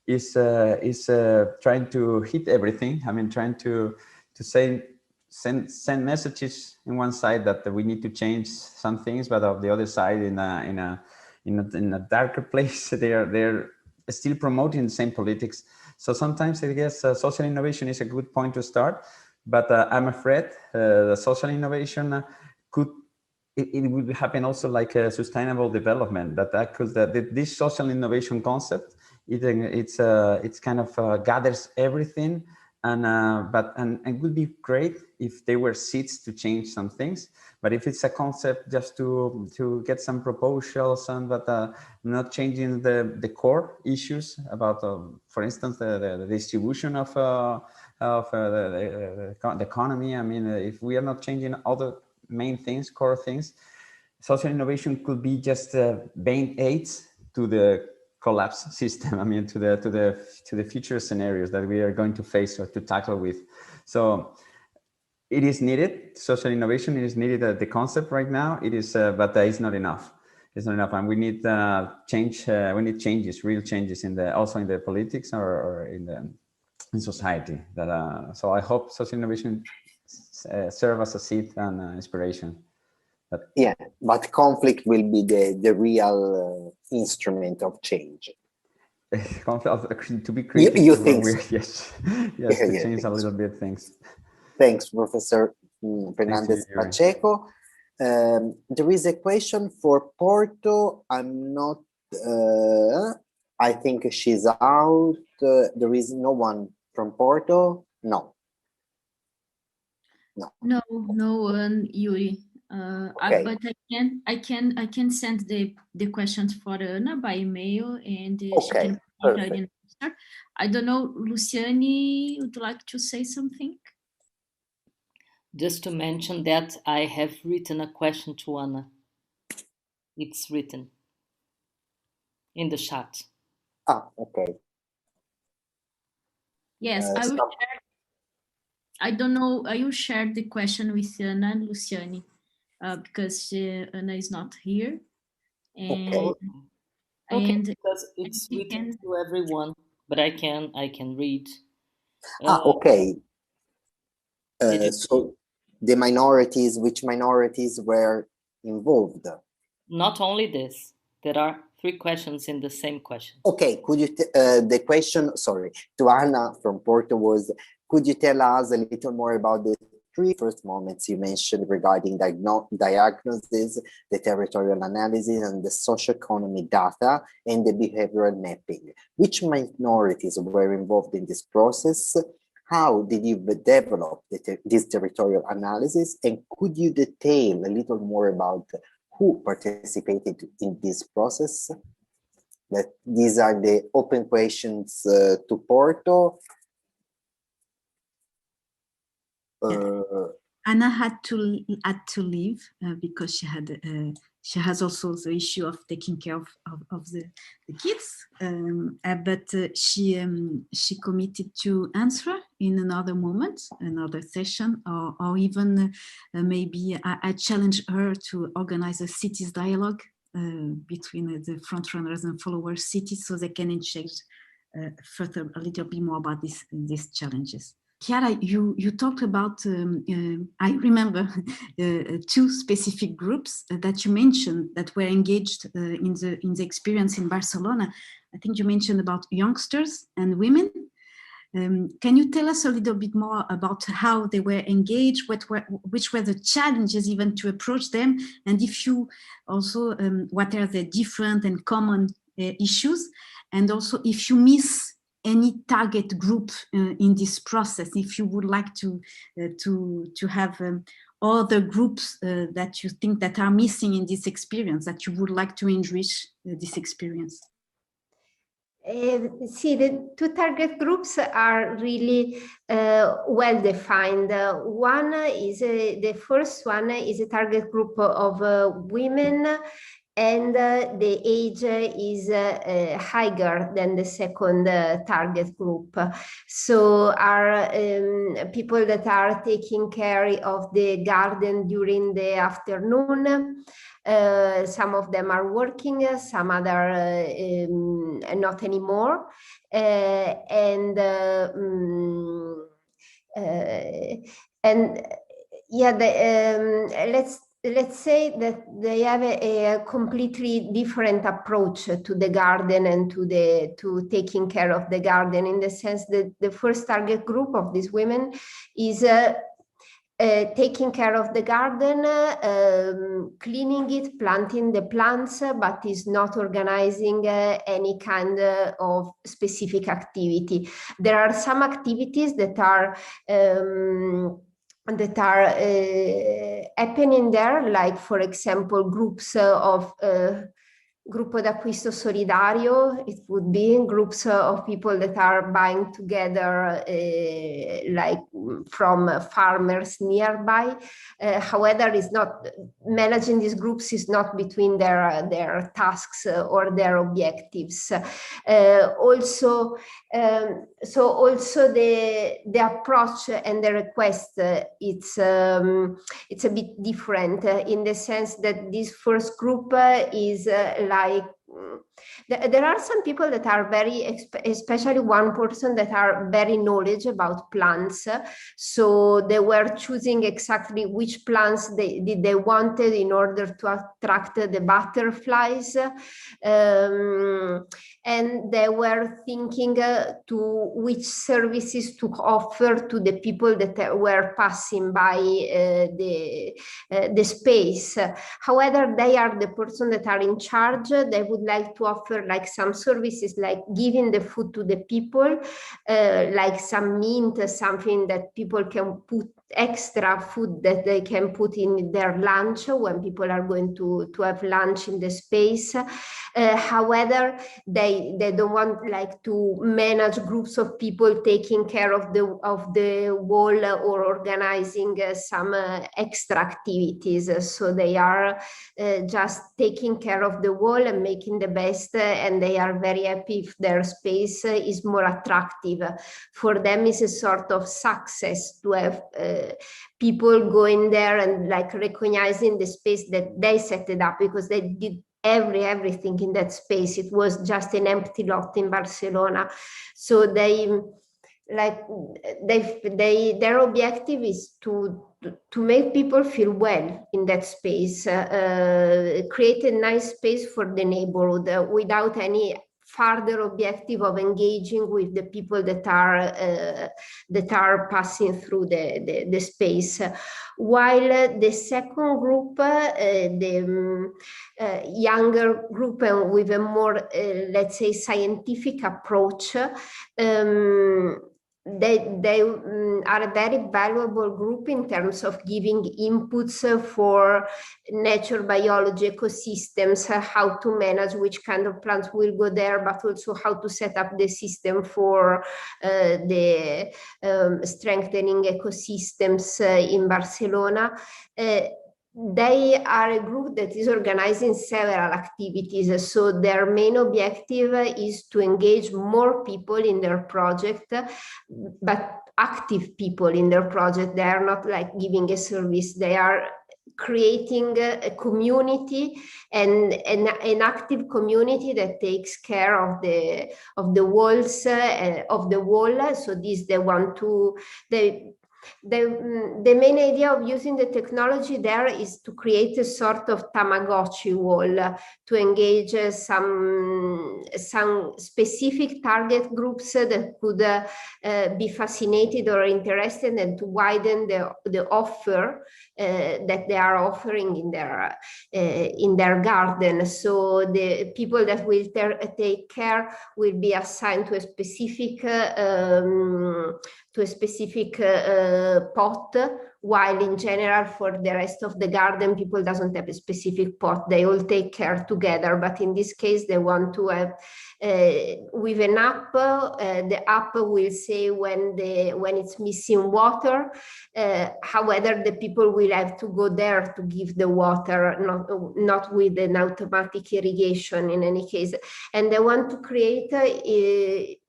Speaker 5: is trying to hit everything. I mean, trying to send messages in one side that we need to change some things, but of the other side, in a darker place, they're still promoting the same politics. So sometimes I guess social innovation is a good point to start, but I'm afraid the social innovation it would happen also like a sustainable development. This social innovation concept, it's kind of gathers everything, and it would be great if they were seeds to change some things. But if it's a concept just to get some proposals but not changing the core issues about, for instance, the distribution of the economy. I mean, if we are not changing other main things, core things, social innovation could be just band-aids to the collapse system. I mean, to the future scenarios that we are going to face or to tackle with. So it is needed. Social innovation is needed at the concept right now. It is, but it's not enough. It's not enough, and we need change. We need changes, real changes also in the politics or in society. So I hope social innovation serve as a seed and inspiration.
Speaker 4: But conflict will be the real instrument of change.
Speaker 5: To be creative.
Speaker 4: You think so?
Speaker 5: Yes, to change a little bit things.
Speaker 4: Thanks, Professor Fernandez Pacheco. There is a question for Porto. I'm not, I think she's out. There is no one from Porto? No.
Speaker 2: No one, Yuri.
Speaker 4: Okay.
Speaker 2: But I can send the questions for Ana by email, and she can provide an answer. I don't know, Luciani, would you like to say something?
Speaker 10: Just to mention that I have written a question to Ana. It's written in the chat.
Speaker 4: Okay.
Speaker 2: Yes, I will share. I don't know, I will share the question with Ana and Luciani because Ana is not here. And,
Speaker 10: okay, because it's written to everyone, but I can read.
Speaker 4: Okay. So the minorities, which minorities were involved?
Speaker 10: Not only this, there are 3 questions in the same question.
Speaker 4: Okay, could you, the question, sorry, to Ana from Porto was, could you tell us a little more about the 3 first moments you mentioned regarding diagnosis, the territorial analysis, and the socioeconomic data, and the behavioral mapping? Which minorities were involved in this process? How did you develop this territorial analysis? And could you detail a little more about who participated in this process? That these are the open questions to Porto.
Speaker 1: Ana had to leave because she has also the issue of taking care of the kids, but she committed to answer in another moment, another session, or even maybe I challenge her to organize a cities dialogue between the frontrunners and follower cities, so they can exchange further a little bit more about these challenges. Chiara, you talked about, I remember 2 specific groups that you mentioned that were engaged in the experience in Barcelona. I think you mentioned about youngsters and women. Can you tell us a little bit more about how they were engaged, which were the challenges even to approach them, and if you also, what are the different and common issues, and also if you miss any target group in this process, if you would like to have other groups that you think that are missing in this experience, that you would like to enrich this experience?
Speaker 9: See, the two target groups are really well defined. One is the first one is a target group of women, and the age is higher than the second target group. So are people that are taking care of the garden during the afternoon. Some of them are working, some other not anymore. And yeah, let's say that they have a completely different approach to the garden and to taking care of the garden, in the sense that the first target group of these women is taking care of the garden, cleaning it, planting the plants, but is not organizing any kind of specific activity. There are some activities that are happening there, like, for example, groups of Gruppo d'acquisto solidario. It would be groups of people that are buying together, like from farmers nearby. However, is not managing these groups is not between their tasks or their objectives. Also the approach and the request, it's a bit different in the sense that this first group is like, there are some people that are very, especially one person that are very knowledgeable about plants. So they were choosing exactly which plants they wanted in order to attract the butterflies. And they were thinking to which services to offer to the people that were passing by the space. However, they are the person that are in charge. They would like to offer like some services, like giving the food to the people, like some mint, something that people can put extra food that they can put in their lunch when people are going to have lunch in the space. However, they don't want like to manage groups of people taking care of the wall or organizing some extra activities. So they are just taking care of the wall and making the best, and they are very happy if their space is more attractive. For them, it's a sort of success to have people going there and like recognizing the space that they set it up, because they did everything in that space. It was just an empty lot in Barcelona. So their objective is to make people feel well in that space, create a nice space for the neighborhood without any further objective of engaging with the people that are passing through the space. While the second group, the younger group with a more, let's say, scientific approach, they are a very valuable group in terms of giving inputs for nature biology, ecosystems, how to manage which kind of plants will go there, but also how to set up the system for the strengthening ecosystems in Barcelona. They are a group that is organizing several activities. So their main objective is to engage more people in their project, but active people in their project. They are not like giving a service. They are creating a community, and an active community that takes care of the walls of the wall. So this they want to the main idea of using the technology there is to create a sort of Tamagotchi wall to engage some specific target groups that could be fascinated or interested, and to widen the offer that they are offering in their garden. So the people that will take care will be assigned to a specific to a specific pot, while in general for the rest of the garden, people doesn't have a specific pot. They all take care together. But in this case, they want to have with an app. The app will say when it's missing water. However, the people will have to go there to give the water, not with an automatic irrigation in any case. And they want to create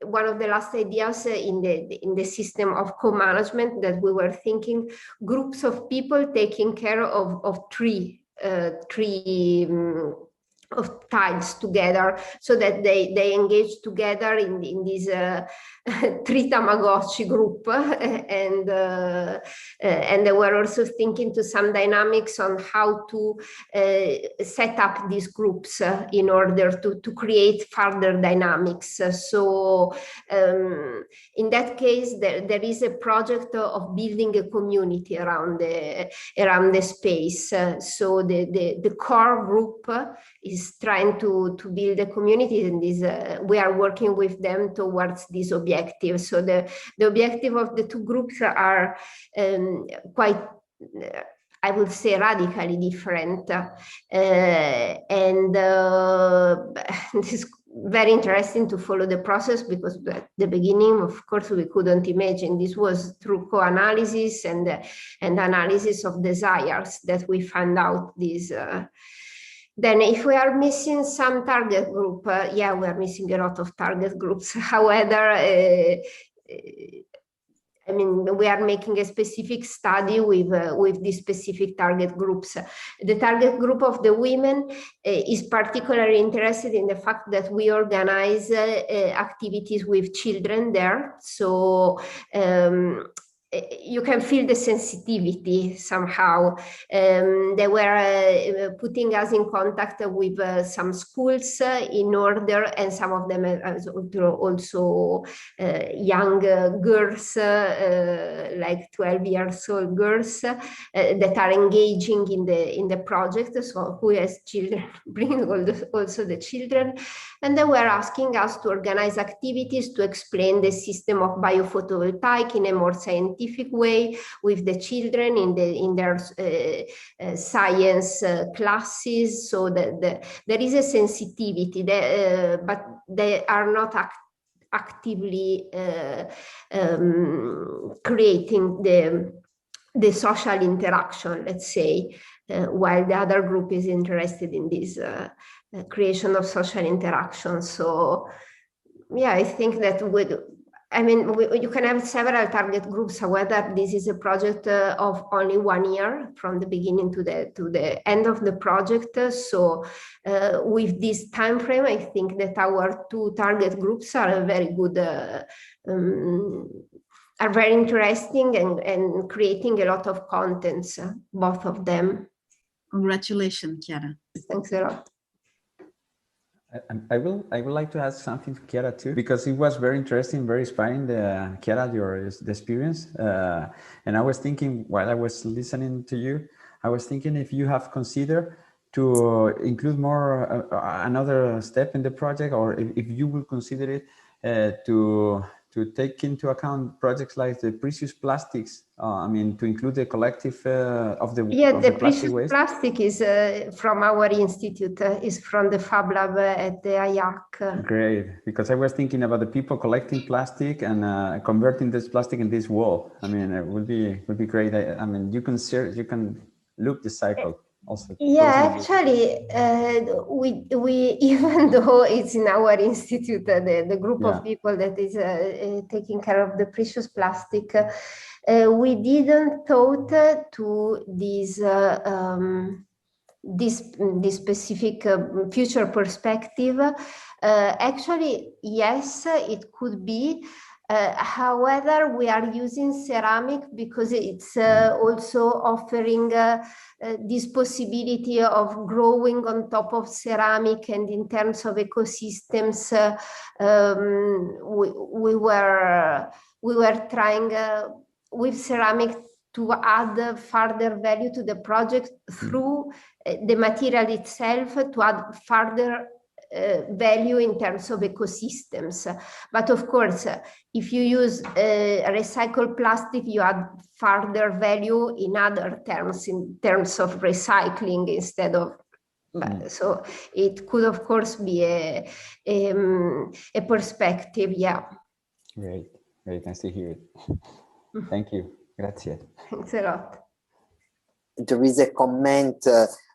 Speaker 9: one of the last ideas in the system of co-management that we were thinking, groups of people taking care of three of tiles together, so that they engage together in this three Tamagotchi group, and they were also thinking to some dynamics on how to set up these groups in order to create further dynamics. So in that case, there is a project of building a community around the space. So the core group is trying to build a community, and we are working with them towards this objective. So the objective of the two groups are quite, I would say, radically different, and it's very interesting to follow the process, because at the beginning, of course, we couldn't imagine. This was through co-analysis and analysis of desires that we found out this. Then if we are missing some target group, yeah, we are missing a lot of target groups. However, I mean, we are making a specific study with these specific target groups. The target group of the women is particularly interested in the fact that we organize activities with children there. So you can feel the sensitivity somehow. They were putting us in contact with some schools in order, and some of them also young girls, like 12 years old girls, that are engaging in the project. So who has children, bring also the children. And they were asking us to organize activities to explain the system of biophotovoltaic in a more scientific way with the children in their science classes. So there is a sensitivity, but they are not actively creating the social interaction, let's say, while the other group is interested in this creation of social interaction. So yeah, I think that you can have several target groups. However, this is a project of only 1 year, from the beginning to the end of the project. So with this time frame, I think that our two target groups are very good, are very interesting, and creating a lot of contents, both of them.
Speaker 1: Congratulations, Chiara.
Speaker 9: Thanks a lot.
Speaker 5: I would like to ask something to Chiara too, because it was very interesting, very inspiring, Chiara, the experience. And I was thinking, while I was listening to you, I was thinking if you have considered to include more another step in the project, or if you will consider it to take into account projects like the precious plastics. I mean, to include the collective of the
Speaker 9: the
Speaker 5: plastic
Speaker 9: precious
Speaker 5: waste.
Speaker 9: plastic is from our institute, is from the Fab Lab at the IAC.
Speaker 5: Great, because I was thinking about the people collecting plastic and converting this plastic in this wall. I mean, it would be great. I mean, you can look the cycle also.
Speaker 9: Yeah, actually, we even though it's in our institute, the group of people that is taking care of the precious plastic, we didn't thought to this specific future perspective. Actually, yes, it could be. However, we are using ceramic because it's also offering this possibility of growing on top of ceramic, and in terms of ecosystems, we were trying with ceramic to add further value to the project through the material itself, to add further value in terms of ecosystems. But of course, if you use recycled plastic, you add further value in other terms, in terms of recycling instead of. So it could, of course, be a perspective. Yeah.
Speaker 5: Great. Very nice to hear it. Thank you. Grazie.
Speaker 9: Thanks a lot.
Speaker 4: There is a comment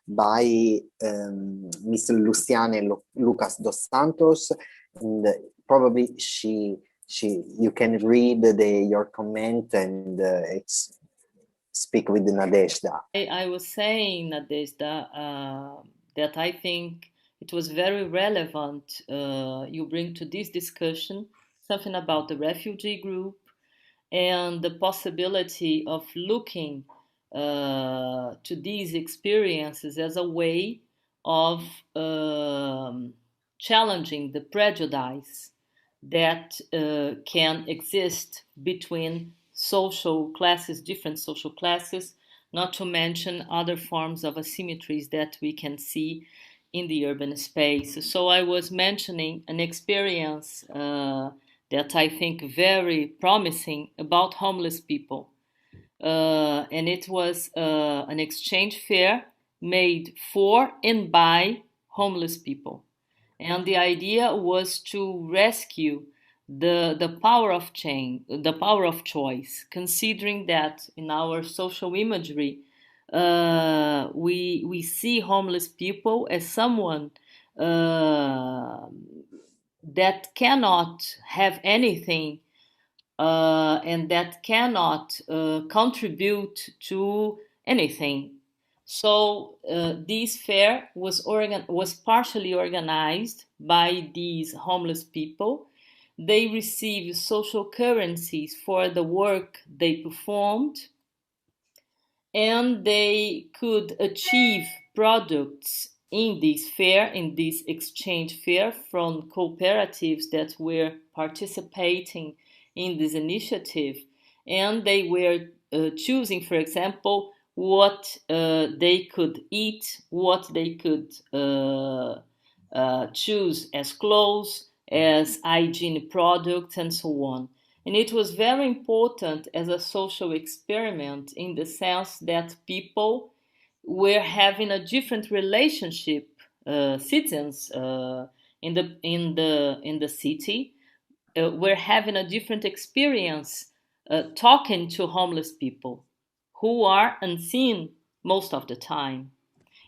Speaker 4: by Mr. Luciane Lucas dos Santos, and probably you can read your comment and speak with Nadezhda.
Speaker 10: I was saying, Nadezhda, that I think it was very relevant you bring to this discussion something about the refugee group and the possibility of looking to these experiences as a way of challenging the prejudice that can exist between social classes, different social classes, not to mention other forms of asymmetries that we can see in the urban space. So I was mentioning an experience that I think very promising about homeless people. And it was an exchange fair made for and by homeless people. And the idea was to rescue the power of change, the power of choice, considering that in our social imagery, we see homeless people as someone that cannot have anything and that cannot contribute to anything. So this fair was partially organized by these homeless people. They received social currencies for the work they performed, and they could achieve products in this fair, in this exchange fair, from cooperatives that were participating in this initiative. And they were choosing, for example, what they could eat, what they could choose as clothes, as hygiene products, and so on. And it was very important as a social experiment in the sense that people were having a different relationship, citizens in the city were having a different experience talking to homeless people who are unseen most of the time.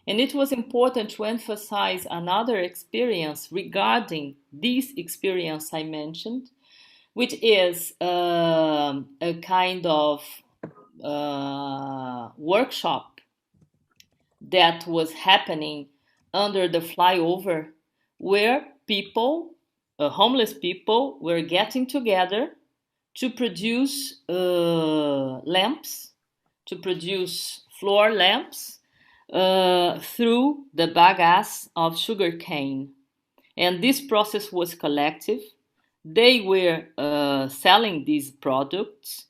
Speaker 10: And it was important to emphasize another experience regarding this experience I mentioned, which is a kind of workshop that was happening under the flyover, where people, homeless people, were getting together to produce lamps, to produce floor lamps through the bagasse of sugarcane. And this process was collective. They were selling these products,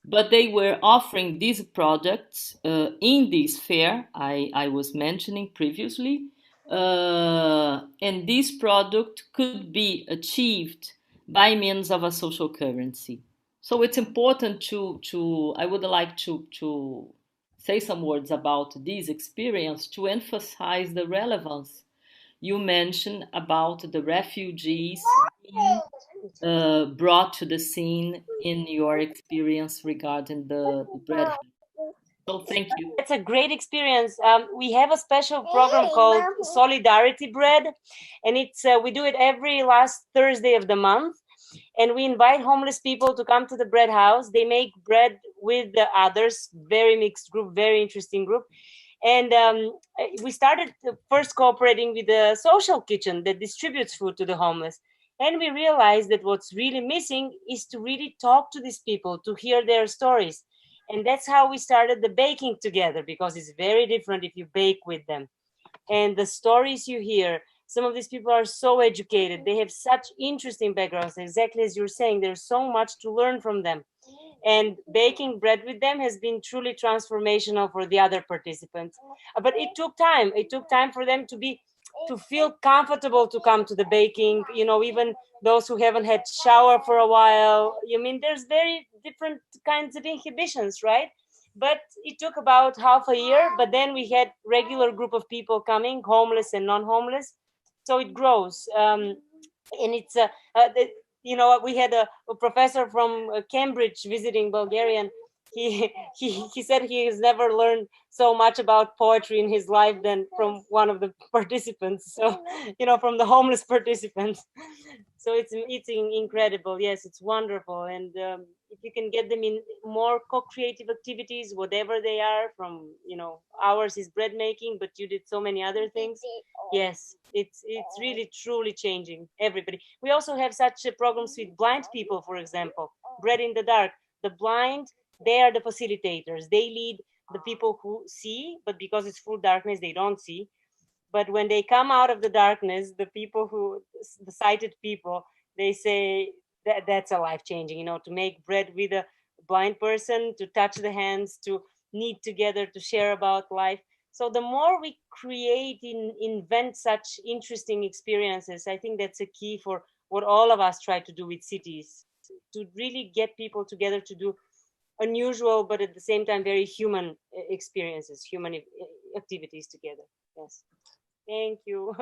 Speaker 10: but they were offering these products in this fair I was mentioning previously. And this product could be achieved by means of a social currency. So it's important I would like to say some words about this experience to emphasize the relevance you mentioned about the refugees being brought to the scene in your experience regarding the bread. So thank you.
Speaker 8: It's a great experience. We have a special program called Solidarity Bread, and it's we do it every last Thursday of the month. And we invite homeless people to come to the bread house. They make bread with the others, very mixed group, very interesting group. And we started first cooperating with the social kitchen that distributes food to the homeless. And we realized that what's really missing is to really talk to these people, to hear their stories. And that's how we started the baking together, because it's very different if you bake with them. And the stories you hear, some of these people are so educated. They have such interesting backgrounds. Exactly as you're saying, there's so much to learn from them. And baking bread with them has been truly transformational for the other participants. But it took time. It took time for them to be to feel comfortable to come to the baking, you know, even those who haven't had shower for a while. You mean, there's very different kinds of inhibitions, right? But it took about half a year, but then we had regular group of people coming, homeless and non-homeless. So it grows. And it's, you know, we had a professor from Cambridge visiting Bulgarian. He said he has never learned so much about poetry in his life than from one of the participants. So, you know, from the homeless participants. So it's incredible. Yes, it's wonderful. And if you can get them in more co-creative activities, whatever they are, from, you know, ours is bread making, but you did so many other things. Yes, it's really truly changing everybody. We also have such programs with blind people, for example, Bread in the Dark. The blind, they are the facilitators. They lead the people who see, but because it's full darkness, they don't see. But when they come out of the darkness, the sighted people, they say that that's a life-changing, you know, to make bread with a blind person, to touch the hands, to knead together, to share about life. So the more we create and invent such interesting experiences, I think that's a key for what all of us try to do with cities, to really get people together to do unusual, but at the same time, very human experiences, human activities together. Yes. Thank you.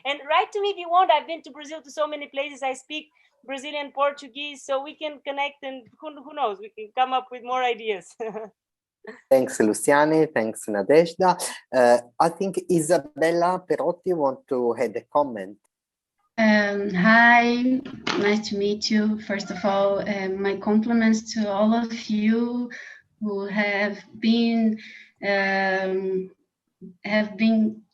Speaker 8: And write to me if you want. I've been to Brazil to so many places. I speak Brazilian Portuguese, so we can connect, and who knows, we can come up with more ideas.
Speaker 4: Thanks, Luciani. Thanks, Nadezhda. I think Isabella Perotti want to add a comment.
Speaker 11: Hi, nice to meet you. First of all, my compliments to all of you who have been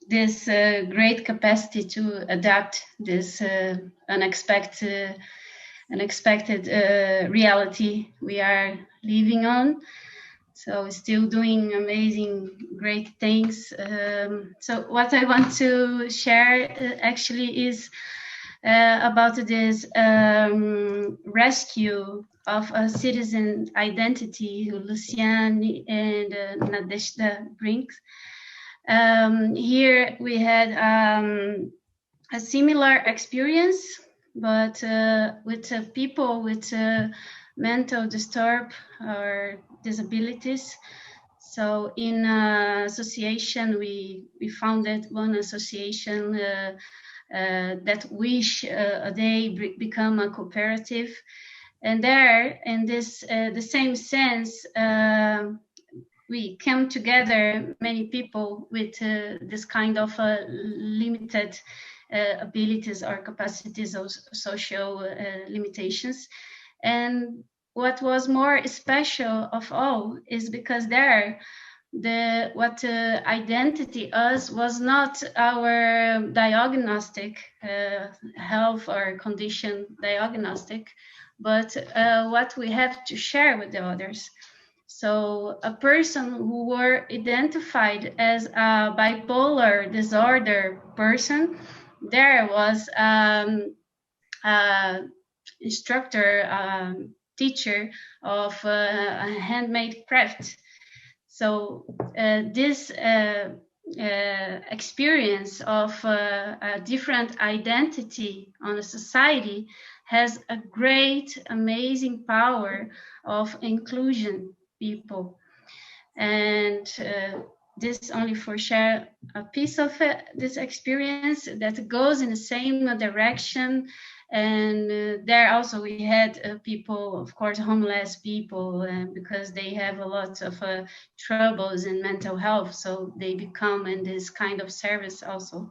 Speaker 11: this great capacity to adapt this unexpected reality we are living on. So still doing amazing, great things. So what I want to share actually is about this rescue of a citizen identity who Luciani and Nadezhda brings. Here we had a similar experience, but with people with mental disturb or disabilities. So in association, we founded one association that wish a day become a cooperative. And there, in this the same sense, we came together, many people with this kind of limited abilities or capacities of social limitations. And what was more special of all is because there, what identity us was not our diagnostic health or condition diagnostic, but what we have to share with the others. So a person who were identified as a bipolar disorder person, there was instructor, teacher of handmade craft. So this experience of a different identity on a society has a great, amazing power of inclusion people. And this only for share a piece of this experience that goes in the same direction. And there also we had people, of course, homeless people, because they have a lot of troubles in mental health. So they become in this kind of service also.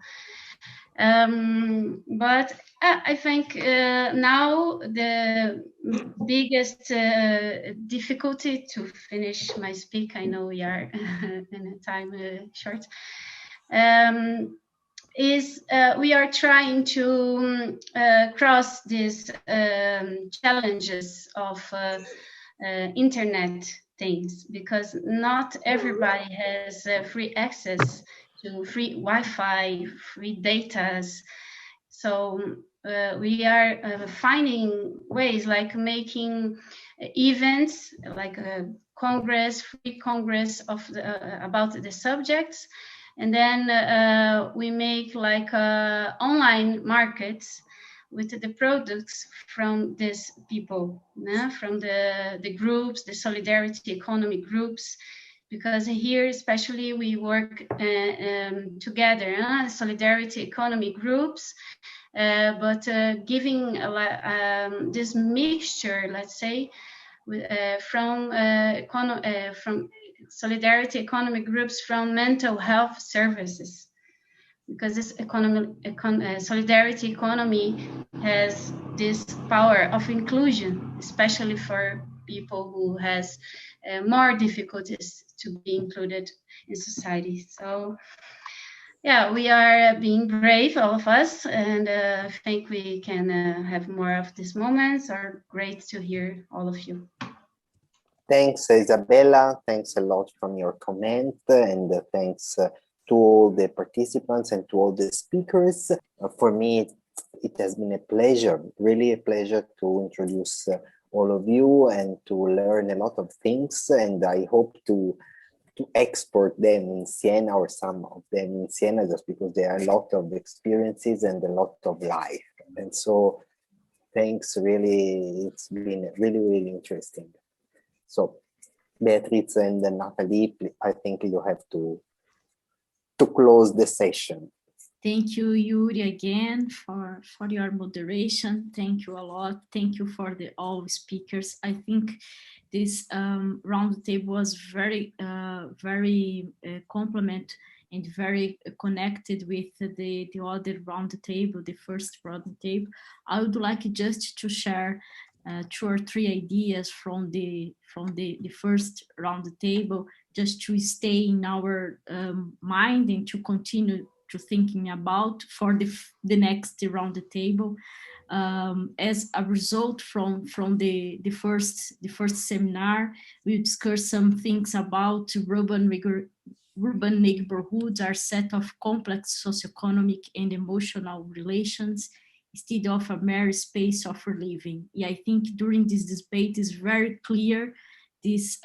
Speaker 11: But I think now the biggest difficulty to finish my speak, I know we are in a time short, is we are trying to cross these challenges of internet things, because not everybody has free access to free Wi-Fi, free data. So we are finding ways like making events like a congress, free congress of about the subjects, And then we make like online markets with the products from these people, from the groups, the solidarity economy groups, because here especially we work together, solidarity economy groups, but giving this mixture, let's say, from solidarity economy groups from mental health services, because this solidarity economy has this power of inclusion, especially for people who has more difficulties to be included in society. So yeah, we are being brave, all of us, and I think we can have more of these moments. Are great to hear all of you.
Speaker 4: Thanks, Isabella. Thanks a lot from your comment, and thanks to all the participants and to all the speakers. For me, it has been a pleasure, really a pleasure to introduce all of you and to learn a lot of things. And I hope to export them in Siena, or some of them in Siena, just because there are a lot of experiences and a lot of life. And so thanks, really, it's been really, really interesting. So Beatrice and Natalie, I think you have to close the session.
Speaker 2: Thank you, Yuri, again for your moderation. Thank you a lot. Thank you for all speakers. I think this roundtable was very complement and very connected with the other roundtable, the first roundtable. I would like just to share 2 or 3 ideas from the first roundtable, just to stay in our mind and to continue to thinking about for the next roundtable. As a result from the first seminar, we discussed some things about urban neighborhoods are set of complex socioeconomic and emotional relations instead of a mere space of living. Yeah, I think during this debate is very clear this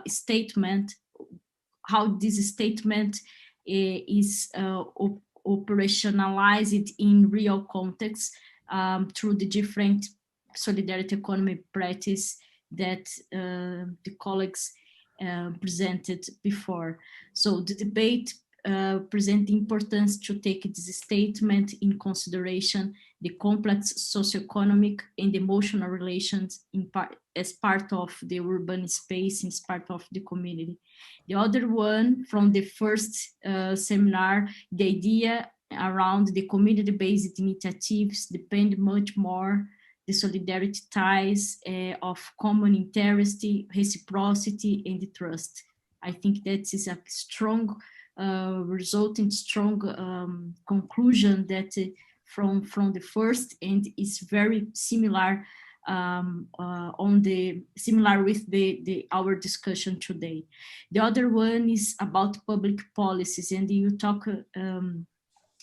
Speaker 2: statement, how this statement is operationalized in real context through the different solidarity economy practice that the colleagues presented before. So the debate present the importance to take this statement in consideration, the complex socioeconomic and emotional relations as part of the urban space, as part of the community. The other one from the first seminar, the idea around the community-based initiatives depend much more the solidarity ties of common interest, reciprocity, and trust. I think that is a strong resulting strong conclusion that from the first, and is very similar similar with our discussion today. The other one is about public policies, and you talk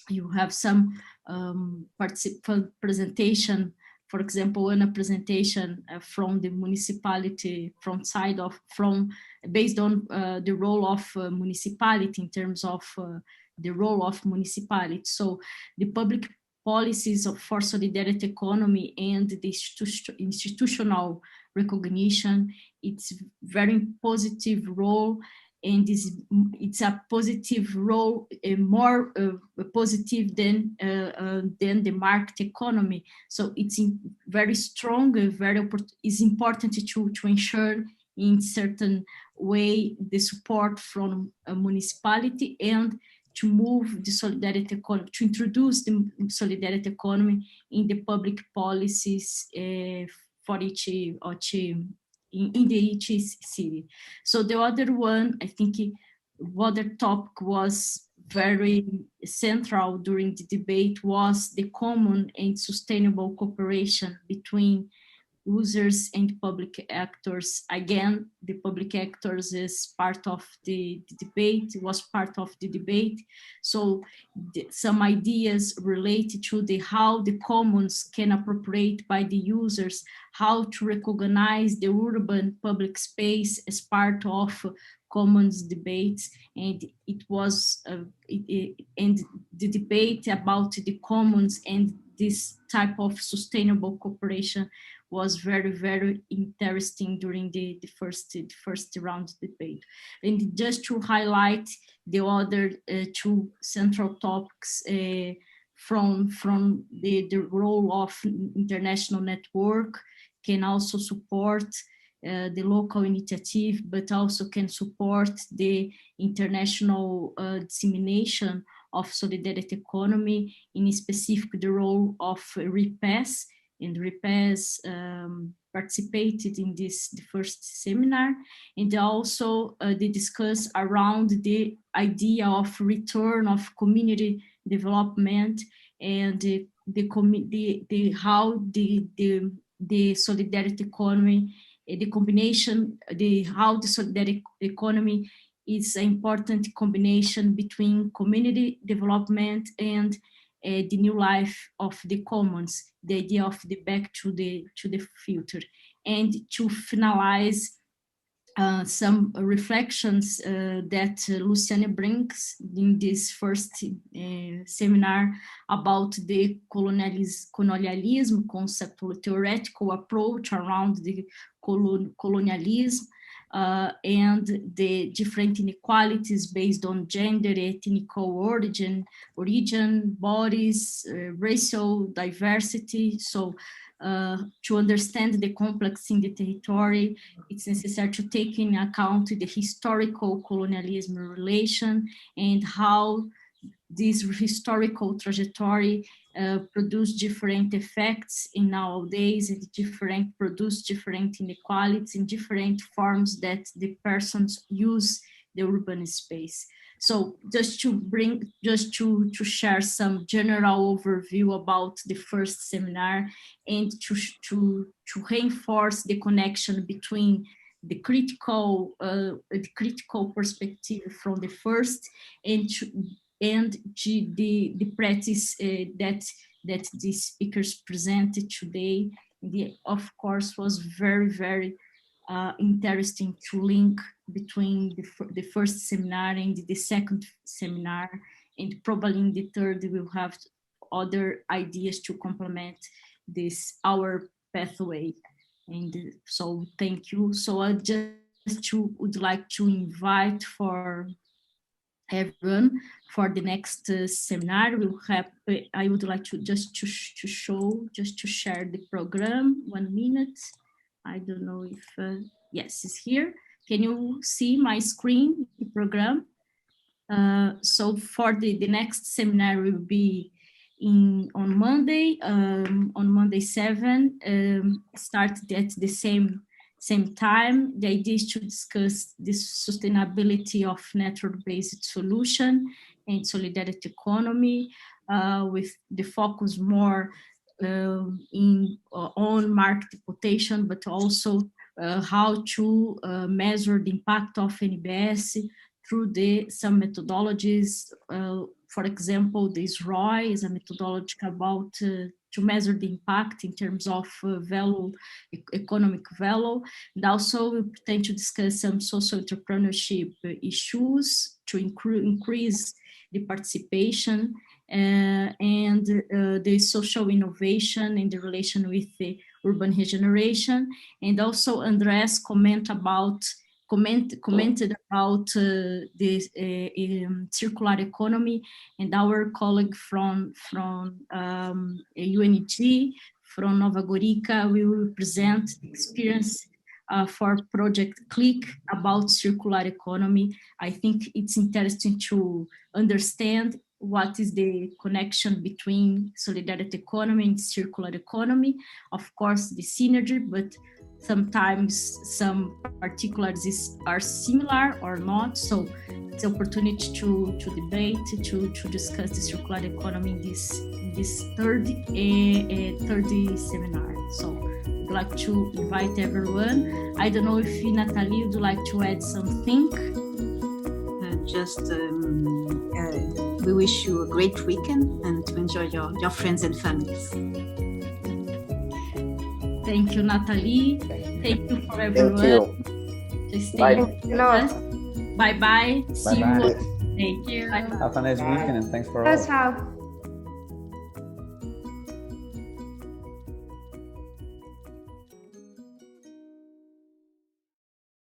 Speaker 2: you have some presentation. For example, in a presentation from the municipality, based on the role of municipality in terms of the role of municipality. So the public policies for solidarity economy and the institutional recognition, it's very positive role. And it's a positive role, more positive than the market economy. So it's very strong, is important to ensure in certain way the support from a municipality and to move the solidarity economy, to introduce the solidarity economy in the public policies for each in each city. So the other one, I think, other topic was very central during the debate was the common and sustainable cooperation between users and public actors. Again, the public actors is part of the debate, was part of the debate. So some ideas related to how the commons can appropriate by the users, how to recognize the urban public space as part of commons debates, and it was and the debate about the commons and this type of sustainable cooperation was very, very interesting during the first round debate. And just to highlight the other two central topics from the role of international network can also support the local initiative, but also can support the international dissemination of solidarity economy, in specific the role of REPAS, and REPAS participated in the first seminar, and also they discuss around the idea of return of community development and how the solidarity economy, the combination, how the solidarity economy is an important combination between community development and the new life of the commons, the idea of the back to the future. And to finalize, some reflections that Luciane brings in this first seminar about the colonialism conceptual theoretical approach around the colonialism and the different inequalities based on gender, ethnic origin, bodies, racial diversity. So to understand the complex in the territory, it's necessary to take into account the historical colonialism relation and how this historical trajectory produce different effects in nowadays, and produce different inequalities in different forms that the persons use the urban space. So just to share some general overview about the first seminar, and to reinforce the connection between the critical perspective from the first and the practice that the speakers presented today. Of course, was very, very interesting to link between the first seminar and the second seminar, and probably in the third we'll have other ideas to complement our pathway. And so thank you. So I would like to invite for everyone for the next seminar. I would like to share the program. 1 minute. I don't know if yes, it's here. Can you see my screen, the program? So for the next seminar will be on Monday 7, start at the same time. The idea is to discuss the sustainability of network-based solution and solidarity economy, with the focus more on market quotation, but also how to measure the impact of NBS through some methodologies. For example, this ROI is a methodology about to measure the impact in terms of value, economic value. And also we intend to discuss some social entrepreneurship issues to increase the participation and the social innovation in the relation with the urban regeneration. And also Andres commented about the circular economy, and our colleague from UNG, from Nova Gorica, we will present experience for Project Click about circular economy. I think it's interesting to understand what is the connection between solidarity economy and circular economy. Of course, the synergy, but sometimes some particulars are similar or not. So it's an opportunity to debate, to discuss the circular economy in this third seminar. So I'd like to invite everyone. I don't know if Nathalie would like to add something.
Speaker 1: We wish you a great weekend and to enjoy your friends and families.
Speaker 2: Thank you, Nathalie. Thank you for everyone.
Speaker 4: Thank you.
Speaker 2: Bye. Bye-bye. See you.
Speaker 5: Bye-bye.
Speaker 2: Thank you.
Speaker 5: Have a nice weekend and thanks for
Speaker 9: Ciao,
Speaker 5: all.
Speaker 9: ciao.